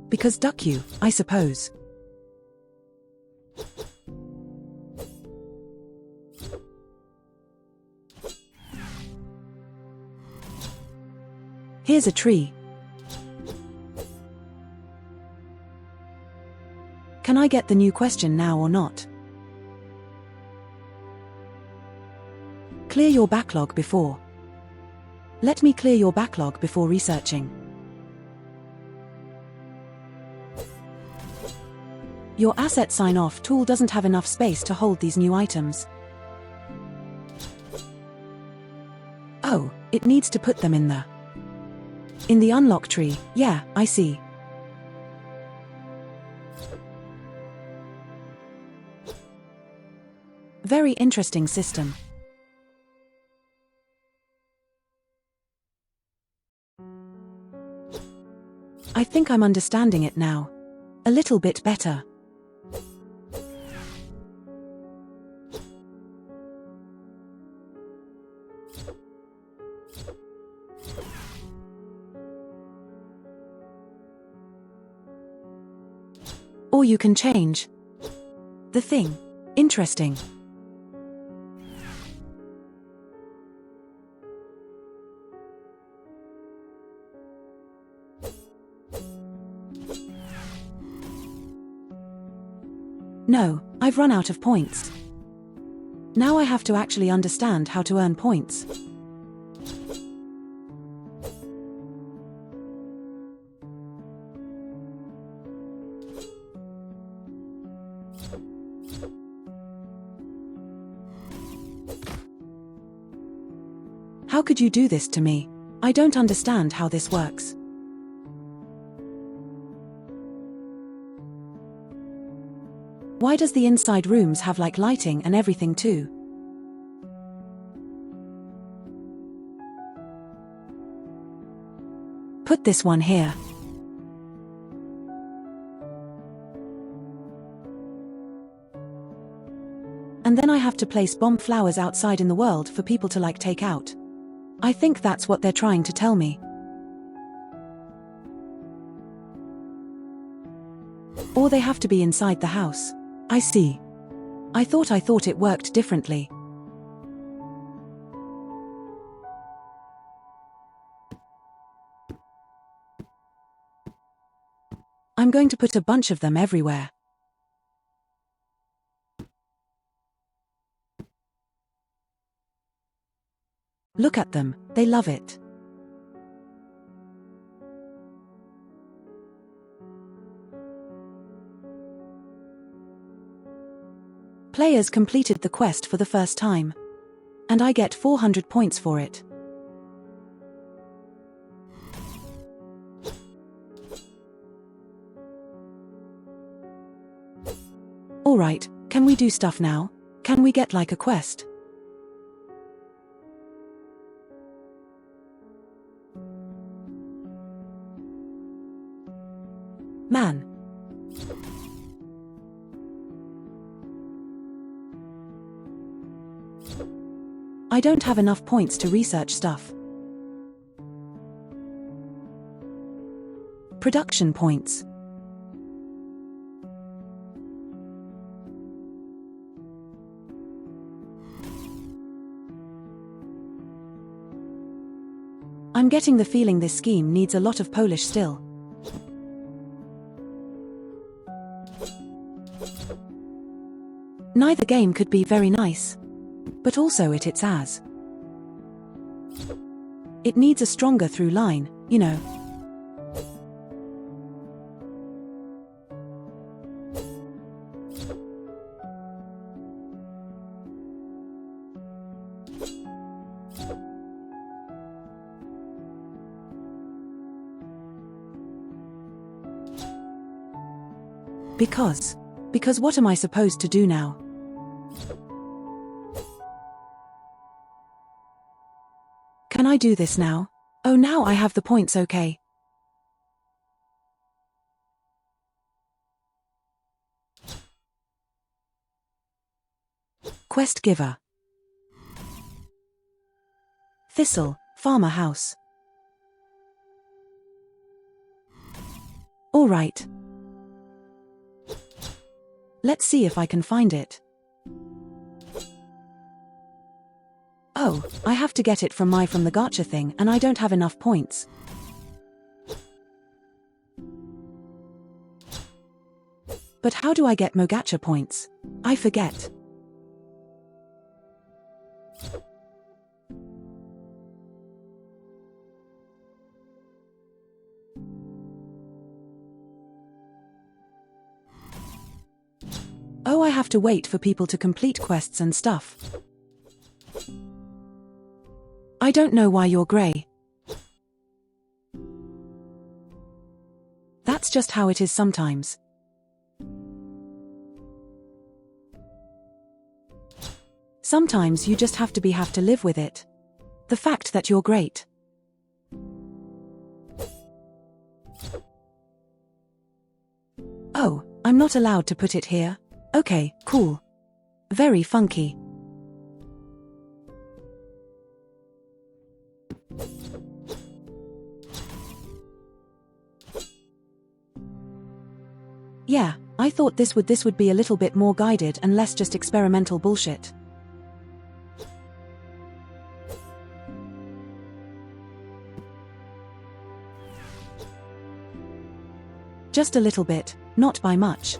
Because duck you, I suppose. Here's a tree. Can I get the new question now or not? Clear your backlog before. Let me clear your backlog before researching. Your asset sign-off tool doesn't have enough space to hold these new items. Oh, it needs to put them in the unlock tree. Yeah, I see. Very interesting system. I think I'm understanding it now. A little bit better. Or you can change the thing. Interesting. No, I've run out of points. Now I have to actually understand how to earn points. How could you do this to me? I don't understand how this works. Why does the inside rooms have like lighting and everything too? Put this one here. And then I have to place bomb flowers outside in the world for people to like take out. I think that's what they're trying to tell me. Or they have to be inside the house. I see. I thought it worked differently. I'm going to put a bunch of them everywhere. Look at them, they love it. Players completed the quest for the first time. And I get 400 points for it. Alright, can we do stuff now? Can we get like a quest? Man. I don't have enough points to research stuff. Production points. I'm getting the feeling this scheme needs a lot of polish still. Neither game could be very nice. But also it's as. It needs a stronger through line, you know. Because what am I supposed to do now? Can I do this now? Oh, now I have the points, okay. Quest giver. Thistle, farmer house. All right. Let's see if I can find it. Oh, I have to get it from the gacha thing and I don't have enough points. But how do I get Mogacha points? I forget. Oh, I have to wait for people to complete quests and stuff. I don't know why you're grey. That's just how it is sometimes. Sometimes you just have to live with it. The fact that you're great. Oh, I'm not allowed to put it here? Okay, cool. Very funky. Yeah, I thought this would be a little bit more guided and less just experimental bullshit. Just a little bit, not by much.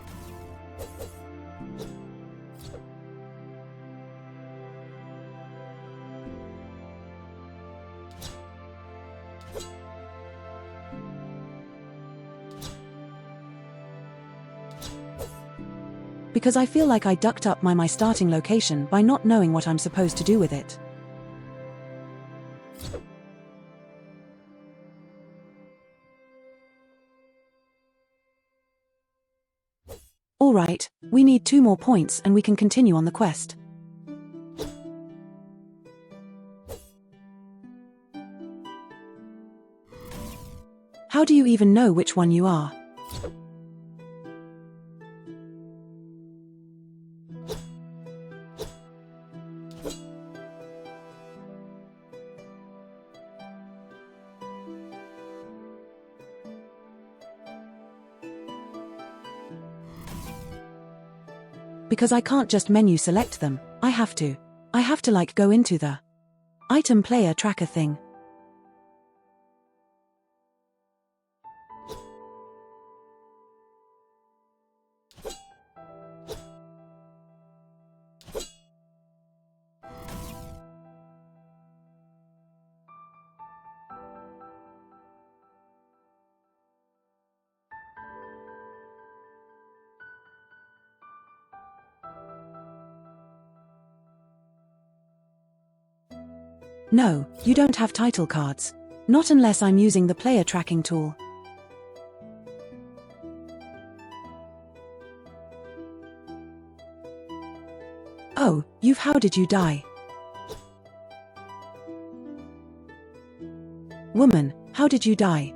Because I feel like I ducked up my starting location by not knowing what I'm supposed to do with it. Alright, we need 2 more points and we can continue on the quest. How do you even know which one you are? Because I can't just menu select them, I have to like go into the item player tracker thing. No, you don't have title cards. Not unless I'm using the player tracking tool. Oh, how did you die? Woman, how did you die?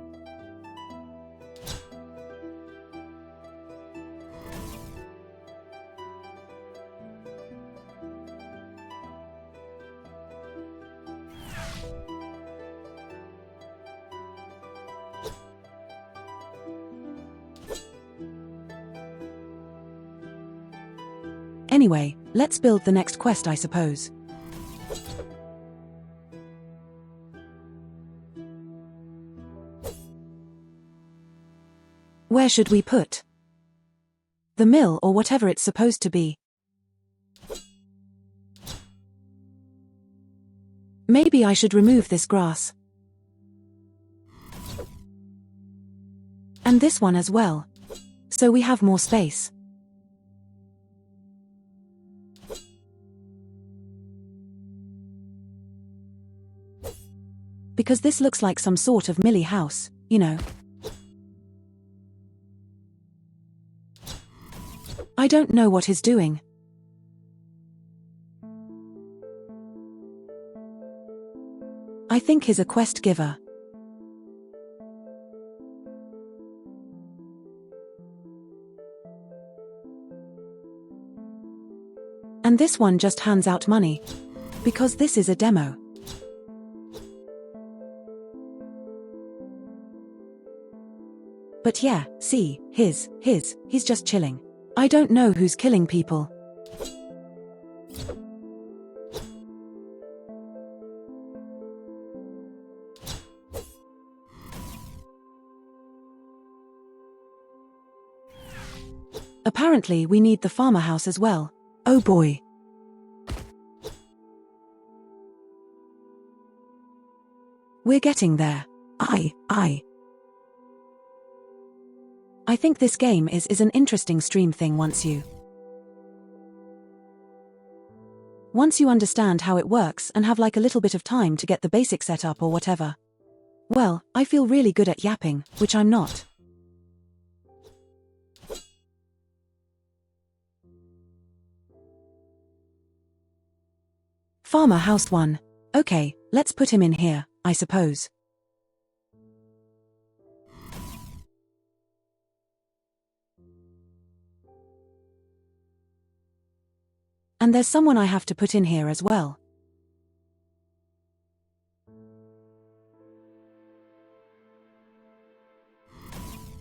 Anyway, let's build the next quest, I suppose. Where should we put the mill or whatever it's supposed to be? Maybe I should remove this grass. And this one as well. So we have more space. Because this looks like some sort of Millie house, you know. I don't know what he's doing. I think he's a quest giver. And this one just hands out money. Because this is a demo. But yeah, see, he's just chilling. I don't know who's killing people. Apparently we need the farmer house as well. Oh boy. We're getting there. I think this game is an interesting stream thing once you understand how it works and have like a little bit of time to get the basic setup or whatever. Well, I feel really good at yapping, which I'm not. Farmer house 1. Okay, let's put him in here, I suppose. And there's someone I have to put in here as well.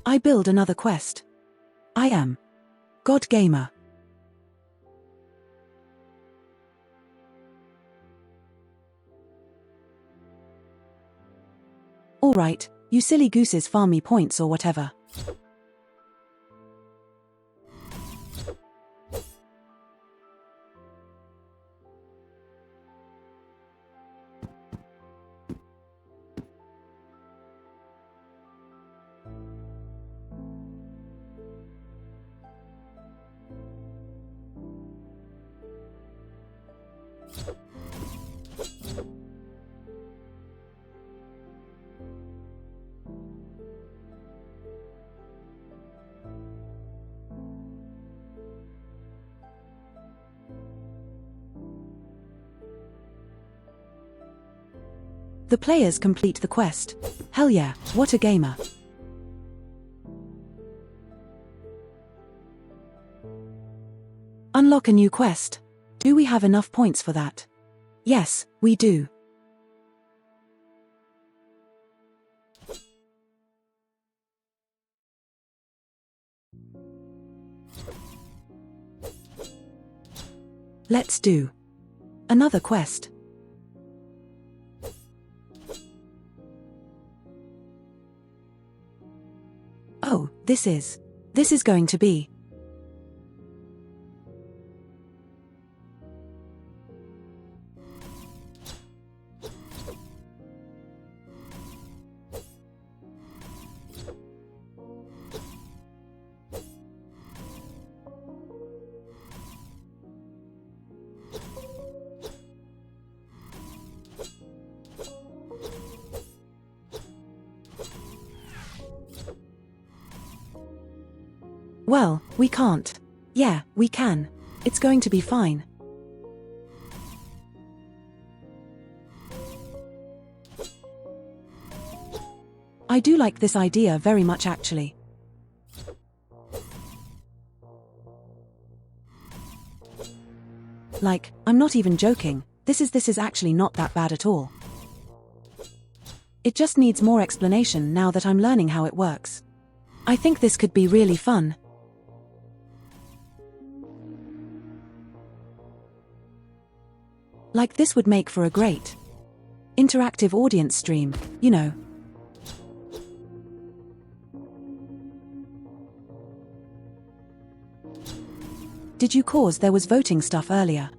I build another quest. I am God Gamer. Alright, you silly gooses farm me points or whatever. The players complete the quest. Hell yeah, what a gamer. Unlock a new quest. Do we have enough points for that? Yes, we do. Let's do another quest. Oh, this is going to be. Well, we can't. Yeah, we can. It's going to be fine. I do like this idea very much actually. Like, I'm not even joking, this is actually not that bad at all. It just needs more explanation now that I'm learning how it works. I think this could be really fun. Like this would make for a great interactive audience stream, you know. Did you cause there was voting stuff earlier?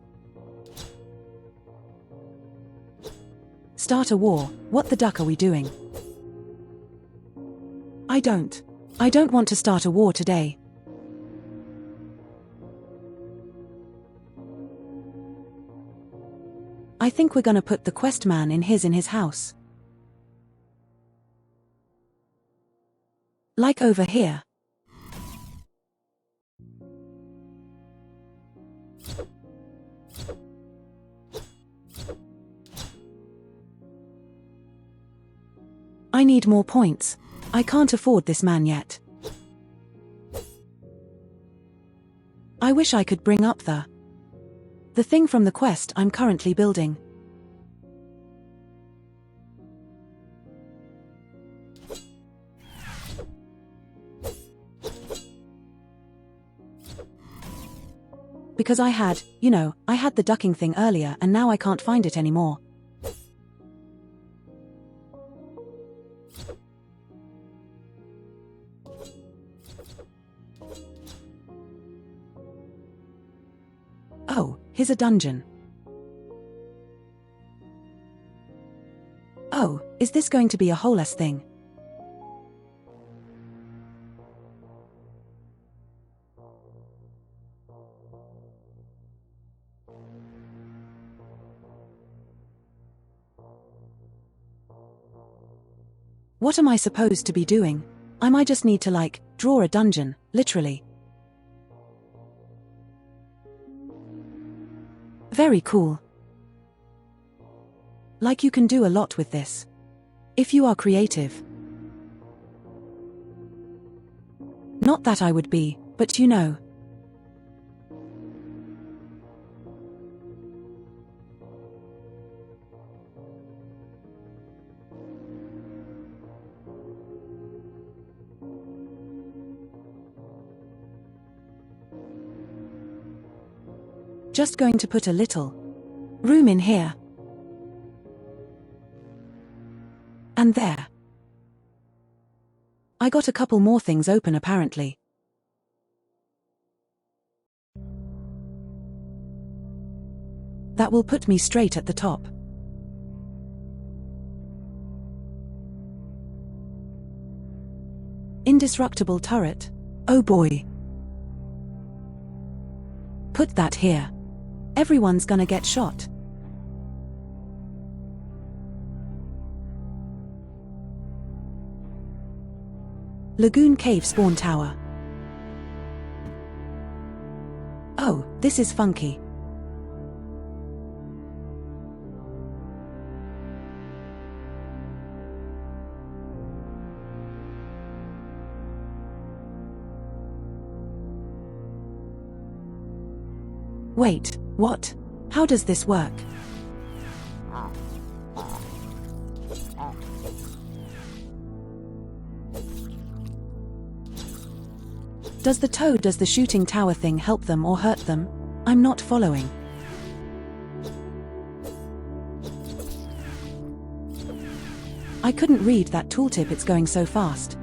Start a war, what the duck are we doing? I don't want to start a war today. I think we're gonna put the quest man in his house. Like over here. I need more points. I can't afford this man yet. I wish I could bring up the thing from the quest I'm currently building. Because I had the ducking thing earlier and now I can't find it anymore. Here's a dungeon. Oh, is this going to be a whole-ass thing? What am I supposed to be doing? I might just need to draw a dungeon, literally. Very cool. You can do a lot with this. If you are creative. Not that I would be, but you know. Just going to put a little room in here. And there. I got a couple more things open apparently. That will put me straight at the top. Indestructible turret. Oh boy. Put that here. Everyone's gonna get shot. Lagoon Cave Spawn Tower. Oh, this is funky. Wait, what? How does this work? Does the shooting tower thing help them or hurt them? I'm not following. I couldn't read that tooltip, it's going so fast.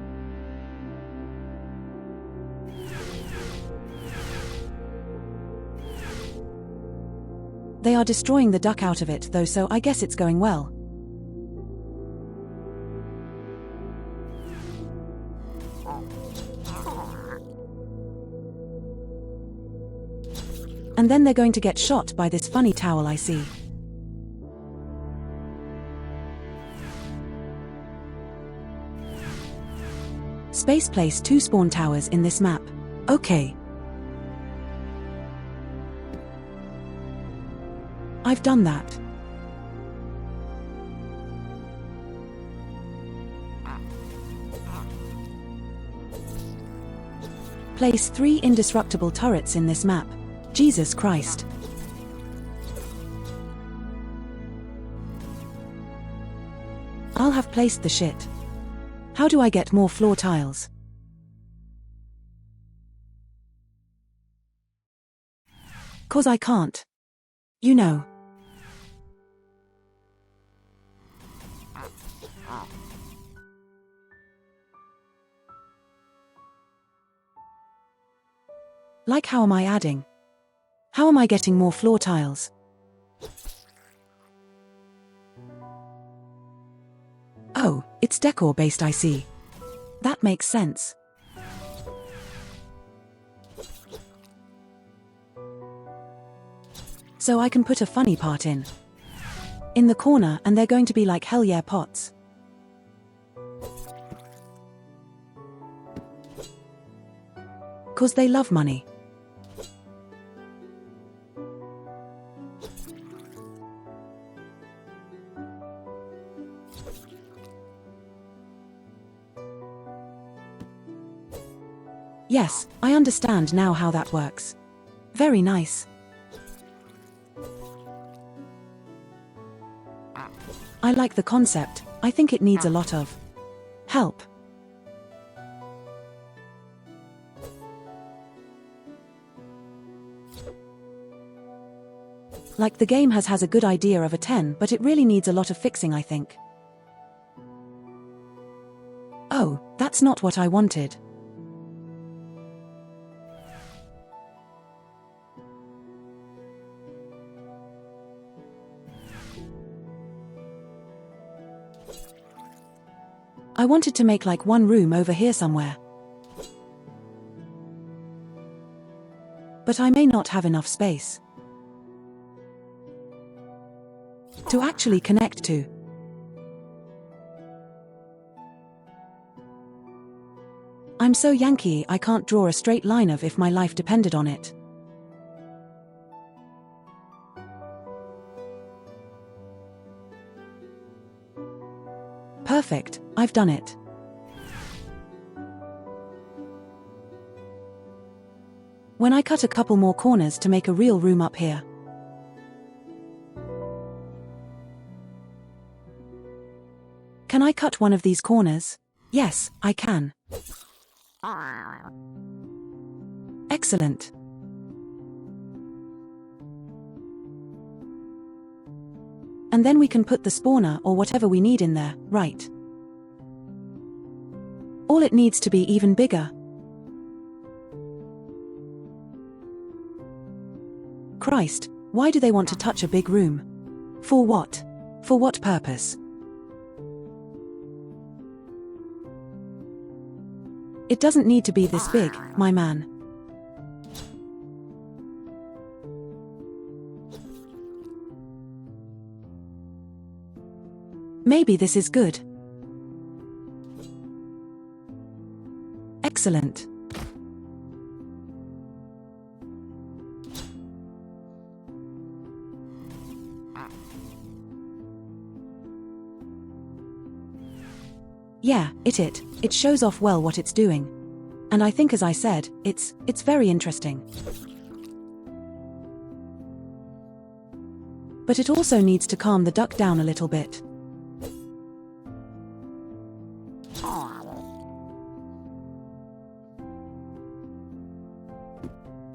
They are destroying the duck out of it though, so I guess it's going well. And then they're going to get shot by this funny towel I see. Space place 2 spawn towers in this map. Okay. I've done that. Place 3 indestructible turrets in this map. Jesus Christ. I'll have placed the shit. How do I get more floor tiles? Cause I can't. You know. How am I adding? How am I getting more floor tiles? Oh, it's decor based, I see. That makes sense. So I can put a funny part in the corner, and they're going to be like hell yeah pots. Cause they love money. Yes, I understand now how that works. Very nice. I like the concept. I think it needs a lot of help. The game has a good idea of a 10, but it really needs a lot of fixing, I think. Oh, that's not what I wanted. I wanted to make like one room over here somewhere. But I may not have enough space to actually connect to. I'm so Yankee I can't draw a straight line of if my life depended on it. Perfect, I've done it. When I cut a couple more corners to make a real room up here. Can I cut one of these corners? Yes, I can. Excellent. And then we can put the spawner or whatever we need in there, right? All it needs to be even bigger. Christ, why do they want to touch a big room? For what? For what purpose? It doesn't need to be this big, my man. Maybe this is good. Excellent. Yeah, it shows off well what it's doing. And I think, as I said, it's very interesting. But it also needs to calm the duck down a little bit.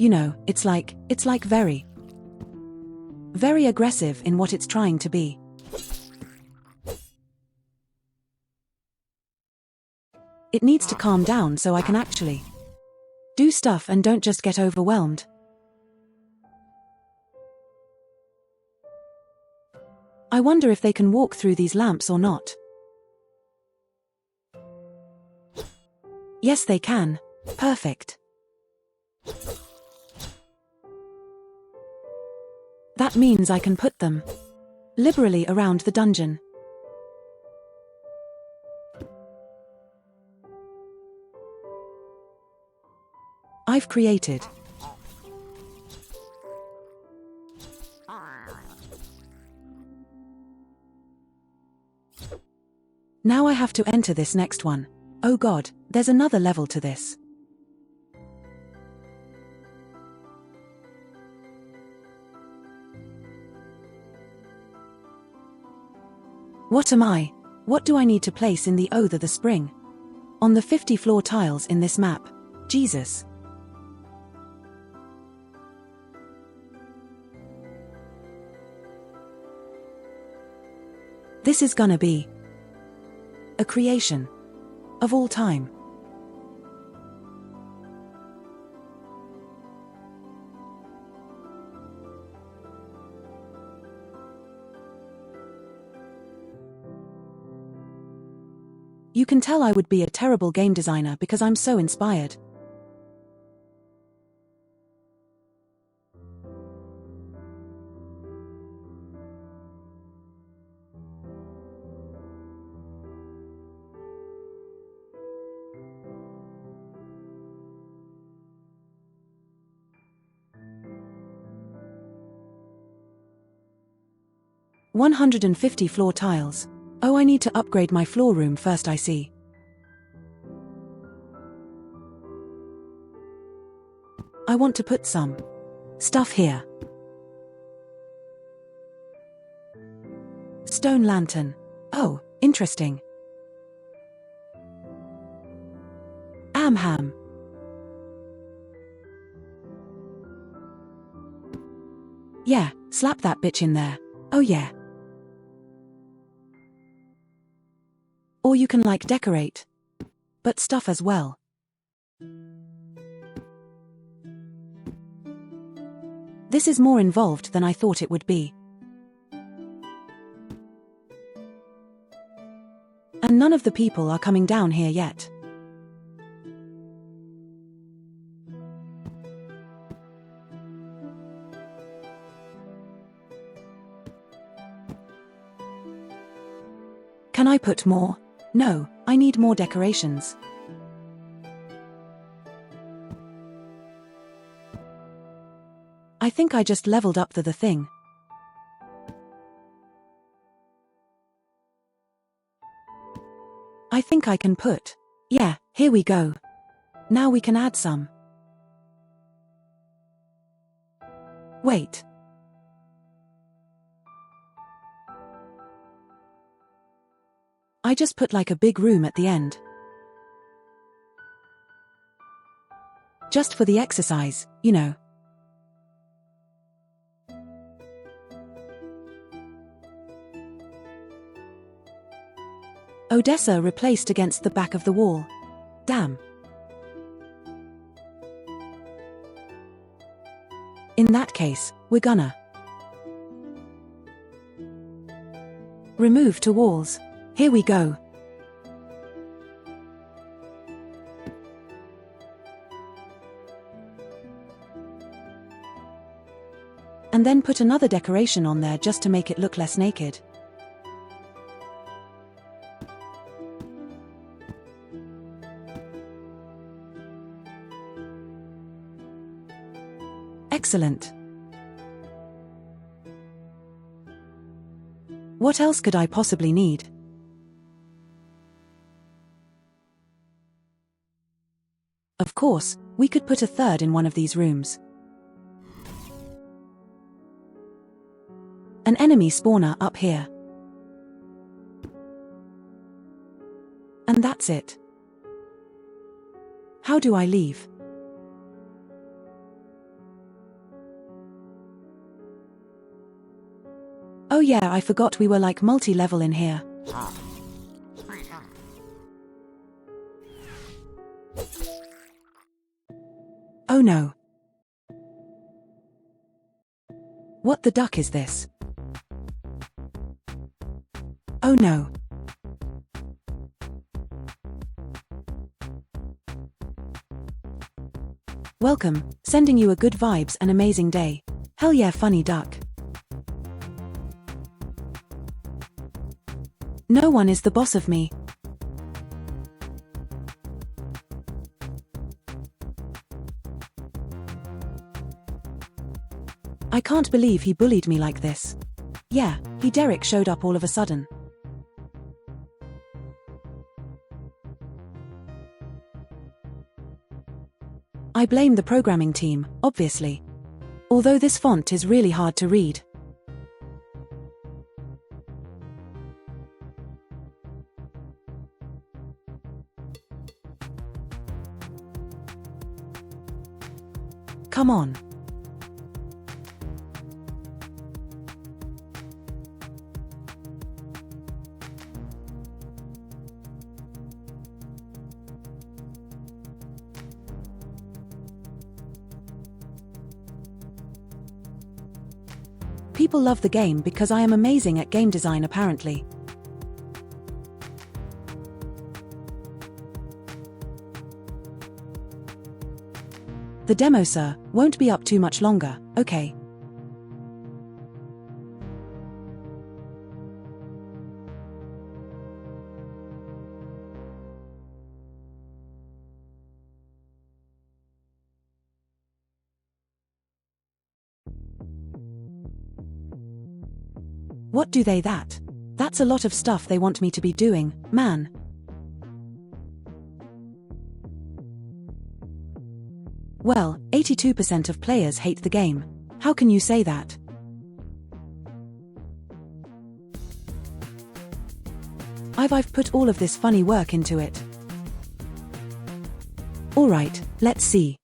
You know, it's like very, very aggressive in what it's trying to be. It needs to calm down so I can actually do stuff and don't just get overwhelmed. I wonder if they can walk through these lamps or not. Yes, they can. Perfect. That means I can put them liberally around the dungeon. I've created Now I have to enter this next one. Oh God, there's another level to this. What am I? What do I need to place in the the spring? On the 50 floor tiles in this map. Jesus. This is gonna be a creation of all time. You can tell I would be a terrible game designer because I'm so inspired. $150 floor tiles. Oh, I need to upgrade my floor room first, I see. I want to put some stuff here. Stone lantern. Oh, interesting. Ham. Yeah, slap that bitch in there. Oh yeah. Or you can like decorate, but stuff as well. This is more involved than I thought it would be. And And none of the people are coming down here yet. Can I put more? No, I need more decorations. I think I just leveled up the thing. I think I can put. Yeah, here we go. Now we can add some. Wait. I just put like a big room at the end. Just for the exercise, you know. Odessa replaced against the back of the wall. Damn. In that case, we're gonna remove to walls. Here we go. And then put another decoration on there just to make it look less naked. Excellent. What else could I possibly need? Of course, we could put a third in one of these rooms. An enemy spawner up here. And that's it. How do I leave? Oh yeah, I forgot we were like multi-level in here. Oh no. What the duck is this? Oh no. Welcome, sending you a good vibes and amazing day. Hell yeah, funny duck. No one is the boss of me. I can't believe he bullied me like this. Yeah, Derek showed up all of a sudden. I blame the programming team, obviously. Although this font is really hard to read. Come on. People love the game because I am amazing at game design apparently. The demo, sir, won't be up too much longer, okay? What do they that? That's a lot of stuff they want me to be doing, man. Well, 82% of players hate the game. How can you say that? I've put all of this funny work into it. Alright, let's see.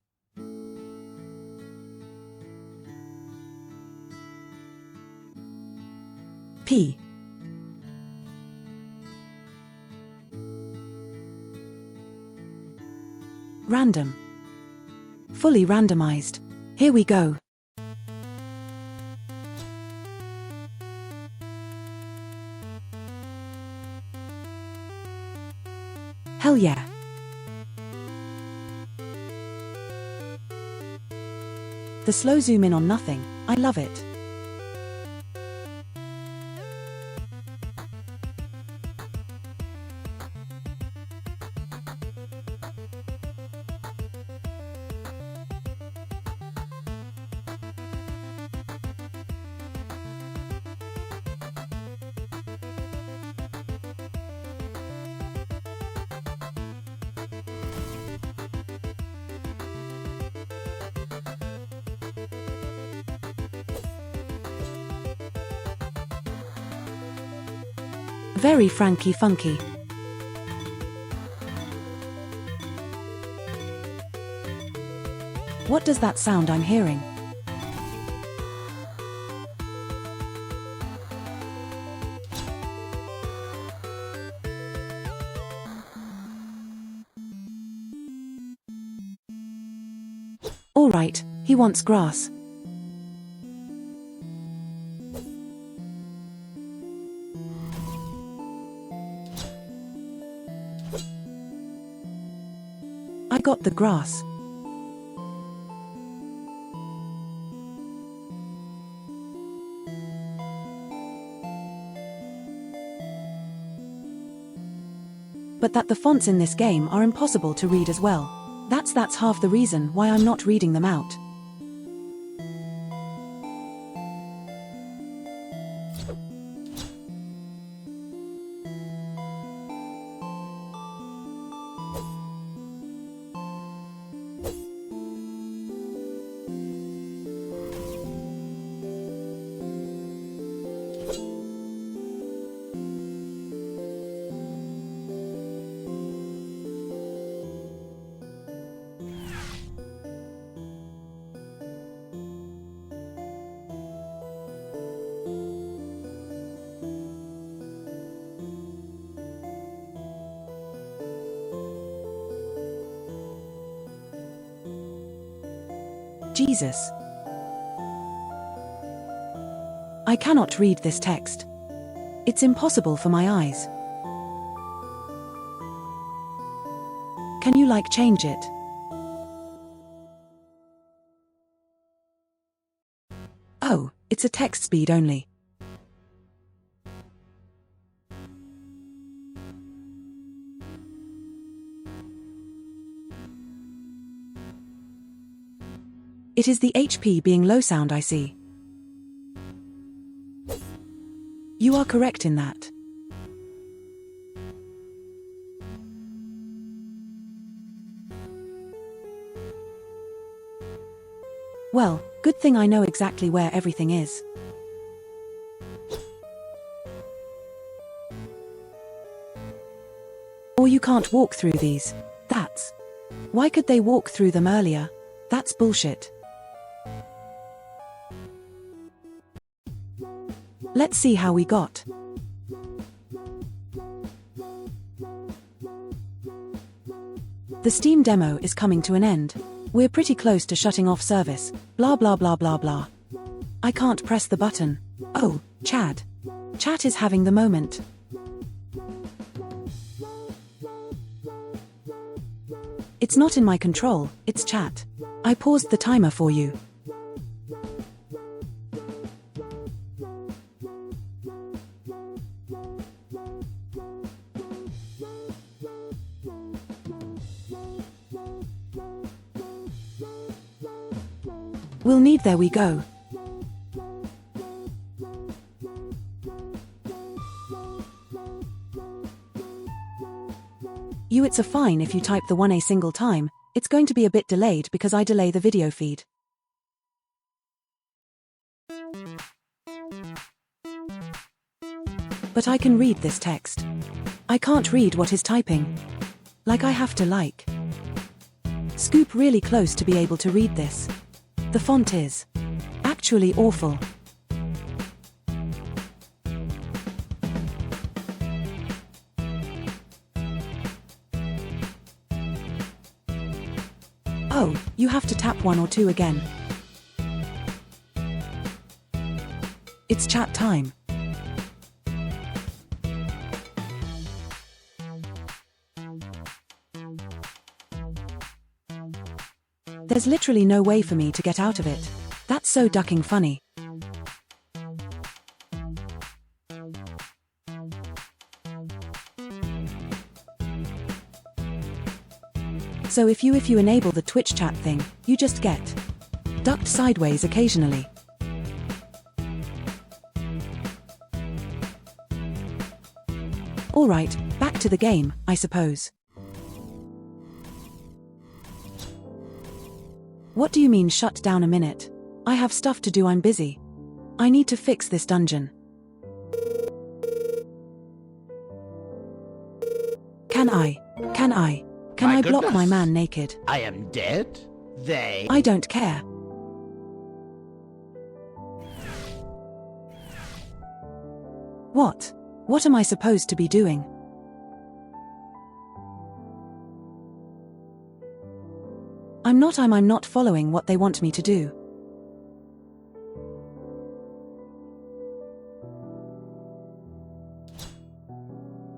P. Random. Fully randomized. Here we go. yeah. The slow zoom in on nothing, I love it. Very Frankie funky. What does that sound I'm hearing? All right, he wants grass. I got the grass. But that the fonts in this game are impossible to read as well. That's half the reason why I'm not reading them out. Jesus. I cannot read this text. It's impossible for my eyes. Can you change it? Oh, it's a text speed only. It is the HP being low sound I see. You are correct in that. Well, good thing I know exactly where everything is. Or you can't walk through these. That's... Why could they walk through them earlier? That's bullshit. Let's see how we got. The Steam demo is coming to an end. We're pretty close to shutting off service. Blah blah blah blah blah. I can't press the button. Oh, Chad. Chat is having the moment. It's not in my control, it's chat. I paused the timer for you. We'll need there we go. It's a fine if you type the 1A single time. It's going to be a bit delayed because I delay the video feed. But I can read this text. I can't read what he's typing. I have to scoop really close to be able to read this. The font is actually awful. Oh, you have to tap 1 or 2 again. It's chat time. There's literally no way for me to get out of it. That's so ducking funny. So if you enable the Twitch chat thing, you just get ducked sideways occasionally. Alright, back to the game, I suppose. What do you mean shut down a minute? I have stuff to do, I'm busy. I need to fix this dungeon. Can I block my man naked? I am dead? I don't care. What? What am I supposed to be doing? I'm not following what they want me to do.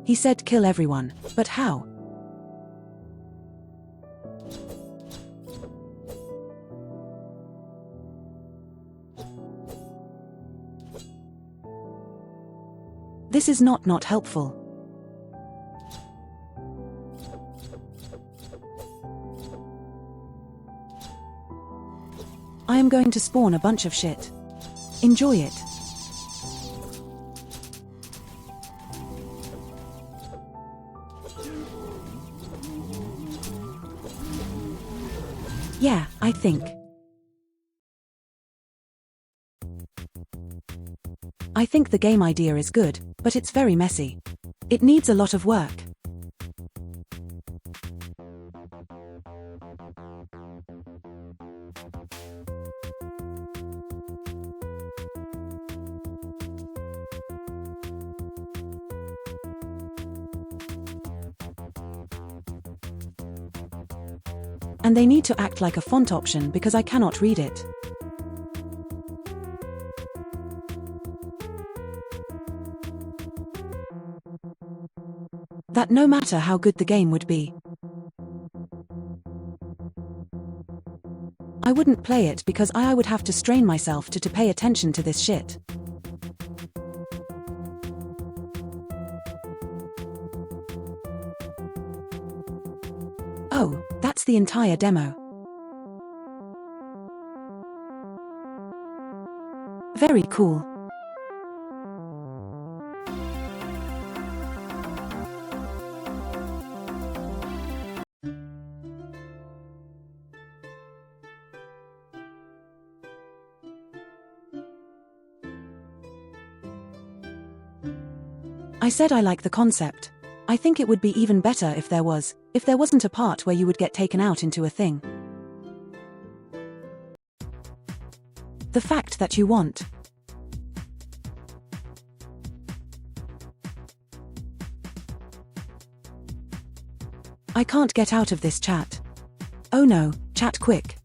He said kill everyone, but how? This is not helpful. I am going to spawn a bunch of shit. Enjoy it. Yeah, I think. I think the game idea is good, but it's very messy. It needs a lot of work. And they need to act like a font option because I cannot read it. That no matter how good the game would be, I wouldn't play it because I would have to strain myself to pay attention to this shit. Oh, that's the entire demo. Very cool. I said I like the concept. I think it would be even better if there wasn't a part where you would get taken out into a thing. The fact that you want. I can't get out of this chat. Oh no, chat quick.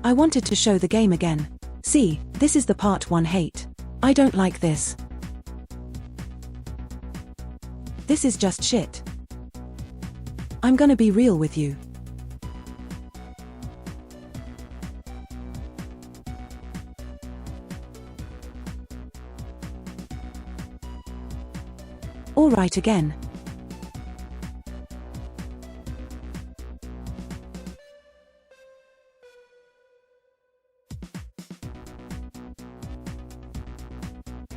I wanted to show the game again. See, this is the part one hate. I don't like this. This is just shit. I'm gonna be real with you. All right again.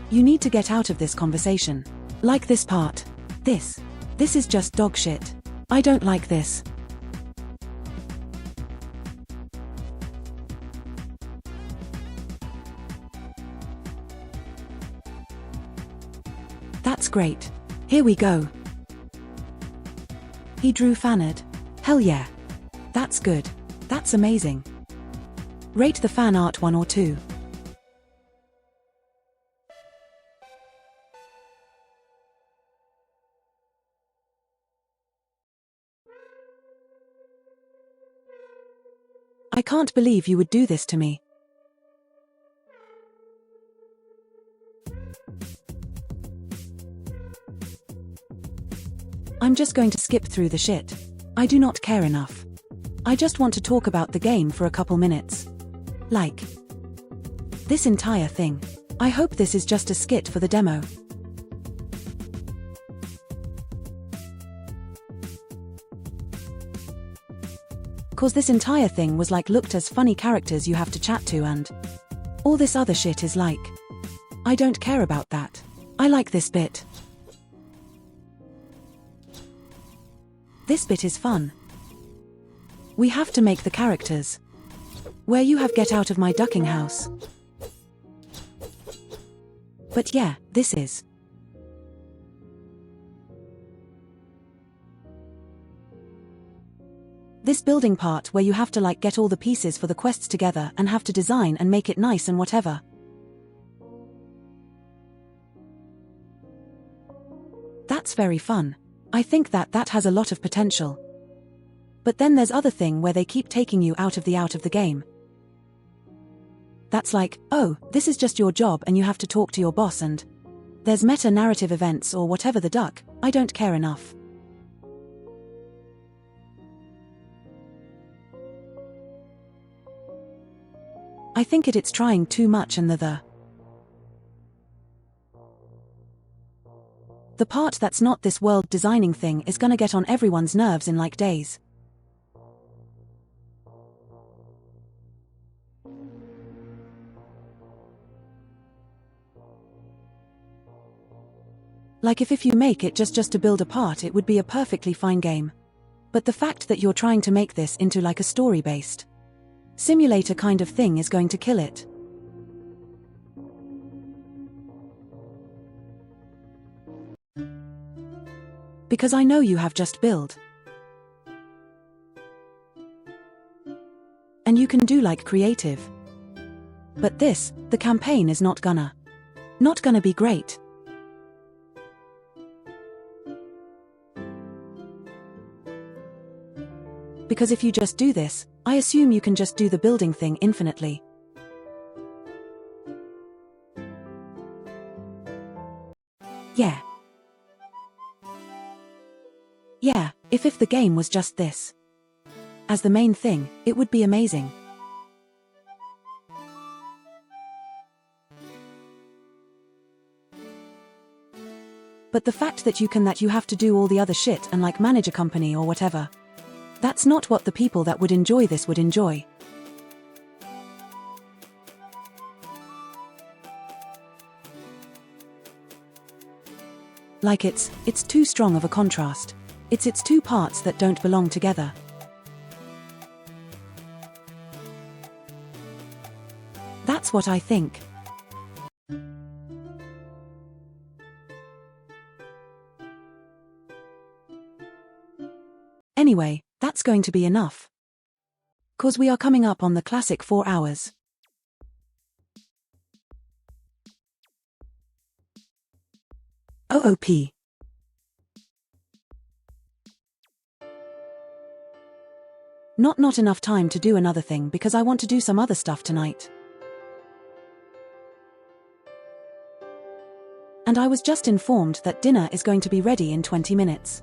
You need to get out of this conversation. Like this part. This is just dog shit. I don't like this. That's great. Here we go. He drew fan-art. Hell yeah. That's good. That's amazing. Rate the fan art 1 or 2. I can't believe you would do this to me. I'm just going to skip through the shit. I do not care enough. I just want to talk about the game for a couple minutes. Like this entire thing. I hope this is just a skit for the demo. Cause this entire thing was like looked as funny characters you have to chat to and all this other shit is like, I don't care about that. I like this bit. This bit is fun. We have to make the characters. Where you have get out of my ducking house. But yeah, this is. This building part where you have to like get all the pieces for the quests together and have to design and make it nice and whatever. That's very fun. I think that has a lot of potential. But then there's other thing where they keep taking you out of the game. That's like, oh, this is just your job and you have to talk to your boss and there's meta-narrative events or whatever the duck, I don't care enough. I think it's trying too much and the part that's not this world designing thing is gonna get on everyone's nerves in like days. Like if you make it just to build a part, it would be a perfectly fine game. But the fact that you're trying to make this into like a story-based simulator kind of thing is going to kill it. Because I know you have just build. And you can do like creative. But this, the campaign is not gonna be great. Because if you just do this, I assume you can just do the building thing infinitely. Yeah. Yeah, if the game was just this as the main thing, it would be amazing. But the fact that you have to do all the other shit and like manage a company or whatever, that's not what the people that would enjoy this would enjoy. Like it's too strong of a contrast. It's two parts that don't belong together. That's what I think. Anyway, that's going to be enough. 'Cause we are coming up on the classic 4 hours. OOP. Not enough time to do another thing because I want to do some other stuff tonight. And I was just informed that dinner is going to be ready in 20 minutes.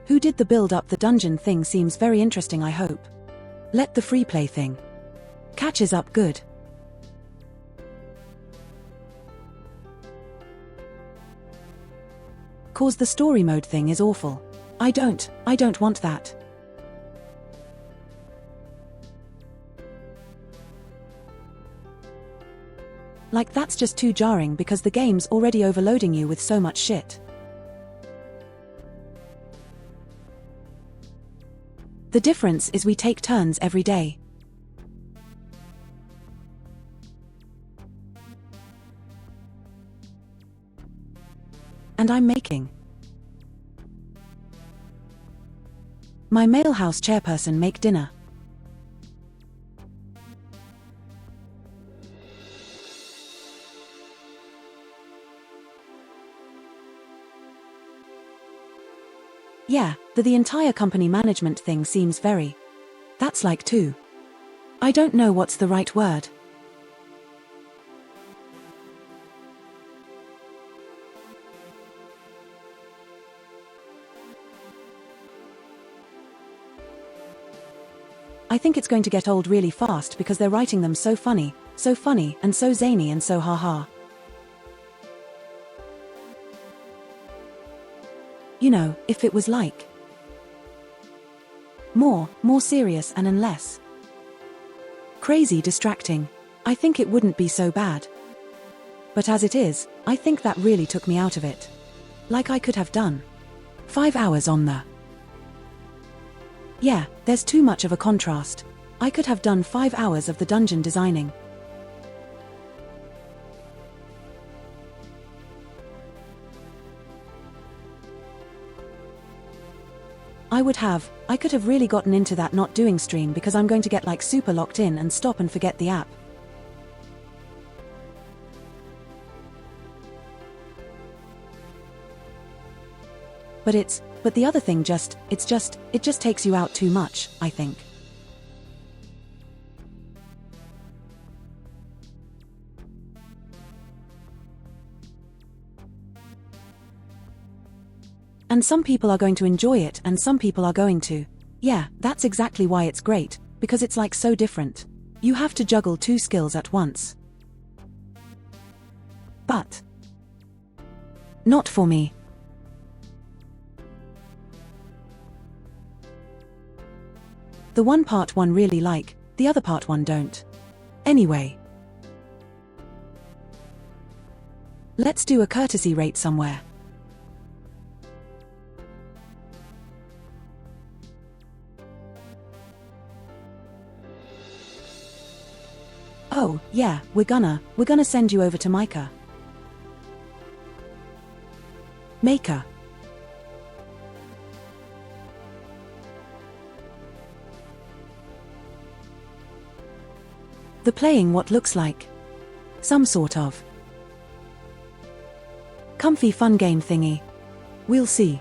Who did the build up the dungeon thing seems very interesting, I hope. Let the free play thing catches up good. Cause the story mode thing is awful. I don't want that. Like that's just too jarring because the game's already overloading you with so much shit. The difference is we take turns every day. And I'm making my mailhouse chairperson make dinner. Yeah, the entire company management thing seems very. That's like too. I don't know what's the right word. I think it's going to get old really fast because they're writing them so funny, and so zany and so haha. You know, if it was like more serious and less crazy distracting, I think it wouldn't be so bad. But as it is, I think that really took me out of it. Like I could have done 5 hours on the... Yeah, there's too much of a contrast. I could have done 5 hours of the dungeon designing. I could have really gotten into that not doing stream because I'm going to get like super locked in and stop and forget the app. But the other thing it just takes you out too much, I think. And some people are going to enjoy it and some people are going to. Yeah, that's exactly why it's great, because it's like so different. You have to juggle 2 skills at once. But not for me. The one part one really like, the other part one don't. Anyway. Let's do a courtesy rate somewhere. Oh, yeah, we're gonna send you over to Maker. The playing what looks like some sort of comfy fun game thingy. We'll see.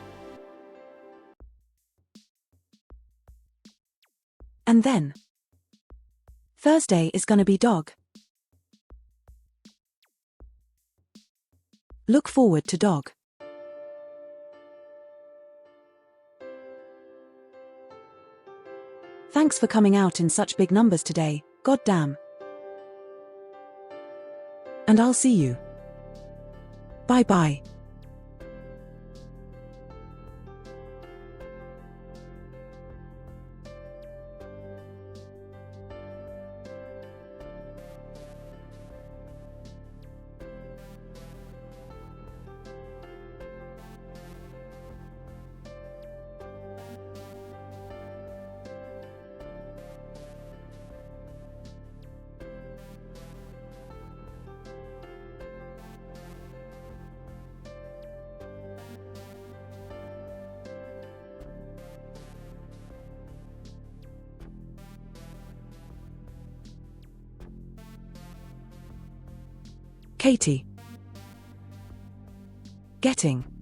And then Thursday is gonna be dog. Look forward to dog. Thanks for coming out in such big numbers today, goddamn. And I'll see you. Bye-bye. Katie. Getting.